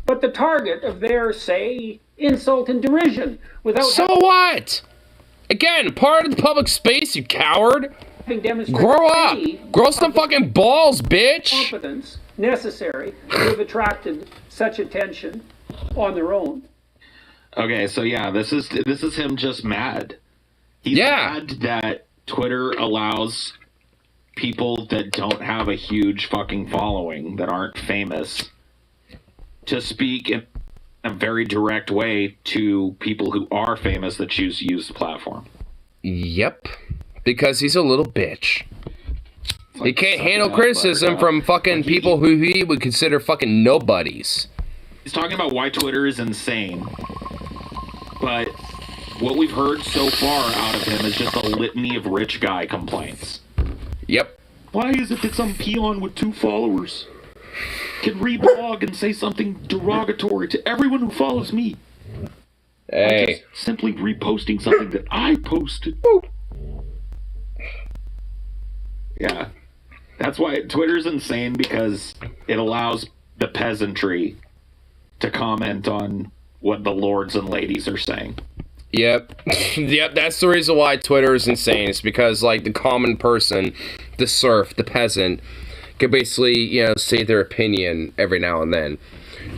Speaker 9: but the target of their, say, insult and derision. Without
Speaker 1: so what? Again, part of the public space, you coward. Grow up. Grow some fucking balls, bitch.
Speaker 9: Competence necessary to have attracted such attention on their own.
Speaker 8: Okay, so yeah, this is him just mad. He's mad that Twitter allows people that don't have a huge fucking following, that aren't famous, to speak in a very direct way to people who are famous that choose to use the platform.
Speaker 1: Yep. Because he's a little bitch. He can't handle criticism from fucking people who he would consider fucking nobodies.
Speaker 8: He's talking about why Twitter is insane, but what we've heard so far out of him is just a litany of rich guy complaints.
Speaker 1: Yep.
Speaker 8: Why is it that some peon with 2 followers can reblog and say something derogatory to everyone who follows me?
Speaker 1: Hey.
Speaker 8: I'm just simply reposting something that I posted. Yeah. That's why Twitter's insane, because it allows the peasantry to comment on what the lords and ladies are saying.
Speaker 1: Yep. Yep, that's the reason why Twitter is insane. It's because, like, the common person, the serf, the peasant, can basically, say their opinion every now and then.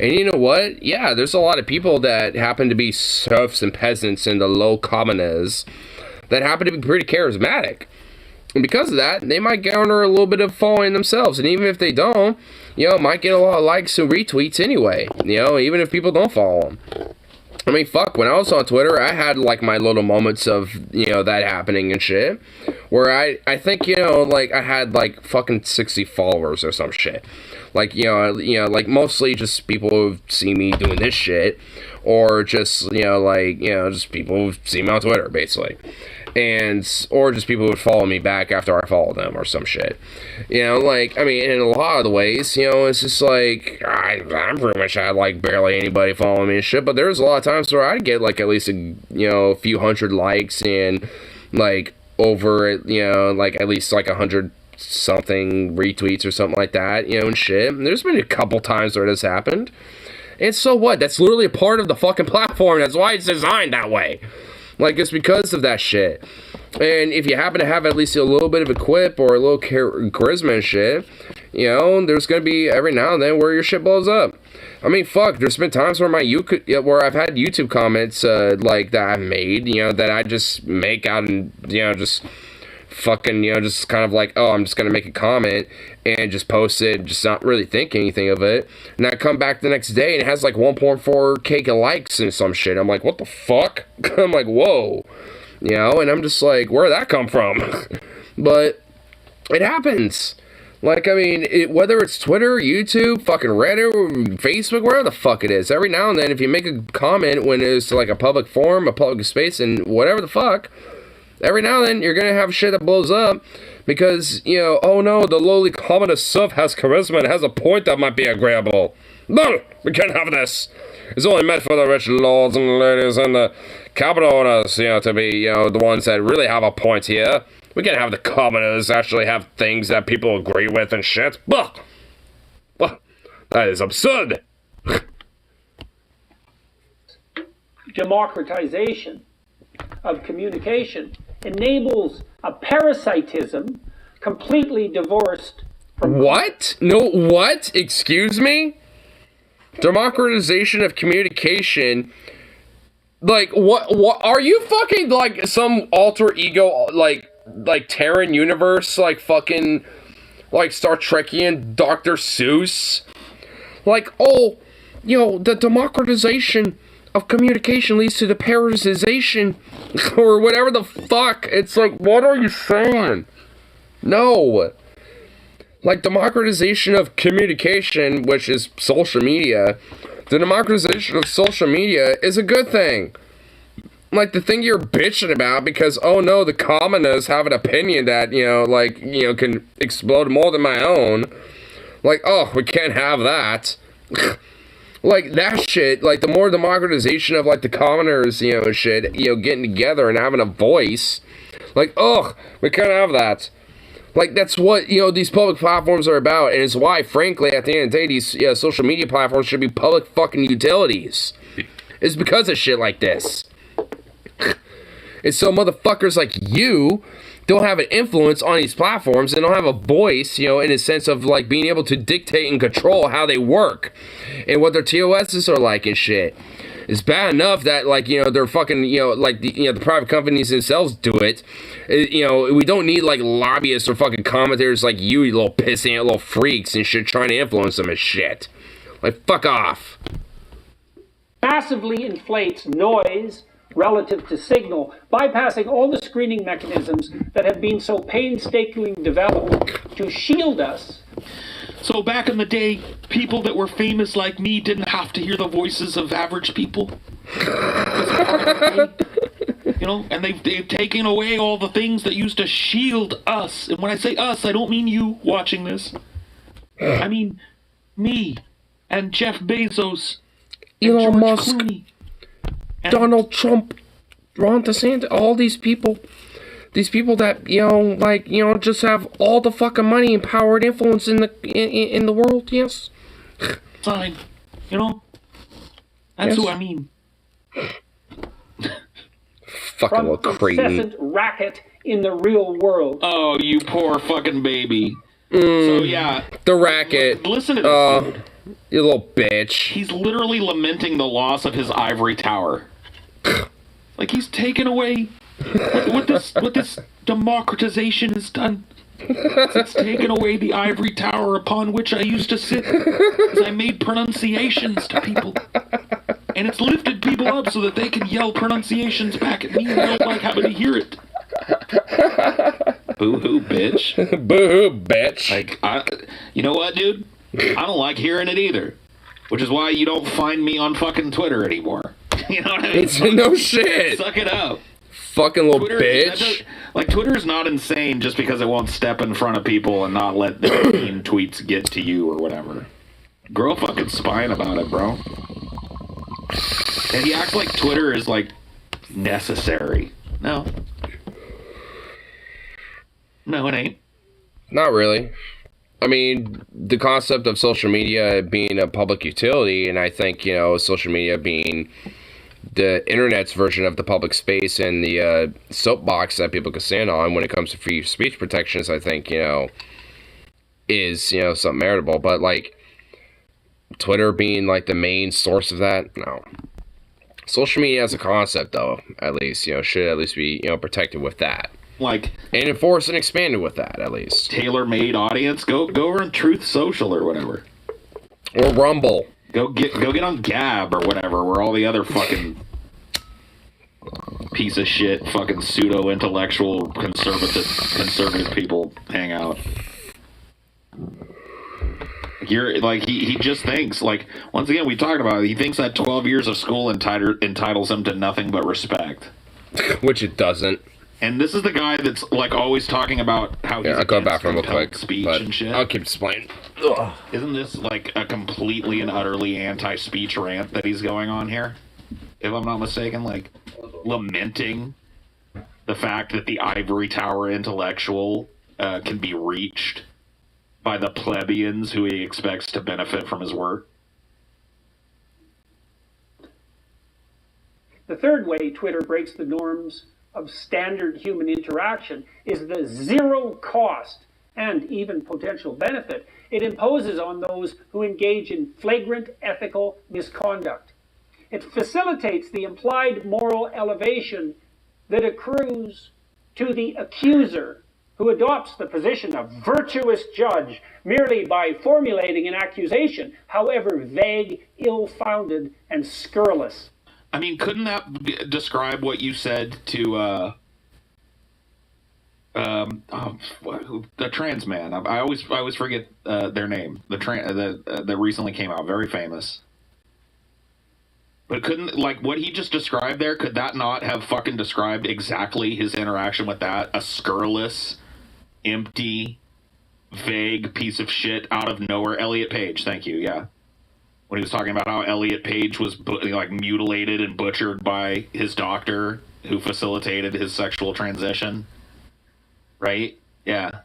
Speaker 1: And you know what? Yeah, there's a lot of people that happen to be serfs and peasants and the low commoners that happen to be pretty charismatic. And because of that, they might garner a little bit of following themselves. And even if they don't, might get a lot of likes and retweets anyway. Even if people don't follow them. I mean, fuck, when I was on Twitter, I had, like, my little moments of, that happening and shit. Where I think, like, I had, like, fucking 60 followers or some shit. Like, like, mostly just people who see me doing this shit. Or just, just people who see me on Twitter, basically. Or just people who would follow me back after I followed them or some shit. Like, I mean, in a lot of the ways, it's just like, I pretty much had, like, barely anybody following me and shit, but there was a lot of times where I'd get, like, at least a few hundred likes and, like, over, like, at least, like, 100 something retweets or something like that, and shit. And there's been a couple times where this happened. And so what? That's literally a part of the fucking platform. That's why it's designed that way. Like, it's because of that shit. And if you happen to have at least a little bit of a quip or a little charisma and shit, there's going to be every now and then where your shit blows up. I mean, fuck, there's been times where where I've had YouTube comments, like, that I've made, that I just make out and, just fucking, just kind of like, oh, I'm just going to make a comment and just post it, just not really think anything of it. And I come back the next day and it has like 1.4K likes and some shit. I'm like, what the fuck? I'm like, whoa. And I'm just like, where'd that come from? But it happens. Like, I mean, whether it's Twitter, YouTube, fucking Reddit, or Facebook, wherever the fuck it is, every now and then, if you make a comment when it's like a public forum, a public space, and whatever the fuck, every now and then you're gonna have shit that blows up because, you know, oh no, the lowly commonest serf has charisma and has a point that might be agreeable. No, we can't have this. It's only meant for the rich lords and ladies and the capital owners, you know, to be, you know, the ones that really have a point here. We can't have the commoners actually have things that people agree with and shit. Bah! Bah! That is absurd.
Speaker 9: Democratization of communication enables a parasitism completely divorced from...
Speaker 1: What? No, what? Excuse me? Democratization of communication... Like, what are you fucking, like, some alter ego, like Terran universe, like, fucking, like, Star Trekian Dr. Seuss? Like, oh, you know, the democratization of communication leads to the parasitization, or whatever the fuck. It's like, what are you saying? No. Like, democratization of communication, which is social media, the democratization of social media is a good thing. Like, the thing you're bitching about because, oh no, the commoners have an opinion that, you know, like, you know, can explode more than my own. Like, oh, we can't have that. Like, that shit, like, the more democratization of, like, the commoners, you know, shit, you know, getting together and having a voice. Like, oh, we can't have that. Like, that's what, you know, these public platforms are about, and it's why, frankly, at the end of the day, these social media platforms should be public fucking utilities. It's because of shit like this. It's so motherfuckers like you don't have an influence on these platforms and don't have a voice, you know, in a sense of, like, being able to dictate and control how they work and what their TOSs are like and shit. It's bad enough that, like, you know, they're fucking, you know, like, the private companies themselves do it. You know, we don't need, like, lobbyists or fucking commentators like you little pissant little freaks and shit trying to influence them and shit. Like, fuck off.
Speaker 9: Massively inflates noise relative to signal, bypassing all the screening mechanisms that have been so painstakingly developed to shield us.
Speaker 8: So back in the day, people that were famous like me didn't have to hear the voices of average people. You know, and they've taken away all the things that used to shield us. And when I say us, I don't mean you watching this. I mean me and Jeff Bezos, and
Speaker 1: Elon
Speaker 8: George
Speaker 1: Musk,
Speaker 8: Clooney, and
Speaker 1: Donald Trump, Ron DeSantis, all these people. These people that, you know, like, you know, just have all the fucking money and power and influence in the world, yes.
Speaker 8: Fine. You know? That's
Speaker 1: Yes.
Speaker 8: who I mean.
Speaker 1: Fucking
Speaker 9: From
Speaker 1: little cretin.
Speaker 9: incessant racket in the real world.
Speaker 8: Oh, you poor fucking baby. So, yeah.
Speaker 1: The racket.
Speaker 8: Listen to this dude.
Speaker 1: You little bitch.
Speaker 8: He's literally lamenting the loss of his ivory tower. Like, he's taken away... What this democratization has done, it's taken away the ivory tower upon which I used to sit as I made pronunciations to people. And it's lifted people up so that they can yell pronunciations back at me and I don't like having to hear it. Boo-hoo, bitch.
Speaker 1: Boo-hoo, bitch.
Speaker 8: Like, you know what, dude? I don't like hearing it either. Which is why you don't find me on fucking Twitter anymore. You know what I mean?
Speaker 1: It's no shit.
Speaker 8: Suck it up.
Speaker 1: Fucking little
Speaker 8: Twitter,
Speaker 1: bitch.
Speaker 8: Like, Twitter's not insane just because it won't step in front of people and not let their mean tweets get to you or whatever. Grow a fucking spine about it, bro. And he acts like Twitter is, like, necessary. No. No, it ain't.
Speaker 1: Not really. I mean, the concept of social media being a public utility, and I think, you know, social media being the internet's version of the public space and the soapbox that people can stand on when it comes to free speech protections, I think, you know, is, you know, something meritable. But, like, Twitter being, like, the main source of that, no. Social media as a concept, though, at least, you know, should at least be, you know, protected with that.
Speaker 8: Like,
Speaker 1: and enforced and expanded with that, at least.
Speaker 8: Tailor-made audience, go over on Truth Social or whatever.
Speaker 1: Or Rumble.
Speaker 8: Go get on Gab or whatever, where all the other fucking piece of shit, fucking pseudo-intellectual conservative people hang out. you're like he just thinks like once again we talked about it, he thinks that 12 years of school entitles him to nothing but respect,
Speaker 1: which it doesn't.
Speaker 8: And this is the guy that's like always talking about how he's
Speaker 1: I'll go back from real
Speaker 8: compelled
Speaker 1: quick,
Speaker 8: speech
Speaker 1: but
Speaker 8: and shit.
Speaker 1: I'll keep explaining.
Speaker 8: Isn't this like a completely and utterly anti-speech rant that he's going on here? If I'm not mistaken, like lamenting the fact that the ivory tower intellectual can be reached by the plebeians who he expects to benefit from his work.
Speaker 9: The third way Twitter breaks the norms of standard human interaction is the zero cost and even potential benefit it imposes on those who engage in flagrant ethical misconduct. It facilitates the implied moral elevation that accrues to the accuser who adopts the position of virtuous judge merely by formulating an accusation, however vague, ill-founded, and scurrilous.
Speaker 8: I mean, couldn't that describe what you said to the trans man? I always forget their name. That recently came out, very famous. But couldn't like what he just described there? Could that not have fucking described exactly his interaction with that? A scurrilous, empty, vague piece of shit out of nowhere. Elliot Page, thank you. Yeah. When he was talking about how Elliot Page was like mutilated and butchered by his doctor who facilitated his sexual transition. Right? Yeah.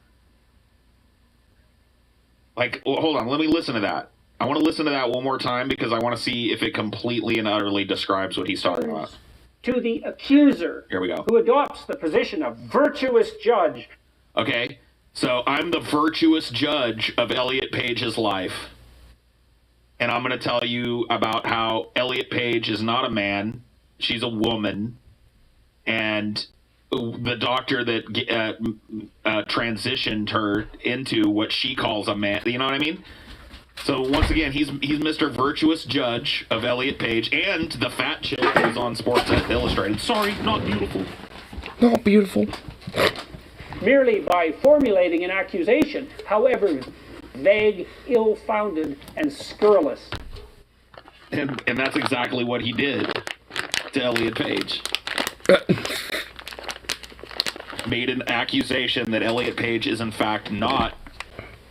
Speaker 8: Like, well, hold on, let me listen to that. I want to listen to that one more time because I want to see if it completely and utterly describes what he's talking about.
Speaker 9: To the accuser,
Speaker 8: here we go,
Speaker 9: who adopts the position of virtuous judge.
Speaker 8: Okay, so I'm the virtuous judge of Elliot Page's life. And I'm going to tell you about how Elliot Page is not a man. She's a woman. And the doctor that transitioned her into what she calls a man. You know what I mean? So once again, he's Mr. Virtuous Judge of Elliot Page and the fat chick who's on Sports Illustrated. Sorry, not beautiful.
Speaker 1: Not beautiful.
Speaker 9: Merely by formulating an accusation, however vague, ill-founded, and scurrilous.
Speaker 8: And that's exactly what he did to Elliot Page. Made an accusation that Elliot Page is in fact not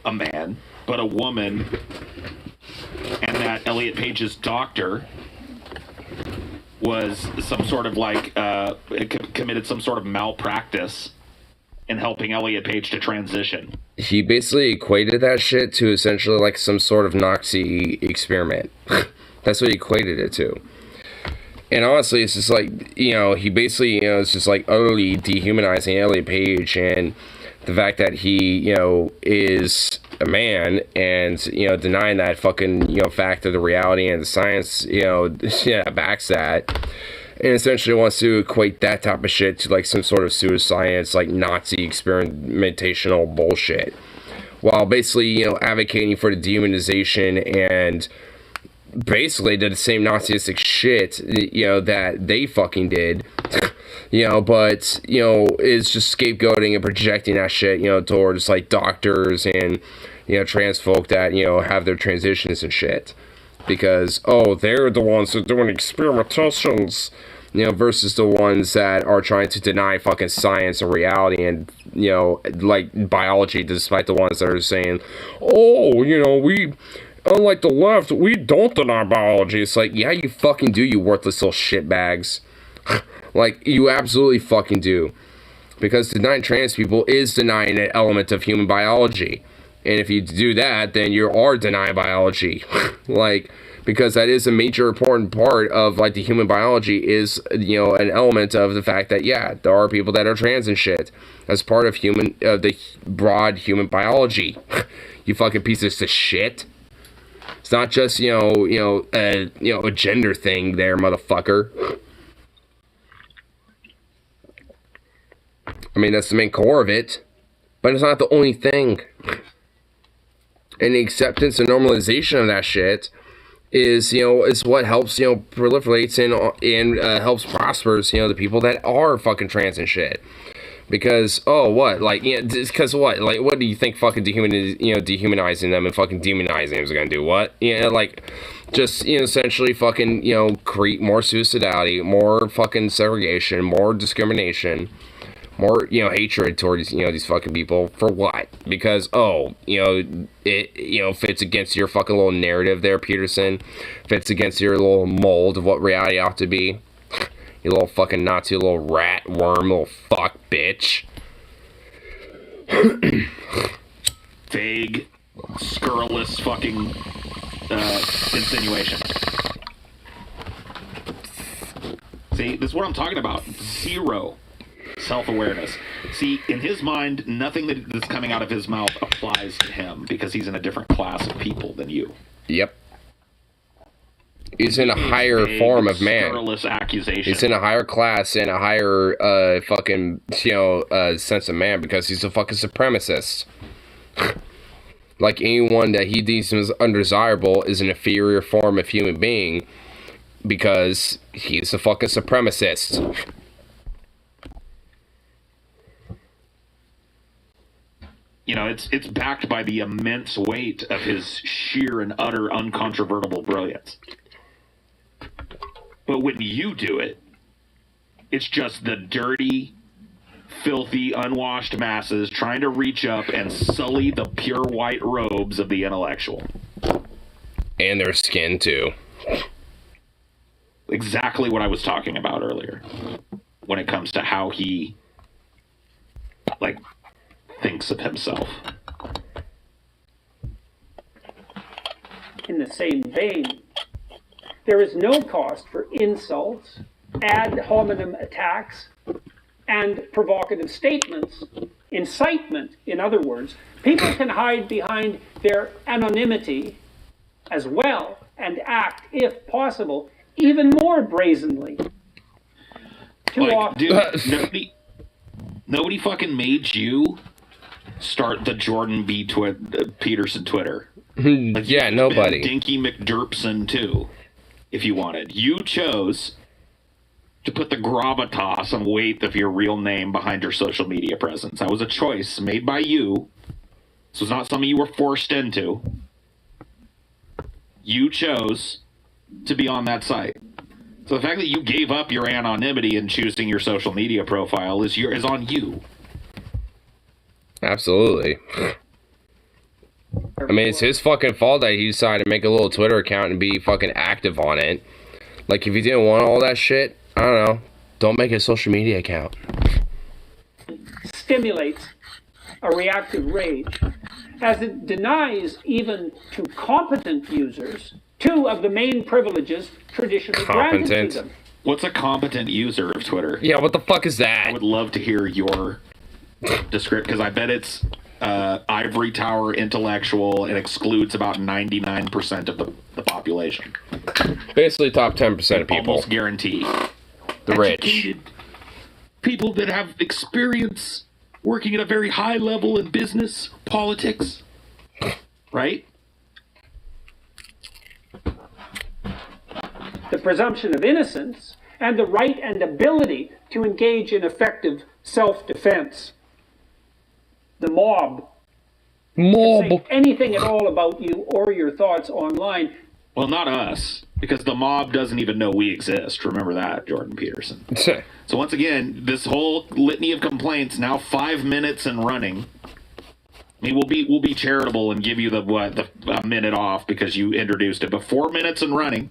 Speaker 8: a man, but a woman, and that Elliot Page's doctor was some sort of like committed some sort of malpractice in helping Elliot Page to transition.
Speaker 1: He basically equated that shit to essentially like some sort of Nazi experiment. That's what he equated it to. And honestly, it's just like, you know, he basically, you know, it's just like utterly dehumanizing Elliot Page and the fact that he, you know, is a man and, you know, denying that fucking, you know, fact of the reality and the science, you know, yeah, backs that. And essentially wants to equate that type of shit to like some sort of pseudoscience, like Nazi experimentational bullshit. While basically, you know, advocating for the dehumanization and basically did the same Nazistic shit, you know, that they fucking did. You know, but, you know, it's just scapegoating and projecting that shit, you know, towards like doctors and, you know, trans folk that, you know, have their transitions and shit. Because, oh, they're the ones that are doing experimentations, you know, versus the ones that are trying to deny fucking science and reality and, you know, like biology, despite the ones that are saying, oh, you know, we, unlike the left, we don't deny biology. It's like, yeah, you fucking do, you worthless little shitbags. Like, you absolutely fucking do. Because denying trans people is denying an element of human biology. And if you do that, then you are denying biology. Like, because that is a major important part of, like, the human biology is, you know, an element of the fact that, yeah, there are people that are trans and shit. That's part of the broad human biology. You fucking pieces of shit. It's not just, you know, a gender thing there, motherfucker. I mean, that's the main core of it. But it's not the only thing. And the acceptance and normalization of that shit is, you know, is what helps, you know, proliferates and helps prospers, you know, the people that are fucking trans and shit. Because what? Like, because what? Like, what do you think fucking dehumanizing them and fucking demonizing them is gonna do? What? Like, just essentially fucking create more suicidality, more fucking segregation, more discrimination, more hatred towards these fucking people for what? Because it fits against your fucking little narrative there, Peterson. Fits against your little mold of what reality ought to be. You little fucking Nazi, little rat, worm, little fuck, bitch.
Speaker 8: Vague, scurrilous fucking insinuation. See, this is what I'm talking about. Zero self-awareness. See, in his mind, nothing that's coming out of his mouth applies to him because he's in a different class of people than you.
Speaker 1: Yep. He's in a higher form of man. He's in a higher class and a higher sense of man because he's a fucking supremacist. Like anyone that he deems as undesirable is an inferior form of human being because he's a fucking supremacist.
Speaker 8: It's backed by the immense weight of his sheer and utter uncontrovertible brilliance. But when you do it, it's just the dirty, filthy, unwashed masses trying to reach up and sully the pure white robes of the intellectual.
Speaker 1: And their skin, too.
Speaker 8: Exactly what I was talking about earlier. When it comes to how he, thinks of himself.
Speaker 9: In the same vein, there is no cost for insults, ad hominem attacks, and provocative statements. Incitement, in other words. People can hide behind their anonymity as well and act, if possible, even more brazenly. Too often.
Speaker 8: Dude, nobody fucking made you start the Jordan B. Peterson Twitter.
Speaker 1: Yeah, nobody.
Speaker 8: Dinky McDerpson, too. If you wanted. You chose to put the gravitas and weight of your real name behind your social media presence. That was a choice made by you. This was not something you were forced into. You chose to be on that site. So the fact that you gave up your anonymity in choosing your social media profile is on you.
Speaker 1: Absolutely. I mean, it's his fucking fault that he decided to make a little Twitter account and be fucking active on it. Like, if you didn't want all that shit, I don't know. Don't make a social media account.
Speaker 9: Stimulates a reactive rage, as it denies even to competent users two of the main privileges traditionally granted to them.
Speaker 8: What's a competent user of Twitter?
Speaker 1: Yeah, what the fuck is that?
Speaker 8: I would love to hear your description, because I bet it's ivory tower intellectual and excludes about 99% of the population.
Speaker 1: Basically, top 10% of people.
Speaker 8: Almost guarantee.
Speaker 1: The rich.
Speaker 8: Educated people that have experience working at a very high level in business, politics, right?
Speaker 9: The presumption of innocence and the right and ability to engage in effective self-defense. The mob can say anything at all about you or your thoughts online.
Speaker 8: Well, not us, because the mob doesn't even know we exist. Remember that, Jordan Peterson. So once again, this whole litany of complaints, now 5 minutes and running. I mean, we'll be charitable and give you a minute off because you introduced it. But 4 minutes and running,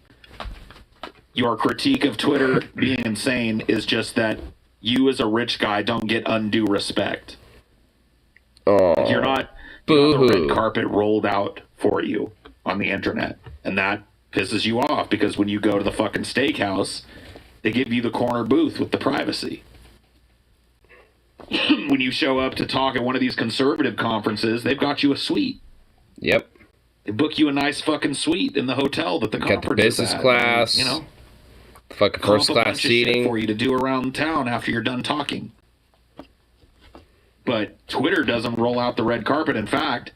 Speaker 8: your critique of Twitter being insane is just that you as a rich guy don't get undue respect.
Speaker 1: Oh,
Speaker 8: you're not the red carpet rolled out for you on the internet, and that pisses you off because when you go to the fucking steakhouse, they give you the corner booth with the privacy. When you show up to talk at one of these conservative conferences, they've got you a suite.
Speaker 1: Yep.
Speaker 8: They book you a nice fucking suite in the hotel that the conference
Speaker 1: got the business class,
Speaker 8: and, you know,
Speaker 1: fucking first class seating
Speaker 8: for you to do around town after you're done talking. But Twitter doesn't roll out the red carpet. In fact,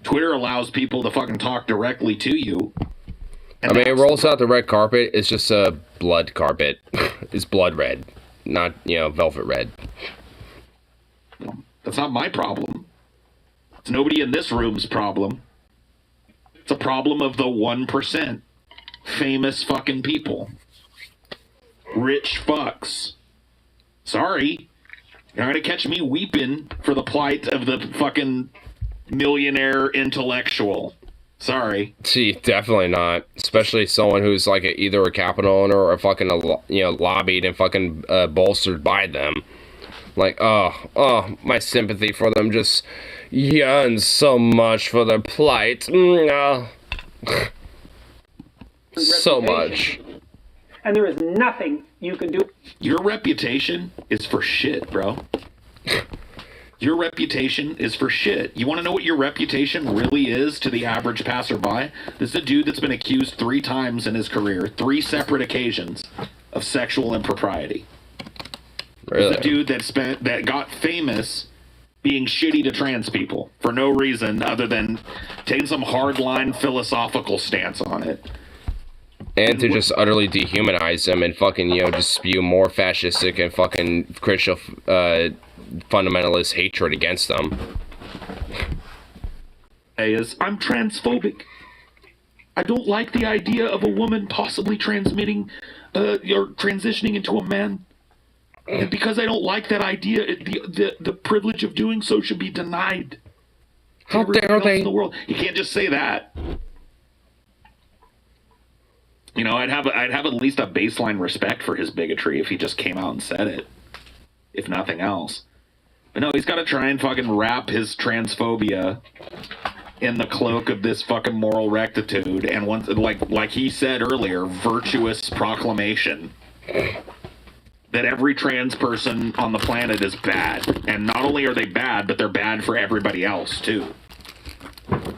Speaker 8: Twitter allows people to fucking talk directly to you.
Speaker 1: I mean, it rolls out the red carpet. It's just a blood carpet. It's blood red, not, velvet red.
Speaker 8: That's not my problem. It's nobody in this room's problem. It's a problem of the 1%. Famous fucking people. Rich fucks. Sorry. You're not gonna catch me weeping for the plight of the fucking millionaire intellectual. Sorry.
Speaker 1: See, definitely not. Especially someone who's like either a capital owner or fucking lobbied and fucking bolstered by them. Like, oh, my sympathy for them just yearns so much for their plight. So much.
Speaker 9: And there is nothing you can do.
Speaker 8: Your reputation is for shit, bro. Your reputation is for shit. You want to know what your reputation really is to the average passerby? This is a dude that's been accused 3 times in his career, 3 separate occasions, of sexual impropriety.
Speaker 1: Really?
Speaker 8: This is a dude that got famous being shitty to trans people for no reason other than taking some hardline philosophical stance on it.
Speaker 1: And to just utterly dehumanize them and fucking, just spew more fascistic and fucking Christian fundamentalist hatred against them.
Speaker 8: I'm transphobic. I don't like the idea of a woman possibly transmitting or transitioning into a man. And because I don't like that idea, the privilege of doing so should be denied.
Speaker 1: How dare they?
Speaker 8: In the world. You can't just say that. I'd have at least a baseline respect for his bigotry if he just came out and said it, if nothing else. But no, he's got to try and fucking wrap his transphobia in the cloak of this fucking moral rectitude and once, like he said earlier, virtuous proclamation that every trans person on the planet is bad, and not only are they bad, but they're bad for everybody else too.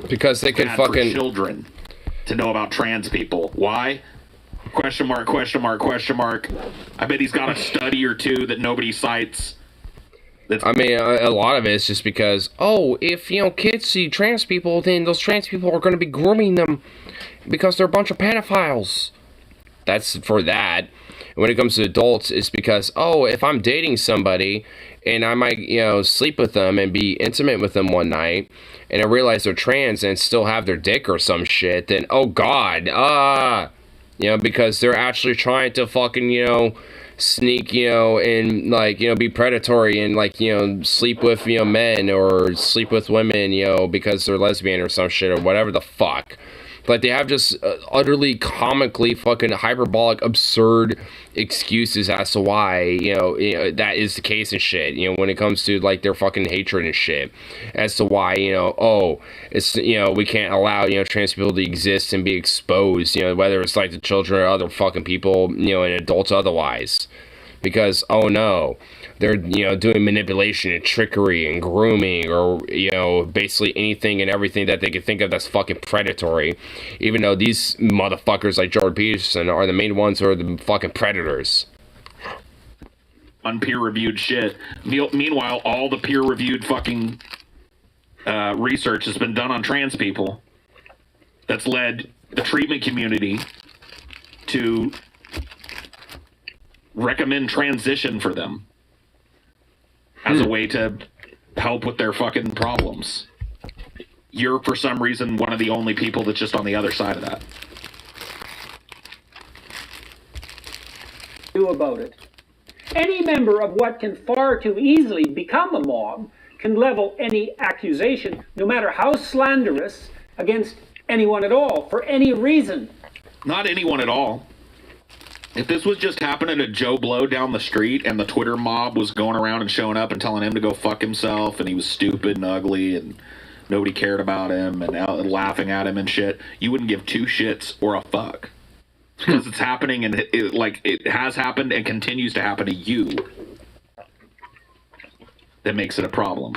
Speaker 1: Because they could fucking
Speaker 8: for children to know about trans people. Why? Question mark, question mark, question mark. I bet he's got a study or two that nobody cites.
Speaker 1: I mean, a lot of it is just because, if, kids see trans people, then those trans people are going to be grooming them because they're a bunch of pedophiles. That's for that. When it comes to adults, it's because, if I'm dating somebody and I might, sleep with them and be intimate with them one night, and I realize they're trans and still have their dick or some shit, then, oh God, because they're actually trying to fucking, sneak, and, be predatory and, sleep with, men or sleep with women, because they're lesbian or some shit or whatever the fuck. Like, they have just utterly comically fucking hyperbolic, absurd excuses as to why, that is the case and shit, when it comes to, their fucking hatred and shit. As to why, it's, we can't allow, trans people to exist and be exposed, whether it's, the children or other fucking people, and adults otherwise. Because, oh no, they're, doing manipulation and trickery and grooming or, basically anything and everything that they can think of that's fucking predatory. Even though these motherfuckers like Jordan Peterson are the main ones who are the fucking predators.
Speaker 8: Unpeer-reviewed shit. Meanwhile, all the peer-reviewed fucking research has been done on trans people that's led the treatment community to recommend transition for them as a way to help with their fucking problems. You're, for some reason, one of the only people that's just on the other side of that.
Speaker 9: Do about it. Any member of what can far too easily become a mob can level any accusation, no matter how slanderous, against anyone at all, for any reason.
Speaker 8: Not anyone at all. If this was just happening to Joe Blow down the street and the Twitter mob was going around and showing up and telling him to go fuck himself and he was stupid and ugly and nobody cared about him and laughing at him and shit, you wouldn't give 2 shits or a fuck. Because it's happening and it has happened and continues to happen to you. That makes it a problem.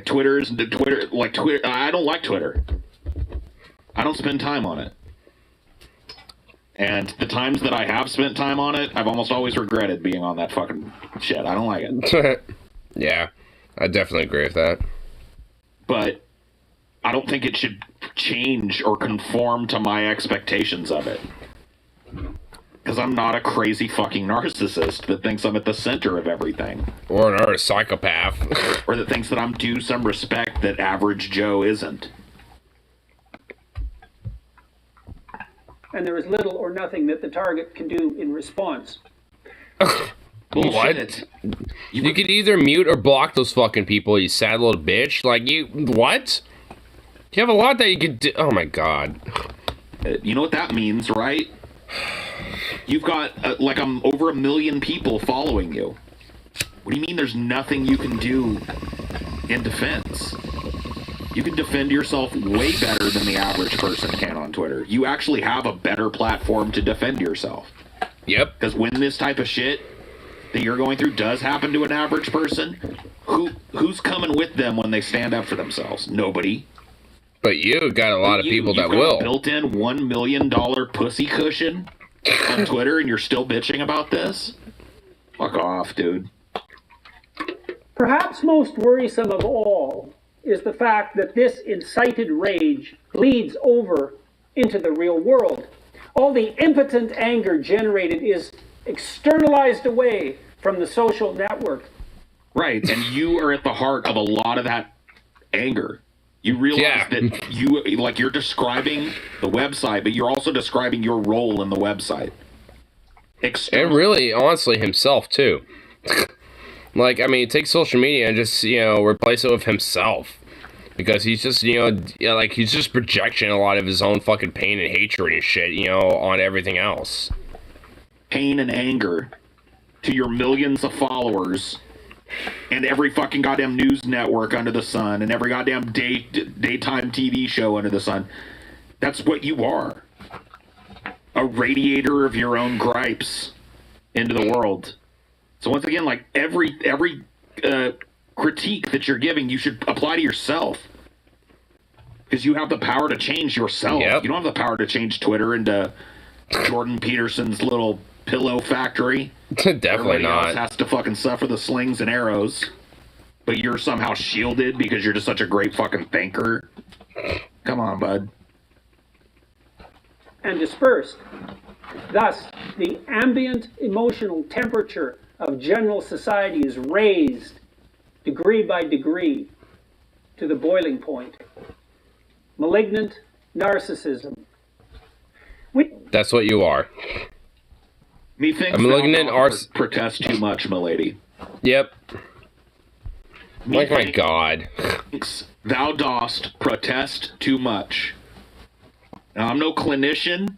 Speaker 8: Twitter, I don't like Twitter. I don't spend time on it. And the times that I have spent time on it, I've almost always regretted being on that fucking shit. I don't like it.
Speaker 1: Yeah, I definitely agree with that.
Speaker 8: But I don't think it should change or conform to my expectations of it. Because I'm not a crazy fucking narcissist that thinks I'm at the center of everything.
Speaker 1: Or a psychopath.
Speaker 8: Or that thinks that I'm due some respect that average Joe isn't.
Speaker 9: And there is little or nothing that the target can do in response.
Speaker 8: Bullshit.
Speaker 1: What? You could either mute or block those fucking people, you sad little bitch. Like, you... What? You have a lot that you could do... Oh, my God.
Speaker 8: You know what that means, right? You've got, over 1 million people following you. What do you mean there's nothing you can do in defense? You can defend yourself way better than the average person can on Twitter. You actually have a better platform to defend yourself.
Speaker 1: Yep.
Speaker 8: Because when this type of shit that you're going through does happen to an average person, who's coming with them when they stand up for themselves? Nobody.
Speaker 1: But you got a lot of people that will.
Speaker 8: A built-in $1 million pussy cushion on Twitter, and you're still bitching about this? Fuck off, dude.
Speaker 9: Perhaps most worrisome of all is the fact that this incited rage bleeds over into the real world. All the impotent anger generated is externalized away from the social network.
Speaker 8: Right, and you are at the heart of a lot of that anger. You realize that you're describing the website, but you're also describing your role in the website.
Speaker 1: And really, honestly, himself, too. Like, I mean, take social media and just, replace it with himself. Because he's just, he's just projecting a lot of his own fucking pain and hatred and shit, on everything else.
Speaker 8: Pain and anger to your millions of followers and every fucking goddamn news network under the sun and every goddamn daytime TV show under the sun. That's what you are. A radiator of your own gripes into the world. So once again, like every critique that you're giving, you should apply to yourself. Because you have the power to change yourself.
Speaker 1: Yep.
Speaker 8: You don't have the power to change Twitter into Jordan Peterson's little pillow factory.
Speaker 1: Definitely
Speaker 8: Everybody
Speaker 1: not.
Speaker 8: else has to fucking suffer the slings and arrows. But you're somehow shielded because you're just such a great fucking thinker. Come on, bud.
Speaker 9: And dispersed. Thus, the ambient emotional temperature of general society is raised degree by degree to the boiling point. Malignant narcissism.
Speaker 1: That's what you are.
Speaker 8: Methinks
Speaker 1: A malignant
Speaker 8: protest too much, milady.
Speaker 1: Yep. Like, my God.
Speaker 8: Thou dost protest too much. Now, I'm no clinician,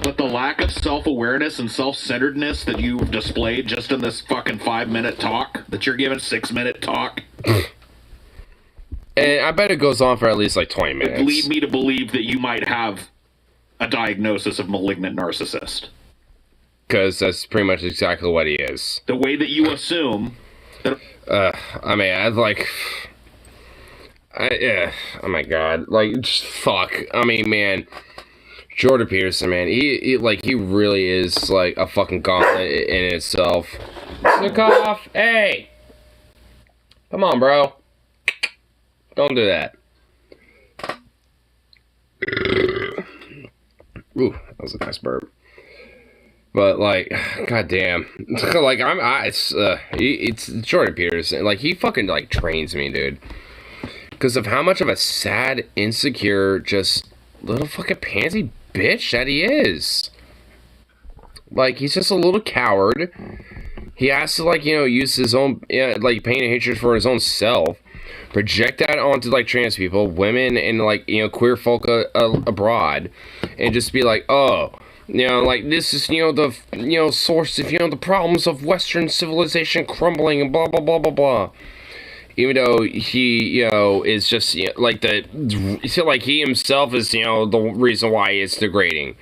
Speaker 8: but the lack of self-awareness and self-centeredness that you've displayed just in this fucking 5-minute talk, that you're giving 6-minute talk,
Speaker 1: and I bet it goes on for at least like 20 minutes.
Speaker 8: would lead me to believe that you might have a diagnosis of malignant narcissist.
Speaker 1: Because that's pretty much exactly what he is.
Speaker 8: The way that you assume that...
Speaker 1: I mean, oh my God. Like, just fuck. I mean, man. Jordan Peterson, man. He really is, like, a fucking gauntlet in itself. Sukov, hey! Come on, bro. Don't do that. Ooh, that was a nice burp. But, like, goddamn. Like, it's Jordan Peterson. Like, he fucking, like, trains me, dude. Because of how much of a sad, insecure, just little fucking pansy bitch that he is. Like, he's just a little coward. He has to, like, use his own, pain and hatred for his own self. Project that onto, like, trans people, women, and, like, queer folk abroad. And just be like, oh, this is, the, source of, the problems of Western civilization crumbling and blah, blah, blah, blah, blah. Even though he, is just, like, he himself is, the reason why it's degrading.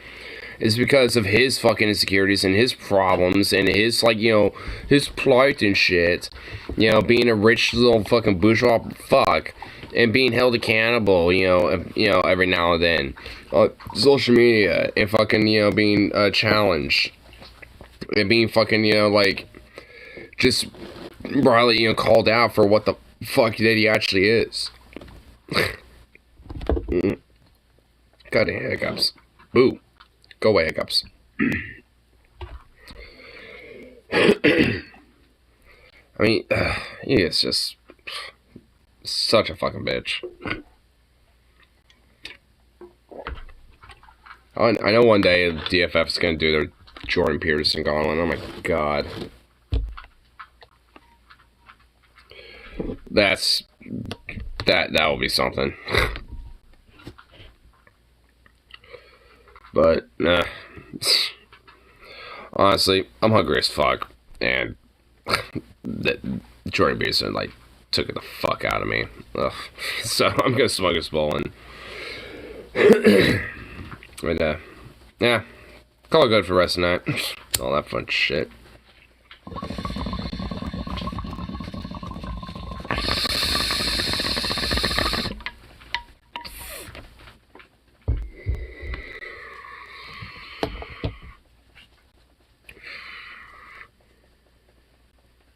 Speaker 1: Is because of his fucking insecurities and his problems and his, like, his plight and shit. Being a rich little fucking bourgeois fuck. And being held accountable, every now and then. Social media and fucking, being challenged. And being fucking, just broadly, called out for what the fuck that he actually is. Goddamn hiccups. Boo. Go away, hiccups. I mean, he is just such a fucking bitch. I know one day DFF is going to do their Jordan Peterson gauntlet. Oh my god. That will be something. But, nah. Honestly, I'm hungry as fuck. And that Jordan Peterson, like, took it the fuck out of me. Ugh. So, I'm gonna smoke this bowl and... and, yeah. Call it good for the rest of the night. All that fun shit.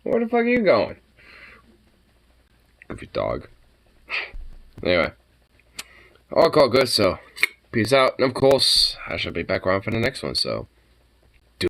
Speaker 1: Where the fuck are you going? Goofy dog. Anyway. I'll call it good, so peace out. And of course, I shall be back around for the next one, so